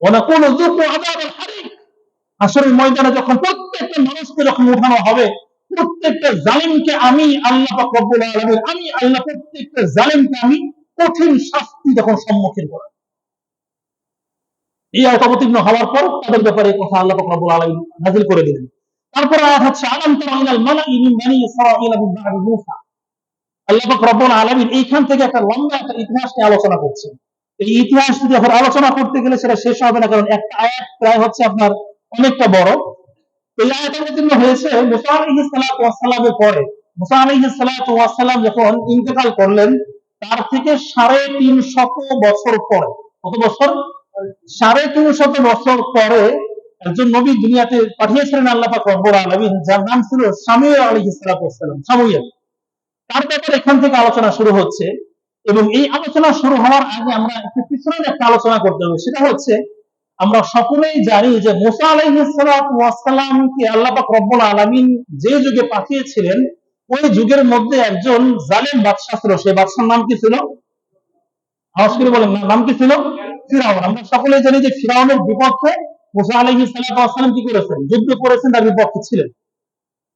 ওয়ানাকুলু যুকু আযাবাল হারিক, হাসরের ময়দানে যখন প্রত্যেকটা মানুষকে যখন উঠানো হবে, প্রত্যেকটা জালিমকে আমি আল্লাহ পাক রব্বুল আলামিন, আমি আল্লাহ প্রত্যেকটা জালিমকে আমি কঠিন শাস্তি যখন সম্মুখীন করব। এই আয়াত অবতীর্ণ হওয়ার পর তাদের ব্যাপারে এই কথা আল্লাহ পাক রব্বুল আলামিন নাযিল করে দিলেন। তারপর আয়াত হচ্ছে আলাম তারা ইলাল মালাঈ মিন বানি ইসরাঈল মিন বা'দি মূসা। আল্লাহ পাক রব্বুল আলামিন এইখান থেকে একটা লম্বা একটা ইতিহাস নিয়ে আলোচনা করছেন। এই ইতিহাস যদি এখন আলোচনা করতে গেলে সেটা শেষ হবে না, কারণ একটা আয়াত প্রায় হচ্ছে আপনার অনেকটা বড়। এই আয়াত অবতীর্ণ হয়েছে মুসা আলাইহিস সালাতু ওয়াস সালামের পরে। মুসা আলাইহিস সালাতু ওয়াস সালাম যখন ইন্তেকাল করলেন, তার থেকে 350 বছর পরে, কত বছর? 350 বছর পরে একজন নবী দুনিয়াতে পাঠিয়েছিলেন আল্লাহ পাক রব্বুল আলামিন, যার নাম ছিল শামুয়েল আলাইহিস সালাতু ওয়াস সালাম, শামুয়েল। তার ব্যাপারে এখান থেকে আলোচনা শুরু হচ্ছে। এবং এই আলোচনা শুরু হওয়ার আগে আমরা একটু পিছনের একটা আলোচনা করতে হবে। সেটা হচ্ছে, আমরা সকলেই জানি যে মুসা আলাইহিস সালাতু ওয়াস সালামকে আল্লাহ পাক রব্বুল আলামিন যে যুগে পাঠিয়েছিলেন, ওই যুগের মধ্যে একজন জালেম বাদশা ছিল। সেই বাদশার নাম কি ছিল? আওয়াজ করে বলেন না, নাম কি ছিল? ফিরাউন। আমরা সকলেই জানি যে ফিরাউনের বিপক্ষে মুসা আলাইহিস সালাতু ওয়াস সালাম কি করেছেন? যুদ্ধ করেছেন, তার বিপক্ষে ছিলেন।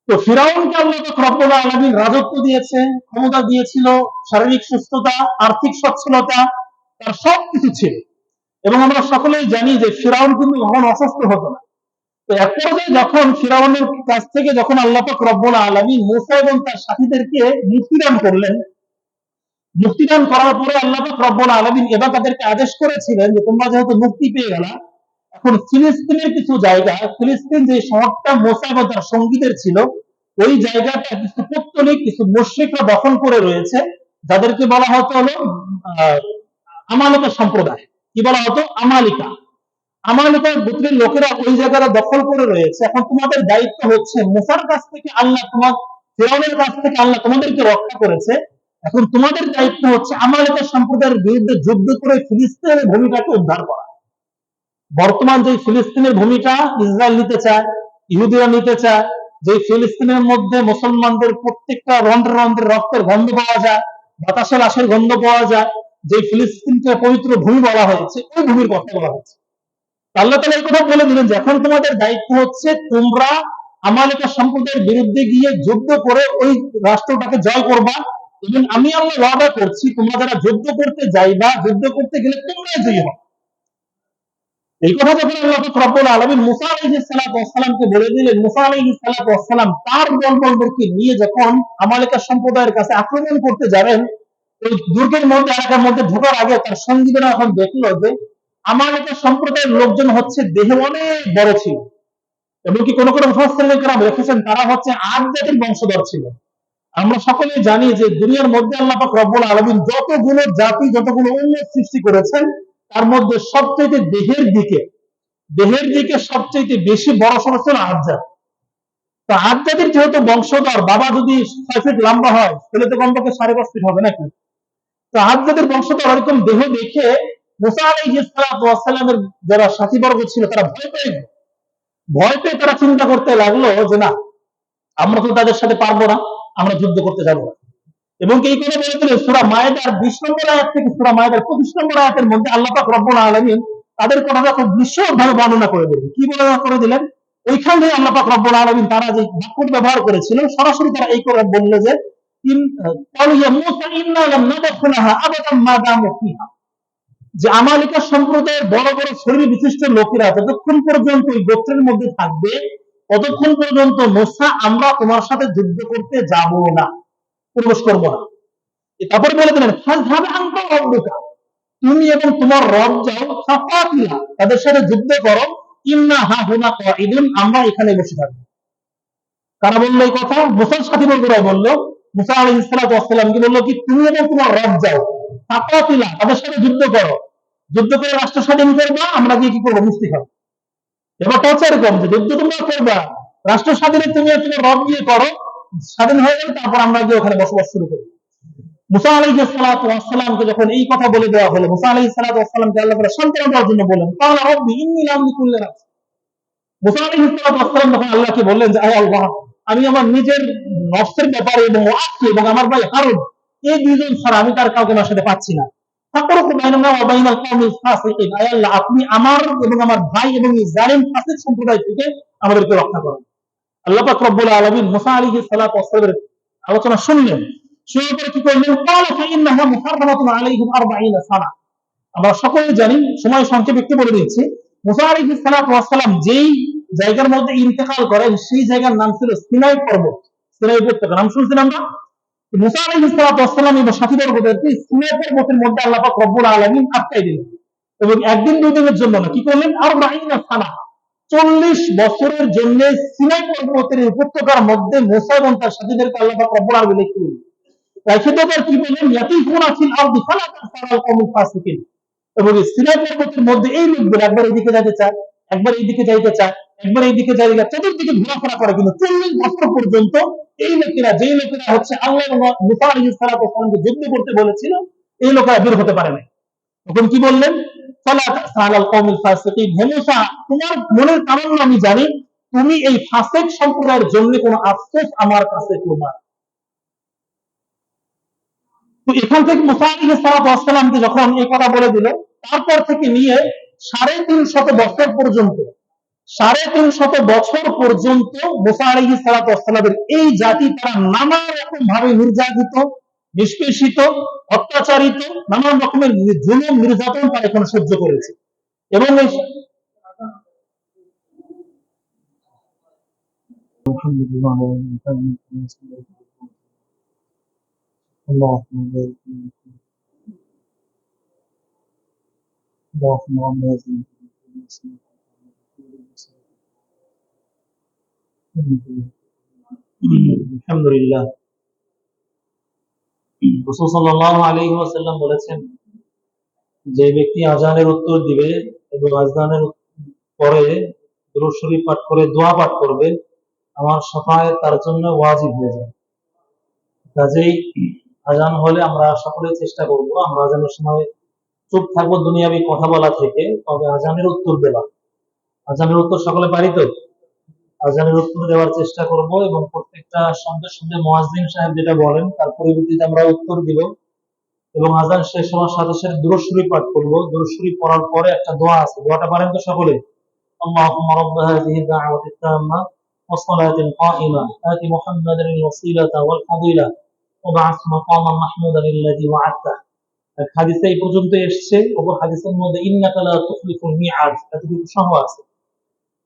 তো ফিরাউনকে আল্লাহ পাক রব্বুল আলামিন রাজত্ব দিয়েছে, ক্ষমতা দিয়েছিল, শারীরিক সুস্থতা, আর্থিক সচ্ছলতা, তার সবকিছু ছিল। এবং আমরা সকলেই জানি যে ফিরাউন কিন্তু কখনো অসুস্থ হতো না। তো এক পর্যায়ে যখন ফিরাউনের কাছ থেকে যখন আল্লাহ পাক রব্বুল আলামিন মুসা এবং তার সাথীদেরকে মুক্তিদান করলেন, মুক্তিদান করার পরে আল্লাহ পাক রব্বুল আলামিন এবার তাদেরকে আদেশ করেছিলেন যে তোমরা যেহেতু মুক্তি পেয়ে গেলা, এখন ফিলিস্তিনের কিছু জায়গা, ফিলিস্তিন যে শহরটা মুসা এবং তার সঙ্গীদের ছিল, ওই জায়গাটা কিছু পৌত্তলিক, কিছু মুশরিকরা দখল করে রয়েছে, যাদেরকে বলা হতো হলো আমালিকা সম্প্রদায়। কি বলা হতো? আমালিকা। আমালিকা গোত্রের লোকেরা ওই জায়গাটা দখল করে রয়েছে। এখন তোমাদের দায়িত্ব হচ্ছে, মুসার কাছ থেকে আল্লাহ ফিরাউনের কাছ থেকে আল্লাহ তোমাদেরকে রক্ষা করেছে, এখন তোমাদের দায়িত্ব হচ্ছে আমালিকা সম্প্রদায়ের বিরুদ্ধে যুদ্ধ করে ফিলিস্তিনের ভূমিটাকে উদ্ধার করা। বর্তমান যে ফিলিস্তিনের ভূমিটা ইসরায়েল নিতে চায়, ইহুদিরা নিতে চায়, যে ফিলিস্তিনের মধ্যে মুসলমানদের প্রত্যেকটা রন্ধ্রে রন্ধ্রে রক্তের গন্ধ পাওয়া যায়, বাতাসে লাশের গন্ধ পাওয়া যায়, যে ফিলিস্তিনকে পবিত্র ভূমি বলা হয়েছে, ওই ভূমির কথা বলা হচ্ছে। আল্লাহ তাআলা এই কথা বলে দিলেন যে এখন তোমাদের দায়িত্ব হচ্ছে তোমরা আমালিকা সম্প্রদায়ের বিরুদ্ধে গিয়ে যুদ্ধ করে ওই রাষ্ট্রটাকে জয় করবা, এবং আমি আল্লাহ ওয়াদা করছি তোমরা যারা যুদ্ধ করতে যাইবা, যুদ্ধ করতে গেলে তোমরাই জয়ী হবে। এই কথা যখন আল্লাহ পাক রব্বুল আলামিন মুসা আলাইহিস সালাতু ওয়াস সালামকে বলে দিলেন, মুসা আলাইহিস সালাতু ওয়াস সালাম তার দলবলদেরকে নিয়ে যখন আমালিকা সম্প্রদায়ের কাছে আক্রমণ করতে যাবেন, ওই দুর্গের মধ্যে, এলাকার মধ্যে ঢোকার আগে তার সঙ্গীরা এখন দেখলো যে আমালিকা সম্প্রদায়ের লোকজন হচ্ছে দেহে অনেক বড় ছিল, এবং কি কোন কোন মুফাসসিরিন কেরাম লিখেছেন তারা হচ্ছে আদ জাতির বংশধর ছিল। আমরা সকলেই জানি যে দুনিয়ার মধ্যে আল্লাহ পাক রব্বুল আলামিন যতগুলো জাতি, যতগুলো উম্মত সৃষ্টি করেছেন, তার মধ্যে সবচেয়ে দেহের দিকে সবচেয়ে বেশি বড় সড়ো ছিল আদ জাতি। তো আদ জাতির যেহেতু বংশধর, বাবা যদি 6 ফিট লম্বা হয়, তাহলে তো কমপক্ষে 5.5 ফিট হবে নাকি? তো আদ জাতির বংশধর এরকম দেহ দেখে মুসা আলাইহিস সালাতু ওয়াস সালামের যারা সাথীবর্গ ছিল তারা ভয় পেয়ে তারা চিন্তা করতে লাগলো যে না, আমরা তো তাদের সাথে পারবো না, আমরা যুদ্ধ করতে যাবো না। এবং এই কথা বলে দিলেন সূরা মায়েদার 20 নম্বর আয়াত থেকে সূরা মায়েদার 25 নম্বর আয়াতের মধ্যে আল্লাহ পাক রব্বুল আলামিন তাদের কথাটা খুব বিশদভাবে বর্ণনা করে দিলেন। কি বর্ণনা করে দিলেন? ওইখানে আল্লাহ পাক রব্বুল আলামিন তারা যে বাক্য ব্যবহার করেছিল, সরাসরি তারা এই করে বলল যে যে আমালিকা সম্প্রদায়ের বড় বড় শরীর বিশিষ্ট লোকেরা যতক্ষণ পর্যন্ত ওই গোত্রের মধ্যে থাকবে, ততক্ষণ পর্যন্ত মুসা আমরা তোমার সাথে যুদ্ধ করতে যাব না, প্রবেশ করব না। তারপরে বলে দিলেন তুমি এবং তোমার রব যাও ফাকাতিলা, তাদের সাথে যুদ্ধ করো, ইন্না হা হুনা কাঈদুন, আমরা এখানে বসে থাকবো। কারা বললো এই কথা? মুসার সাথীবর্গরা বললো মুসা আলাইহিস সালাতু ওয়াস সালামকে বলল কি তুমি এবং তোমার রব যাও ফাকাতিলা, তাদের সাথে যুদ্ধ করো, যুদ্ধ করে রাষ্ট্র স্বাধীন করবা, আমরা গিয়ে কি করবো মুক্তি খাবো। এবার কথা এরকম যে যুদ্ধ তোমরা করবা, রাষ্ট্র স্বাধীনে তুমি আর তোমার রব গিয়ে করো, স্বাধীন হয়ে গেলে তারপর আমরা গিয়ে ওখানে বসবাস শুরু করি। মুসা আলাইহিস সালাতু ওয়াস সালামকে যখন এই কথা বলে দেওয়া হলো, মুসা আলাইহিস সালাতু ওয়াস সালামকে আল্লাহ তাআলা সান্ত্বনা দেওয়ার জন্য বলেন ক্বালা রাব্বি ইন্নী লা আমলিকু ইল্লা নাফসি। মুসা আলাইহিস সালাতু ওয়াস সালাম তখন আল্লাহকে বললেন যে আয় আল্লাহ, আমি আমার নিজের নফসের ব্যাপারে এবং ওয়াক্তি এবং আমার ভাই হারুন এই দুইজন ছাড়া আমি তার কাউকে আমার সাথে পাচ্ছি না। ফাকরুকু বাইনানা ওয়া বাইনাল কওমিল ফাসিকিন, আয় আল্লাহ আপনি আমার এবং আমার ভাই এবং এই জালিম ফাসিক সম্প্রদায় থেকে আমাদেরকে রক্ষা করেন। আল্লাহ পাক রব্বুল আলামিন মুসা আলাইহিস সালাতু ওয়াস সালামের আলোচনা শুনলেন, শুনে পরে কি করলেন, ক্বালা ফাইন্নাহা মুহাররামাতুন আলাইহিম 40 সানা। আমরা সকলেই জানি, সময় সংক্ষেপে একটু বলে দিচ্ছি, মুসা আলাইহিস সালাতু ওয়াস সালাম যেই জায়গার মধ্যে ইন্তেকাল করেন সেই জায়গার নাম ছিল সিনাই পর্বত। সিনাই উপত্যকা নাম শুনছেন আমরা। মুসা আলাইহিস সালাতু ওয়াস সালাম এবং সাথীবর্গদেরকে সিনাই পর্বতের মধ্যে আল্লাহ পাক রব্বুল আলামিন আটকাই দিলেন এবং একদিন দুই দিনের জন্য না, কি করলেন 40 সানা, 40 বছরের জন্য সিনাই পর্বতের উপত্যকার মধ্যে মুসা এবং তার সাথীদেরকে আল্লাহ পাক রব্বুল আলামিন রেখে দিলেন। রেখে দেওয়ার কি বললেন, ইয়াতিফুনা ফিল আরদি ফালা তাসআল কওমুল ফাসিকিন, এবং এই সিনাই পর্বতের মধ্যে এই লোকগুলো একবার এইদিকে যাইতে চায়, একবার এইদিকে যাইতে চায়, একবার এইদিকে যাইতে চায়, চতুর্দিকে ঘোরাফেরা করে, কিন্তু 40 বছর পর্যন্ত এই লোকেরা, যেই লোকেরা হচ্ছে আল্লাহ এবং মুসা আলাইহিস সালাতু ওয়াস সালামকে যুদ্ধ করতে বলেছিল, এই লোকেরা বের হতে পারে না। তখন কি বললেন, ফালা তাসআল কওমুল ফাসিকিন, হে মুসা তোমার মনের তামান্না আমি জানি, তুমি এই ফাসিক সম্প্রদায়ের জন্য কোনো আফসোস আমার কাছে করবে না। তো এখান থেকে মুসা আলাইহিস সালাতু ওয়াস সালামকে যখন এই কথা বলে দিল, তারপর থেকে নিয়ে 350 বছর পর্যন্ত 350 বছর পর্যন্ত মুসা আলাইহিস সালাতু ওয়াস সালামের এই জাতি তারা নানা রকম ভাবে নির্যাতিত, নিষ্পেষিত, অত্যাচারিত, নানান রকমের জুলুম নির্যাতন তারা এখানে সহ্য করেছে। এবং এই আলহামদুলিল্লাহ, রাসূল সাল্লাল্লাহু আলাইহি ওয়াসাল্লাম বলেছেন, যে ব্যক্তি আযানের উত্তর দিবে এবং আযানের পরে দুরূদ শরীফ পাঠ করে দোয়া পাঠ করবে, আমার শাফায়াত তার জন্য ওয়াজিব হয়ে যাবে। কাজেই আযান হলে আমরা সকলে চেষ্টা করব আমরা আযানের সময় চুপ থাকবো দুনিয়াবি কথা বলা থেকে, তবে আযানের উত্তর দেওয়া। আযানের উত্তর সকলে পারি তো? আযানের উত্তর দেওয়ার চেষ্টা করব এবং প্রত্যেকটা শব্দের শব্দে মুয়াজ্জিন সাহেব যেটা বলেন তার পরিবর্তে আমরা উত্তর দিব। এবং আযান শেষ হওয়ার সাথে সাথে দুরূদ শরীফ পাঠ করব। দুরূদ শরীফ পড়ার পরে একটা দোয়া আছে, দোয়াটা পারেন তো সকলে? আল্লাহুম্মা রাব্ব হাযিহি দাওয়াতিত তাম্মা ওয়াস সালাতিল কাইমা আতি মুহাম্মাদান আল ওয়াসিলাতা ওয়াল ফাদিলা ওয়াবআস মাকামান মাহমুদান আল্লাযী ওয়া'আদতা। এক হাদিসে এই পর্যন্ত এসেছে, অপর হাদিসের মধ্যে ইন্নাকা লা তুখলিফুল মিআদ, এতটুকু সহ আছে।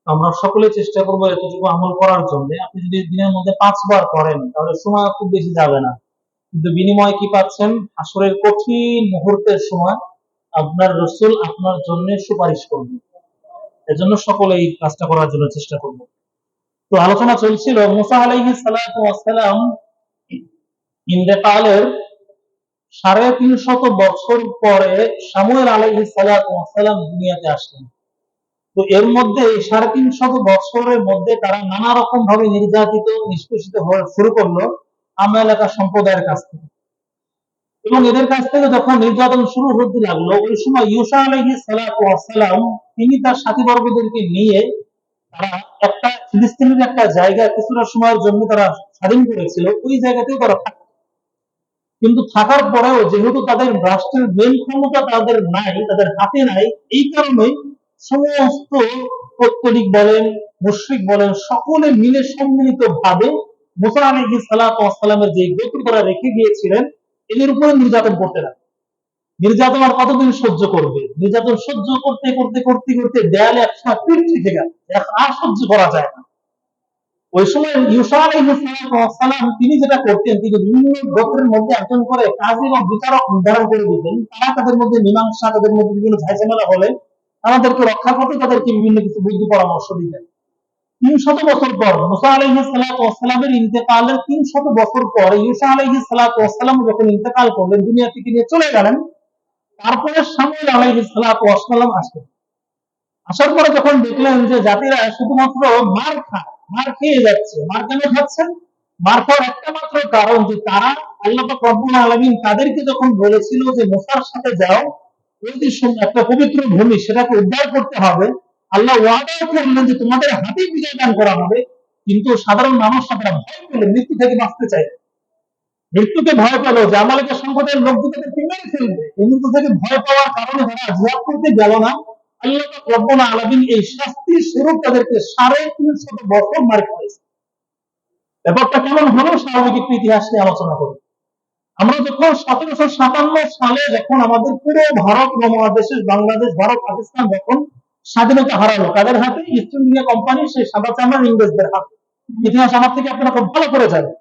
আমরা সকলে চেষ্টা করব এতটুকু আমল করার জন্য। আপনি যদি দিনের মধ্যে 5 বার করেন তাহলে সময় খুব বেশি যাবে না, কিন্তু বিনিময়ে কি পাচ্ছেন? হাসরের কঠিন মুহূর্তের সময় আপনার রাসূল আপনার জন্য সুপারিশ করবে। এজন্য সকলে এই কাজটা করার জন্য চেষ্টা করব। তো আলোচনা চলছিল মুসা আলাইহিস সালাতু ওয়াস সালাম ইন্তেকালের 350 বছর পরে শামুয়েল আলাইহিস সালাতু ওয়াস সালাম দুনিয়াতে আসলেন। তো এর মধ্যে 350 বছরের মধ্যে তারা নানা রকম ভাবে নির্যাতিত, নিষ্পেষিত হওয়া শুরু করলো আমা এলাকা সম্প্রদায়ের কাছ থেকে। এবং এদের কাছ থেকে যখন নির্যাতন শুরু হতে লাগলো, ওই সময় ইউসা আলাইহিস সালাতু ওয়াস সালাম তিনি তার সাথীবর্গদেরকে নিয়ে তারা একটা ফিলিস্তিনের একটা জায়গা কিছুটা সময়ের জন্য তারা স্বাধীন করেছিল, ওই জায়গাতেও তারা থাকতো। কিন্তু থাকার পরেও যেহেতু তাদের রাষ্ট্রের মেন ক্ষমতা তাদের নাই, তাদের হাতে নাই, এই কারণে সমস্ত পৌত্তলিক বলেন, মুশরিক বলেন, সকলে মিলে সম্মিলিত ভাবে মুসা আলাইহিস সালাতু ওয়াস সালামের যে গোত্র তারা রেখে গিয়েছিলেন এদের উপরে নির্যাতন করতে লাগে। নির্যাতন আর কতদিন সহ্য করবে? নির্যাতন সহ্য করতে করতে করতে করতে দেয়ালে একসময় পিঠ থেকে গেল, আর সহ্য করা যায় না। ওই সময় ইউসা আলাইহিস সালাম তিনি যেটা করতেন, তিনি বিভিন্ন গোত্রের মধ্যে একজন করে কাজী এবং বিচারক নির্ধারণ করে দিতেন। তারা তাদের মধ্যে মীমাংসা, তাদের মধ্যে বিভিন্ন ঝামেলা হলে আমাদেরকে রক্ষা করতে তাদেরকে বিভিন্ন কিছু বুদ্ধি পরামর্শ দিতেন। 300 বছর পর মুসা আলাইহিস সালাতু ওয়াস সালামের ইন্তেকালের 300 বছর পর ঈসা আলাইহিস সালাতু ওয়াস সালাম যখন ইন্তেকাল করলেন, দুনিয়া থেকে নিয়ে চলে গেলেন, তারপরে শামূএল আলাইহিস সালাতু ওয়াস সালাম আসলেন। আসার পরে যখন দেখলেন যে জাতিরা শুধুমাত্র মার খেয়ে যাচ্ছে। মার কেন খাচ্ছেন? মার খাওয়ার একটা মাত্র কারণ যে তারা আল্লাহ পাক রব্বুল আলামিন তাদেরকে যখন বলেছিল যে মুসার সাথে যাও, ওই যে একটা পবিত্র ভূমি সেটাকে উদ্ধার করতে হবে, আল্লাহ ওয়াদা করলেন যে তোমাদের হাতে বিজয় দান করা হবে, কিন্তু সাধারণ মানুষরা তারা ভয় পেলে মৃত্যু থেকে বাঁচতে চায়, মৃত্যুকে ভয় পেল যে আমাকে সম্প্রদায়ের লোকজন তাদেরকে মেরে ফেলবে। এই মৃত্যু থেকে ভয় পাওয়ার কারণে তারা জিহাদ করতে গেল না। আল্লাহ পাক রব্বুল আলামিন এই শাস্তির স্বরূপ তাদেরকে 350 বছর মার খাওয়াইছে। ব্যাপারটা কেমন হলো স্বাভাবিক একটু ইতিহাস নিয়ে আলোচনা করি। আমরা যখন 1757 সালে যখন আমাদের পুরো ভারত মহাদেশের বাংলাদেশ, ভারত, পাকিস্তান যখন স্বাধীনতা হারালো, তাদের হাতে ইস্ট ইন্ডিয়া কোম্পানি, সেই সাদা চামড়ার ইংরেজদের হাতে। ইতিহাস আমার থেকে আপনারা খুব ভালো করে জানেন।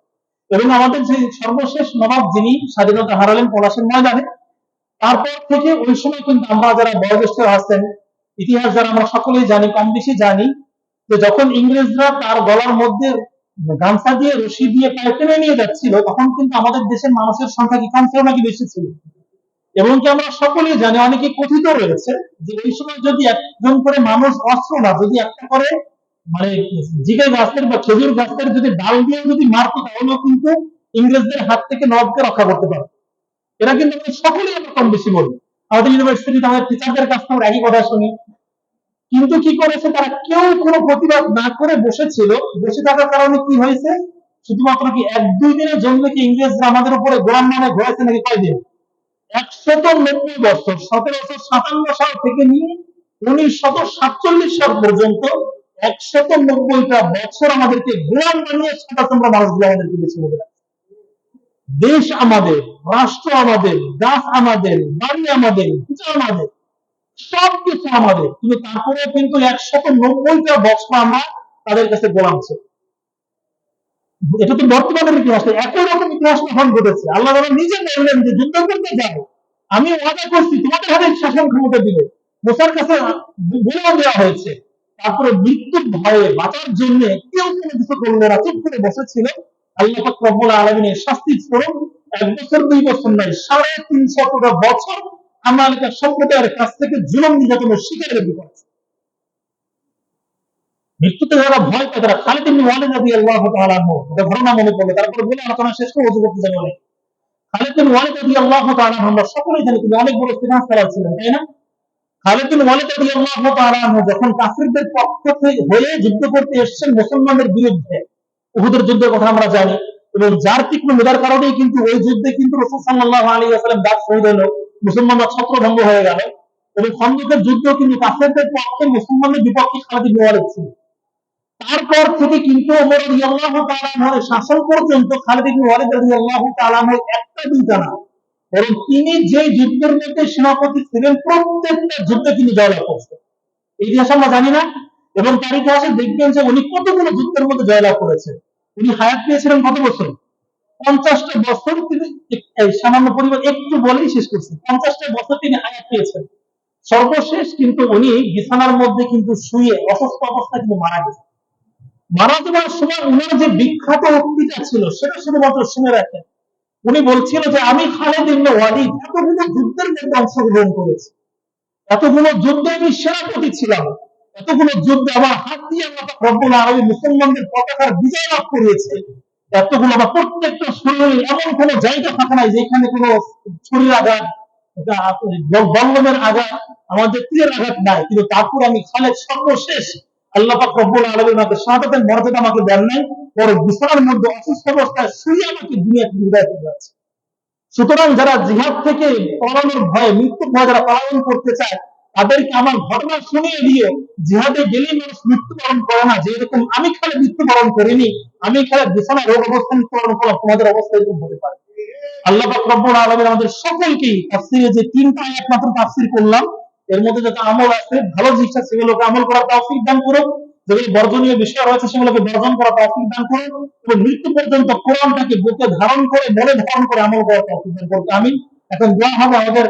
এবং আমাদের যে সর্বশেষ নবাব যিনি স্বাধীনতা হারালেন পলাশের ময়দানে, তারপর থেকে ওই সময় কিন্তু আমরা যারা বয়োজ্যেষ্ঠ আছেন, ইতিহাস যারা আমরা সকলেই জানি, কম বেশি জানি, যে যখন ইংরেজরা তার গলার মধ্যে গামছা দিয়ে রশি দিয়ে পায়ে টেনে নিয়ে যাচ্ছিল, তখন কিন্তু আমাদের দেশের মানুষের সংখ্যা কি কম ছিল নাকি বেশি ছিল? এবং কি আমরা সকলেই জানি, অনেকে কথিত রয়েছে যে ওই সময় যদি একজন করে মানুষ অস্ত্র না, যদি একটা করে মানে জিগে গাছের বা খেজুর গাছের যদি ডাল দিয়ে যদি মারতো, তাহলেও কিন্তু ইংরেজদের হাত থেকে নবাবকে রক্ষা করতে পারত। এরা কিন্তু আমরা সকলেই আমরা কম বেশি বলি, আমাদের ইউনিভার্সিটিতে আমাদের টিচারদের কাছ থেকে আমরা একই কথা শুনি। কিন্তু কি করেছে তারা? কেউ কোনো প্রতিবাদ না করে বসেছিল। বসে থাকার কারণে কি হয়েছে? শুধুমাত্র কি 1-2 দিনের জন্য কি ইংরেজরা আমাদের উপরে গোলাম মানে ঘোরাইছে নাকি কয়দিন? 190 বছর, 1757 সাল থেকে নিয়ে 1947 সাল পর্যন্ত 190টা বছর আমাদেরকে গোলাম বানিয়ে সাদা চামড়া মানুষগুলো আমাদেরকে বেছে নেবে। দেশ আমাদের, রাষ্ট্র আমাদের, গাছ আমাদের, বাড়ি আমাদের, পূজা আমাদের, সবকিছু আমাদের, কিন্তু তারপরে কিন্তু 190টা বছর আমরা তাদের কাছে গোলাম ছিল। এটা তো বর্তমানের ইতিহাস, একই রকম ইতিহাস তখন ঘটেছে। আল্লাহ তাআলা নিজে বললেন যে যুদ্ধ করতে যাবো, আমি ওয়াদা করছি তোমাদের হাতে শাসন ক্ষমতা দিবে। মুসার কাছে বলেও দেওয়া হয়েছে। তারপরে মৃত্যুর ভয়ে বাঁচার জন্য কেউ কোনো কিছু করলো না, চুপ করে বসেছিল। আল্লাহ পাক রব্বুল আলামিনের শাস্তির স্বরূপ 1 বছর 2 বছর নয়, 350টা বছর আমাদের সম্প্রদায়ের কাছ থেকে জুলুম নির্যাতনের শিকার হতে পারছে। মৃত্যুতে যারা ভয় পায় তারা খালিদ ইবনে ওয়ালিদ রাদিয়াল্লাহু তাআলা আনহু, এটা ঘটনা মনে পড়লো, তারপরে বলে আলোচনা শেষ করে ওযু করতে যাবো অনেক। খালিদ ইবনে ওয়ালিদ রাদিয়াল্লাহু তাআলা আনহু আমরা সকলেই জানি তিনি অনেক বড় ফিনান্স চালাক ছিলেন, তাই না? খালিদ ইবনে ওয়ালিদ রাদিয়াল্লাহু তাআলা আনহু যখন কাফিরদের পক্ষ থেকে হয়ে যুদ্ধ করতে এসেছেন মুসলমানদের বিরুদ্ধে, উহুদের যুদ্ধের কথা আমরা জানি, এবং যার তীক্ষ্ণ মেধার কারণেই কিন্তু ওই যুদ্ধে কিন্তু রাসূল সাল্লাল্লাহু আলাইহি ওয়াসাল্লাম দাঁত শহীদ হলো, মুসলমানরা ছত্রভঙ্গ হয়ে গেল। এবং খন্দকের যুদ্ধ কিন্তু কাফিরদের পক্ষে, মুসলমানদের বিপক্ষে খালিদ ইবনে ওয়ালিদ ছিল। তারপর থেকে কিন্তু ওমর রাদিয়াল্লাহু তাআলা আনহুর শাসন পর্যন্ত খালিদ ইবনে ওয়ালিদ রাদিয়াল্লাহু তাআলা আনহু একটা দুইটা না, বরং তিনি যে যুদ্ধের মধ্যে সেনাপতি ছিলেন প্রত্যেকটা যুদ্ধে তিনি জয়লাভ করছেন। এই ইতিহাস আমরা জানি না? এবং তার ইতিহাসে দেখবেন যে উনি কতগুলো যুদ্ধের মধ্যে জয়লাভ করেছেন। উনি হায়াত পেয়েছিলেন কত বছর? 50টা বছর। তিনি সামান্য পরিবার একটু বলেই শেষ করছেন। 50টা বছর তিনি হায়াত পেয়েছেন। সর্বশেষ কিন্তু উনি বিছানার মধ্যে কিন্তু শুয়ে অসুস্থ অবস্থায় কিন্তু মারা গেছেন। মারা যাওয়ার সময় উনার যে বিখ্যাত উক্তিটা ছিল সেটা শুধুমাত্র শুনে রাখেন। উনি বলছিল যে আমি খালিদ ইবনে ওয়ালিদ এতগুলো যুদ্ধের মধ্যে অংশগ্রহণ করেছি, এতগুলো যুদ্ধে আমি সেনাপতি ছিলাম, এতগুলো যুদ্ধে আমার হাত দিয়ে আল্লাহ পাক রব্বুল আলামিন মুসলমানদের পতাকার বিজয় লাভ করিয়েছে, এতগুলো আমার প্রত্যেকটা শরীরের এমন কোনো জায়গা থাকে নাই যেখানে কোনো ছুরির আঘাত, বল্লমের আঘাত, আমাদের তীরের আঘাত নাই, কিন্তু তারপর আমি খালিদ সর্বশেষ আল্লাহ পাক রব্বুল আলামিন আমাকে শাহাদাতের মর্যাদা আমাকে দেন নাই, বরং বিছানার মধ্যে অসুস্থ অবস্থায় শুয়ে আমাকে দুনিয়া থেকে বিদায় করে যাচ্ছে। সুতরাং যারা জিহাদ থেকে পলানোর ভয়ে, মৃত্যুর ভয়ে যারা পলায়ন করতে চায়, তাদেরকে আমার ঘটনা শুনিয়ে দিয়ে জিহাদে গেলেই মানুষ মৃত্যুবরণ করে না। যেরকম আমি খালি মৃত্যুবরণ করিনি, আমি খালি বিছানায় রোগ অবস্থা মৃত্যুবরণ করলাম, তোমাদের অবস্থা এরকম হতে পারে। আল্লাহ পাক রব্বুল আলামিন আমাদের সকলকেই তাফসীরে যে 3টা আয়াত মাত্র তাফসীর করলাম, এর মধ্যে যত আমল আছে, ভালো জিনিস আছে, সেগুলোকে আমল করার তৌফিক দান করুন। যেগুলো বর্জনীয় বিষয় রয়েছে সেগুলোকে বর্জন করার তৌফিক দান করুন, এবং মৃত্যু পর্যন্ত কোরআনটাকে বুকে ধারণ করে, মনে ধারণ করে আমল করার তৌফিক দান করুন। আমিন। এখন দোয়া হবে আমাদের